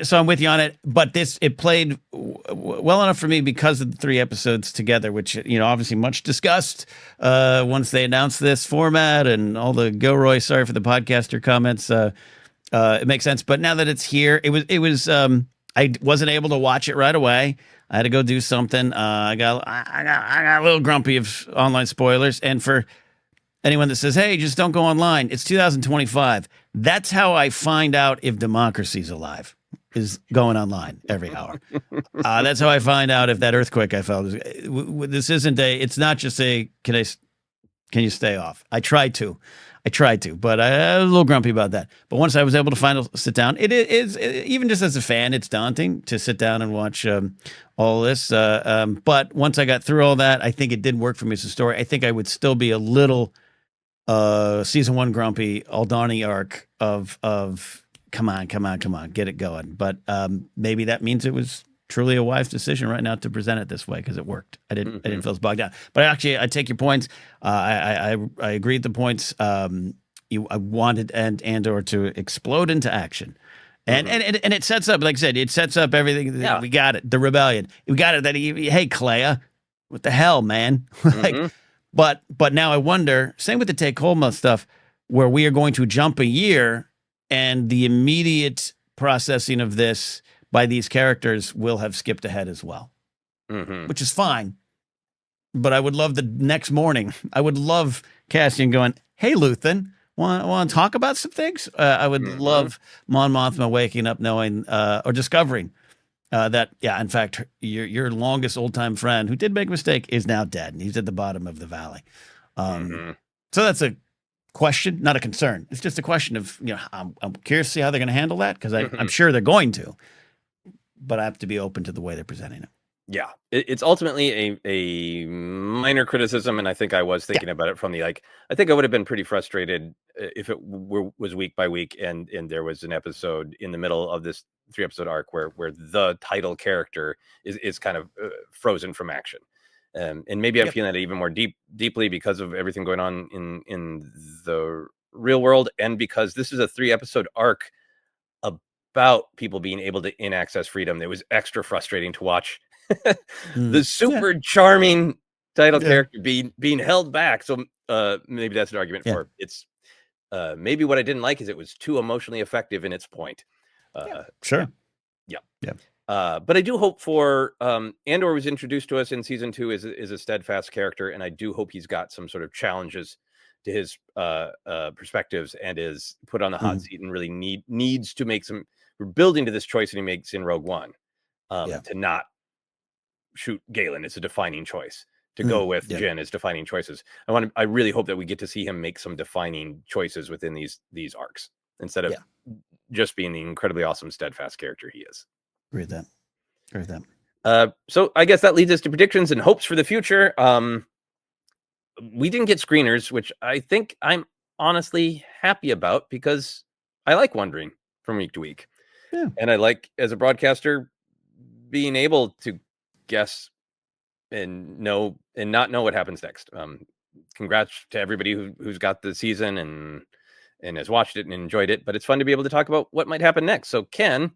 So I'm with you on it, but it played well enough for me because of the 3 episodes together, which obviously much discussed once they announced this format and all the Gilroy. Sorry for the podcaster comments. It makes sense, but now that it's here, it was. I wasn't able to watch it right away. I had to go do something. I got a little grumpy of online spoilers, and for anyone that says, "Hey, just don't go online," it's 2025. That's how I find out if democracy's alive. Is going online every hour. That's how I find out if that earthquake I felt is. This isn't a. It's not just a. Can you stay off? I tried to, but I was a little grumpy about that. But once I was able to finally sit down, it is even just as a fan, it's daunting to sit down and watch all this. But once I got through all that, I think it did work for me as a story. I think I would still be a little season one grumpy Aldani arc of come on, come on, come on, get it going. But maybe that means it was truly a wise decision right now to present it this way because it worked. I didn't feel as bogged down. But actually, I take your points. I agree with the points. I wanted Andor to explode into action. And it sets up, like I said, it sets up everything. Yeah. We got it. The rebellion. We got it. Hey, Clea, what the hell, man? Like, but now I wonder. Same with the take Holma stuff, where we are going to jump a year, and the immediate processing of this by these characters will have skipped ahead as well, which is fine. But I would love the next morning. I would love Cassian going, "Hey, Luthen, want to talk about some things?" I would love Mon Mothma waking up knowing or discovering that, yeah, in fact, your longest old time friend who did make a mistake is now dead, and he's at the bottom of the valley. So that's a question, not a concern. It's just a question of I'm curious to see how they're going to handle that because I'm sure they're going to, but I have to be open to the way they're presenting it. Yeah, it's ultimately a minor criticism, and I think I was thinking about it from the I think I would have been pretty frustrated if it was week by week, and there was an episode in the middle of this 3 episode arc where the title character is kind of frozen from action, and maybe I'm feeling that even more deeply because of everything going on in the real world, and because this is a 3 episode arc about people being able to in-access freedom. It was extra frustrating to watch the super charming title character being held back. So maybe that's an argument for it's maybe what I didn't like is it was too emotionally effective in its point. Sure. Yeah. Yeah. But I do hope for Andor was introduced to us in season 2 is a steadfast character, and I do hope he's got some sort of challenges to his perspectives and is put on the hot seat and really needs to make some. We're building to this choice that he makes in Rogue One to not shoot Galen. It's a defining choice to go with yeah. Jin as defining choices. I really hope that we get to see him make some defining choices within these arcs instead of just being the incredibly awesome, steadfast character he is. Agree with that. Agree with that. So I guess that leads us to predictions and hopes for the future. We didn't get screeners, which I think I'm honestly happy about because I like wondering from week to week. Yeah. And I like, as a broadcaster, being able to guess and not know what happens next. Congrats to everybody who's got the season and has watched it and enjoyed it. But it's fun to be able to talk about what might happen next. So, Ken,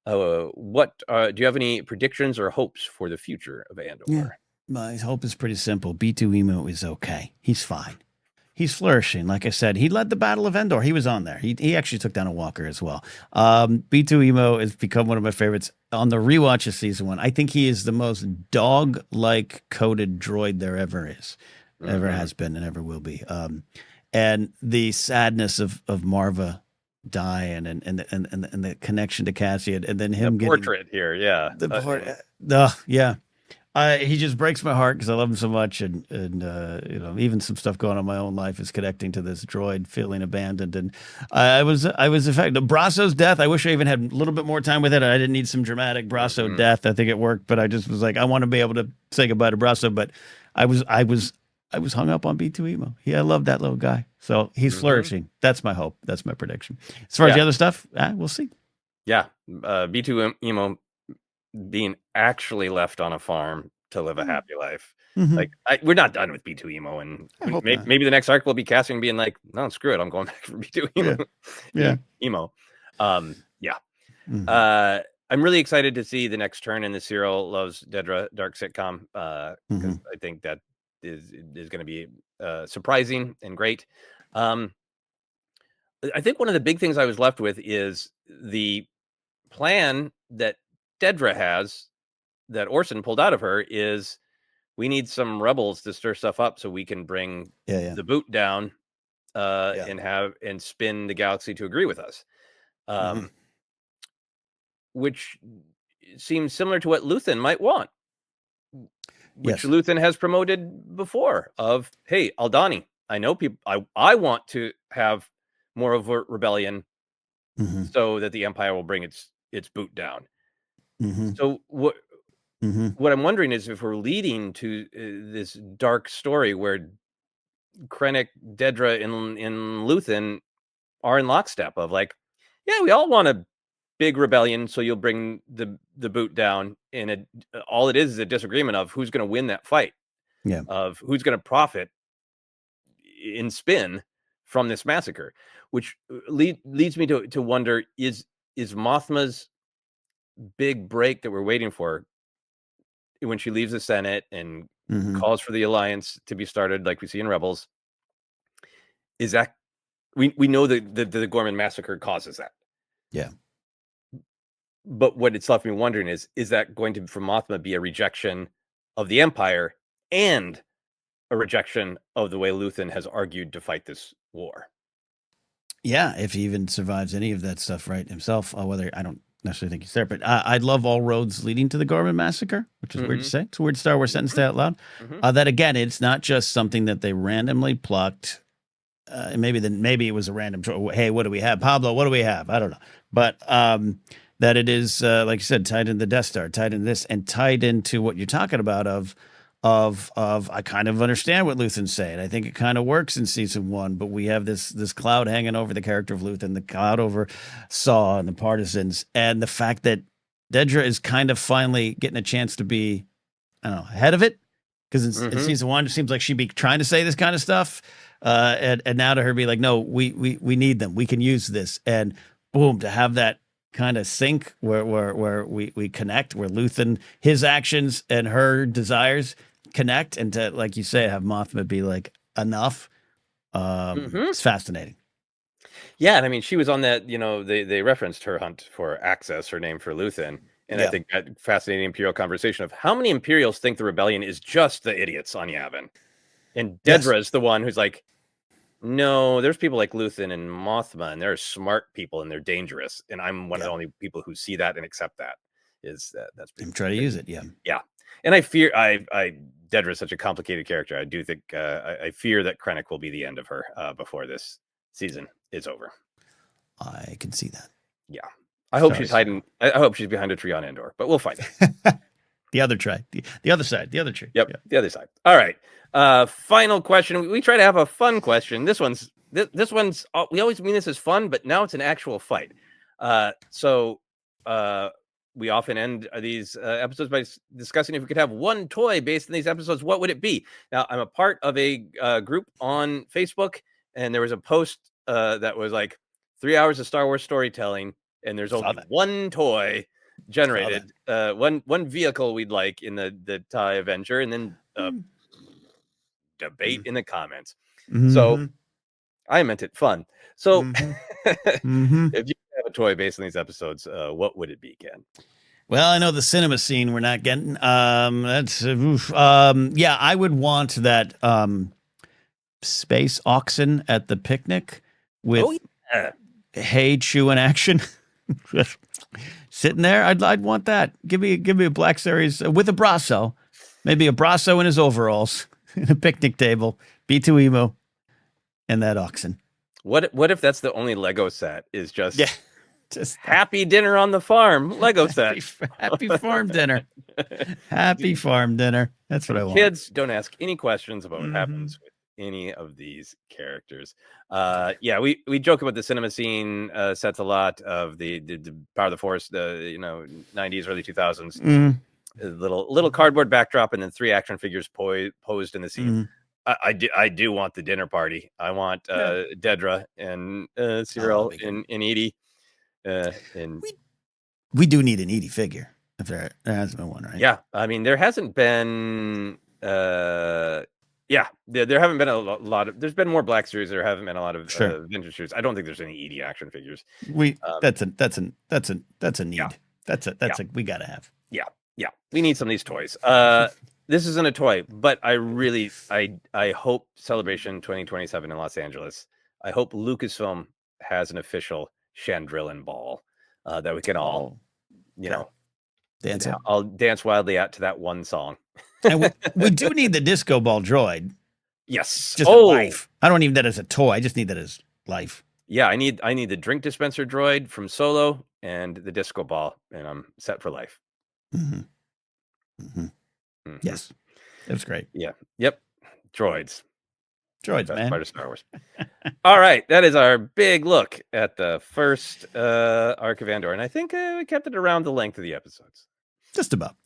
what do you have any predictions or hopes for the future of Andor? Yeah. My hope is pretty simple. B2 Emo is okay. He's fine. He's flourishing. Like I said, he led the Battle of Endor. He was on there. He actually took down a walker as well. B2 Emo has become one of my favorites. On the rewatch of season 1, I think he is the most dog-like coded droid there ever is, ever has been, and ever will be. And the sadness of Marva dying and the connection to Cassian, and then him the portrait here, yeah. Yeah. He just breaks my heart because I love him so much, and even some stuff going on in my own life is connecting to this droid feeling abandoned, and I was affected. Brasso's death, I wish I even had a little bit more time with it. I didn't need some dramatic Brasso death. I think it worked, but I just was like, I want to be able to say goodbye to Brasso, but I was hung up on B2 Emo. I love that little guy, so he's flourishing. That's my hope. That's my prediction. As far as the other stuff, we'll see. Yeah, B2 Emo being actually left on a farm to live a happy life. Like, we're not done with B2 Emo, and maybe the next arc will be Cassian being like, no, screw it, I'm going back for B2 Emo. Emo. I'm really excited to see the next turn in the Cyril Loves Dedra dark sitcom, because I think that is going to be surprising and great. I think one of the big things I was left with is the plan that Dedra has, that Orson pulled out of her, is we need some rebels to stir stuff up so we can bring the boot down and spin the galaxy to agree with us, which seems similar to what Luthen might want, which Luthen has promoted before. Of, hey, Aldani, I know people. I want to have more overt rebellion so that the Empire will bring its boot down. So what I'm wondering is if we're leading to this dark story where Krennic, Dedra, and Luthen are in lockstep of like, yeah, we all want a big rebellion, so you'll bring the boot down, and all it is a disagreement of who's going to win that fight, of who's going to profit in spin from this massacre, which leads me to wonder, is Mothma's big break that we're waiting for when she leaves the Senate and calls for the alliance to be started, like we see in Rebels, is that we know that the Gorman massacre causes that. Yeah. But what it's left me wondering is that going to, from Mothma, be a rejection of the Empire and a rejection of the way Luthen has argued to fight this war? Yeah, if he even survives any of that stuff right himself, whether I don't necessarily think he's there, but I'd love all roads leading to the Gorman massacre, which is weird to say. It's a weird Star Wars sentence to say out loud. That again, it's not just something that they randomly plucked. Maybe it was a random. Hey, what do we have, Pablo? What do we have? I don't know, but that it is like you said, tied into the Death Star, tied into this, and tied into what you're talking about of I kind of understand what Luthen's saying. I think it kind of works in season 1, but we have this cloud hanging over the character of Luthen, the cloud over Saw and the partisans, and the fact that Dedra is kind of finally getting a chance to be, I don't know, ahead of it, because in season 1 it seems like she'd be trying to say this kind of stuff, and now to her be like, no, we need them, we can use this, and boom, to have that kind of sync where we connect, where Luthen, his actions and her desires connect, and to, like you say, have Mothma be like, enough. It's fascinating. Yeah, and I mean, she was on that, they referenced her hunt for access, her name for Luthen, and I think that fascinating Imperial conversation of how many Imperials think the rebellion is just the idiots on Yavin, and Dedra is the one who's like, no, there's people like Luthen and Mothma, and they're smart people, and they're dangerous, and I'm one of the only people who see that and accept that. That's try to use it. Yeah. And I fear, I Dedra's such a complicated character. I do think I fear that Krennic will be the end of her before this season is over. I can see that. Yeah, I hope she's hiding. I hope she's behind a tree on Andor, but we'll find out. The other tree, the other side, the other tree. Yep, yeah. The other side. All right. Final question. We try to have a fun question. This one's. We always mean this as fun, but now it's an actual fight. So we often end these episodes by discussing if we could have one toy based on these episodes, what would it be? Now, I'm a part of a group on Facebook, and there was a post that was like 3 hours of Star Wars storytelling, and there's only one toy generated, one vehicle we'd like in the TIE Avenger, and then debate in the comments. So I meant it fun. So if you have a toy based on these episodes, what would it be, Ken? Well, I know the cinema scene we're not getting. Yeah, I would want that space oxen at the picnic with Hey Chew in action. Sitting there, I'd want that. Give me a Black Series with a Brasso, maybe a Brasso in his overalls, and a picnic table, B2 Emo, and that oxen. What if that's the only Lego set? Is just happy dinner on the farm Lego set. Happy farm dinner. Happy farm dinner. That's what I want. Kids, don't ask any questions about what happens with any of these characters. Yeah, we joke about the cinema scene sets a lot of the Power of the Force, the 90s, early 2000s. Little cardboard backdrop and then 3 action figures posed in the scene. I do want the dinner party. I want Dedra and Cyril and Edie. And we do need an Edie figure. If there hasn't been one, right? Yeah, I mean there hasn't been. There haven't been a lot of. There's been more Black Series. There haven't been a lot of vintage series. I don't think there's any Edie action figures. That's a need. Yeah. That's we gotta have. Yeah. We need some of these toys. This isn't a toy, but I hope Celebration 2027 in Los Angeles. I hope Lucasfilm has an official Chandrillan ball that we can all, dance. I'll dance wildly out to that one song. And we do need the disco ball droid. Yes. Just life. I don't need that as a toy. I just need that as life. Yeah, I need the drink dispenser droid from Solo and the disco ball, and I'm set for life. Yes, it was great. Yeah. Yep. Droids, man. Part of Star Wars. All right, that is our big look at the first arc of Andor, and I think we kept it around the length of the episodes. Just about.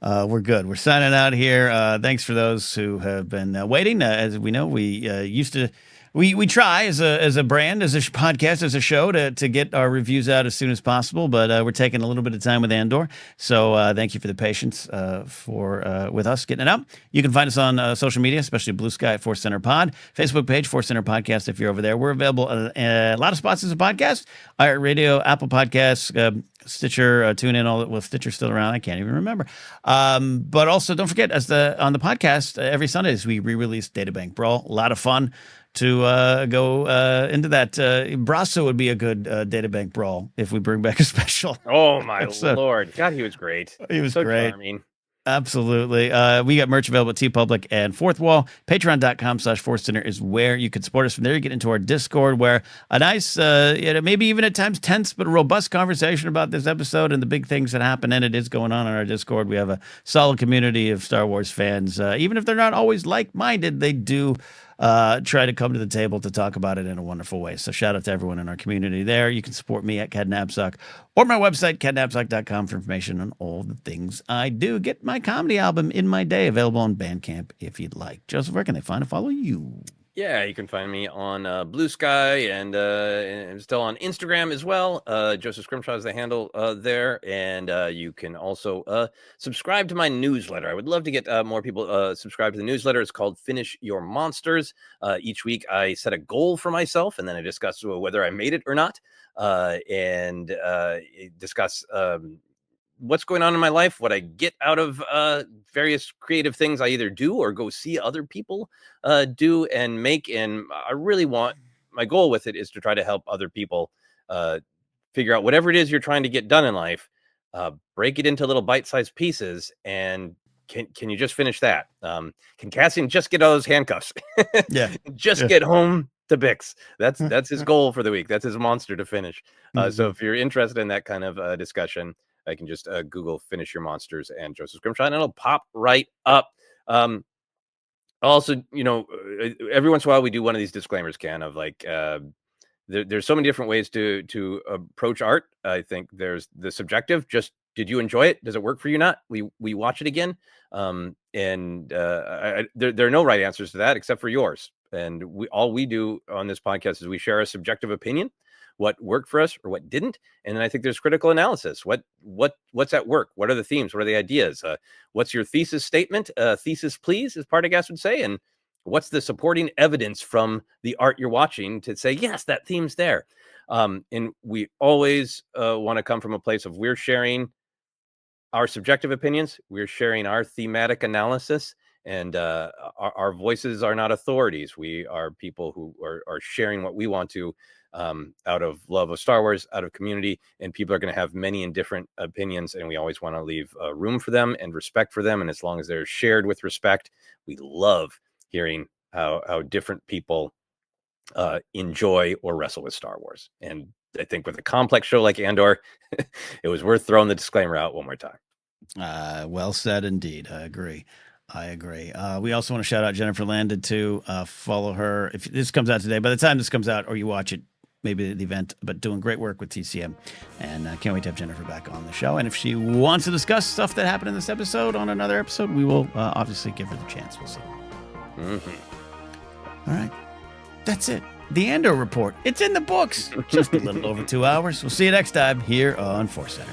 We're good. We're signing out here. Thanks for those who have been waiting. As we know, we used to. We try as a brand, as a podcast, as a show to get our reviews out as soon as possible, but we're taking a little bit of time with Andor. So thank you for the patience with us getting it out. You can find us on social media, especially Blue Sky at ForceCenter Pod, Facebook page ForceCenter Podcast. If you're over there, we're available a lot of spots as a podcast: iHeartRadio, Apple Podcasts, Stitcher, TuneIn. Stitcher's still around. I can't even remember. But also don't forget, on the podcast every Sundays we re-release Databank Brawl. A lot of fun. To go into that. Brasso would be a good Databank Brawl if we bring back a special. Oh, my Lord. God, he was great. He was so great. Charming. Absolutely. We got merch available at TeePublic and Fourth Wall. Patreon.com/ForceCenter is where you can support us. From there, you get into our Discord where a nice, maybe even at times tense, but robust conversation about this episode and the big things that happen in it is going on in our Discord. We have a solid community of Star Wars fans. Even if they're not always like-minded, they do try to come to the table to talk about it in a wonderful way. So shout out to everyone in our community there. You can support me at Cadnapsuck or my website, cadnapsuck.com, for information on all the things I do. Get my comedy album, In My Day, available on Bandcamp if you'd like. Joseph, where can they find and follow you? Yeah, you can find me on Blue Sky and still on Instagram as well. Joseph Scrimshaw is the handle there. And you can also subscribe to my newsletter. I would love to get more people subscribe to the newsletter. It's called Finish Your Monsters. Each week I set a goal for myself, and then I discuss whether I made it or not, and discuss what's going on in my life, what I get out of various creative things I either do or go see other people do and make. And I really want, my goal with it is to try to help other people figure out whatever it is you're trying to get done in life, break it into little bite-sized pieces and can you just finish that? Can Cassian just get all those handcuffs? Yeah. Just get home to Bix. That's his goal for the week. That's his monster to finish. So if you're interested in that kind of discussion, I can just Google "Finish Your Monsters" and Joseph Scrimshaw, and it'll pop right up. Also, every once in a while we do one of these disclaimers, Ken, of like there's so many different ways to approach art. I think there's the subjective, just did you enjoy it? Does it work for you? Not we watch it again. There are no right answers to that except for yours. And all we do on this podcast is we share a subjective opinion, what worked for us or what didn't. And then I think there's critical analysis. What's at work? What are the themes? What are the ideas? What's your thesis statement? Thesis, please, as Partagas would say. And what's the supporting evidence from the art you're watching to say, yes, that theme's there. And we always want to come from a place of we're sharing our subjective opinions. We're sharing our thematic analysis, and our voices are not authorities. We are people who are sharing what we want to out of love of Star Wars, out of community, and people are going to have many and different opinions, and we always want to leave room for them and respect for them. And as long as they're shared with respect, we love hearing how different people enjoy or wrestle with Star Wars. And I think with a complex show like Andor, it was worth throwing the disclaimer out one more time. Well said indeed. I agree. We also want to shout out Jennifer Landed too. Follow her. If this comes out today, by the time this comes out or you watch it, maybe the event, but doing great work with TCM. And can't wait to have Jennifer back on the show. And if she wants to discuss stuff that happened in this episode on another episode, we will obviously give her the chance. We'll see. All right. That's it. The Andor Report. It's in the books. Just a little over 2 hours. We'll see you next time here on ForceCenter.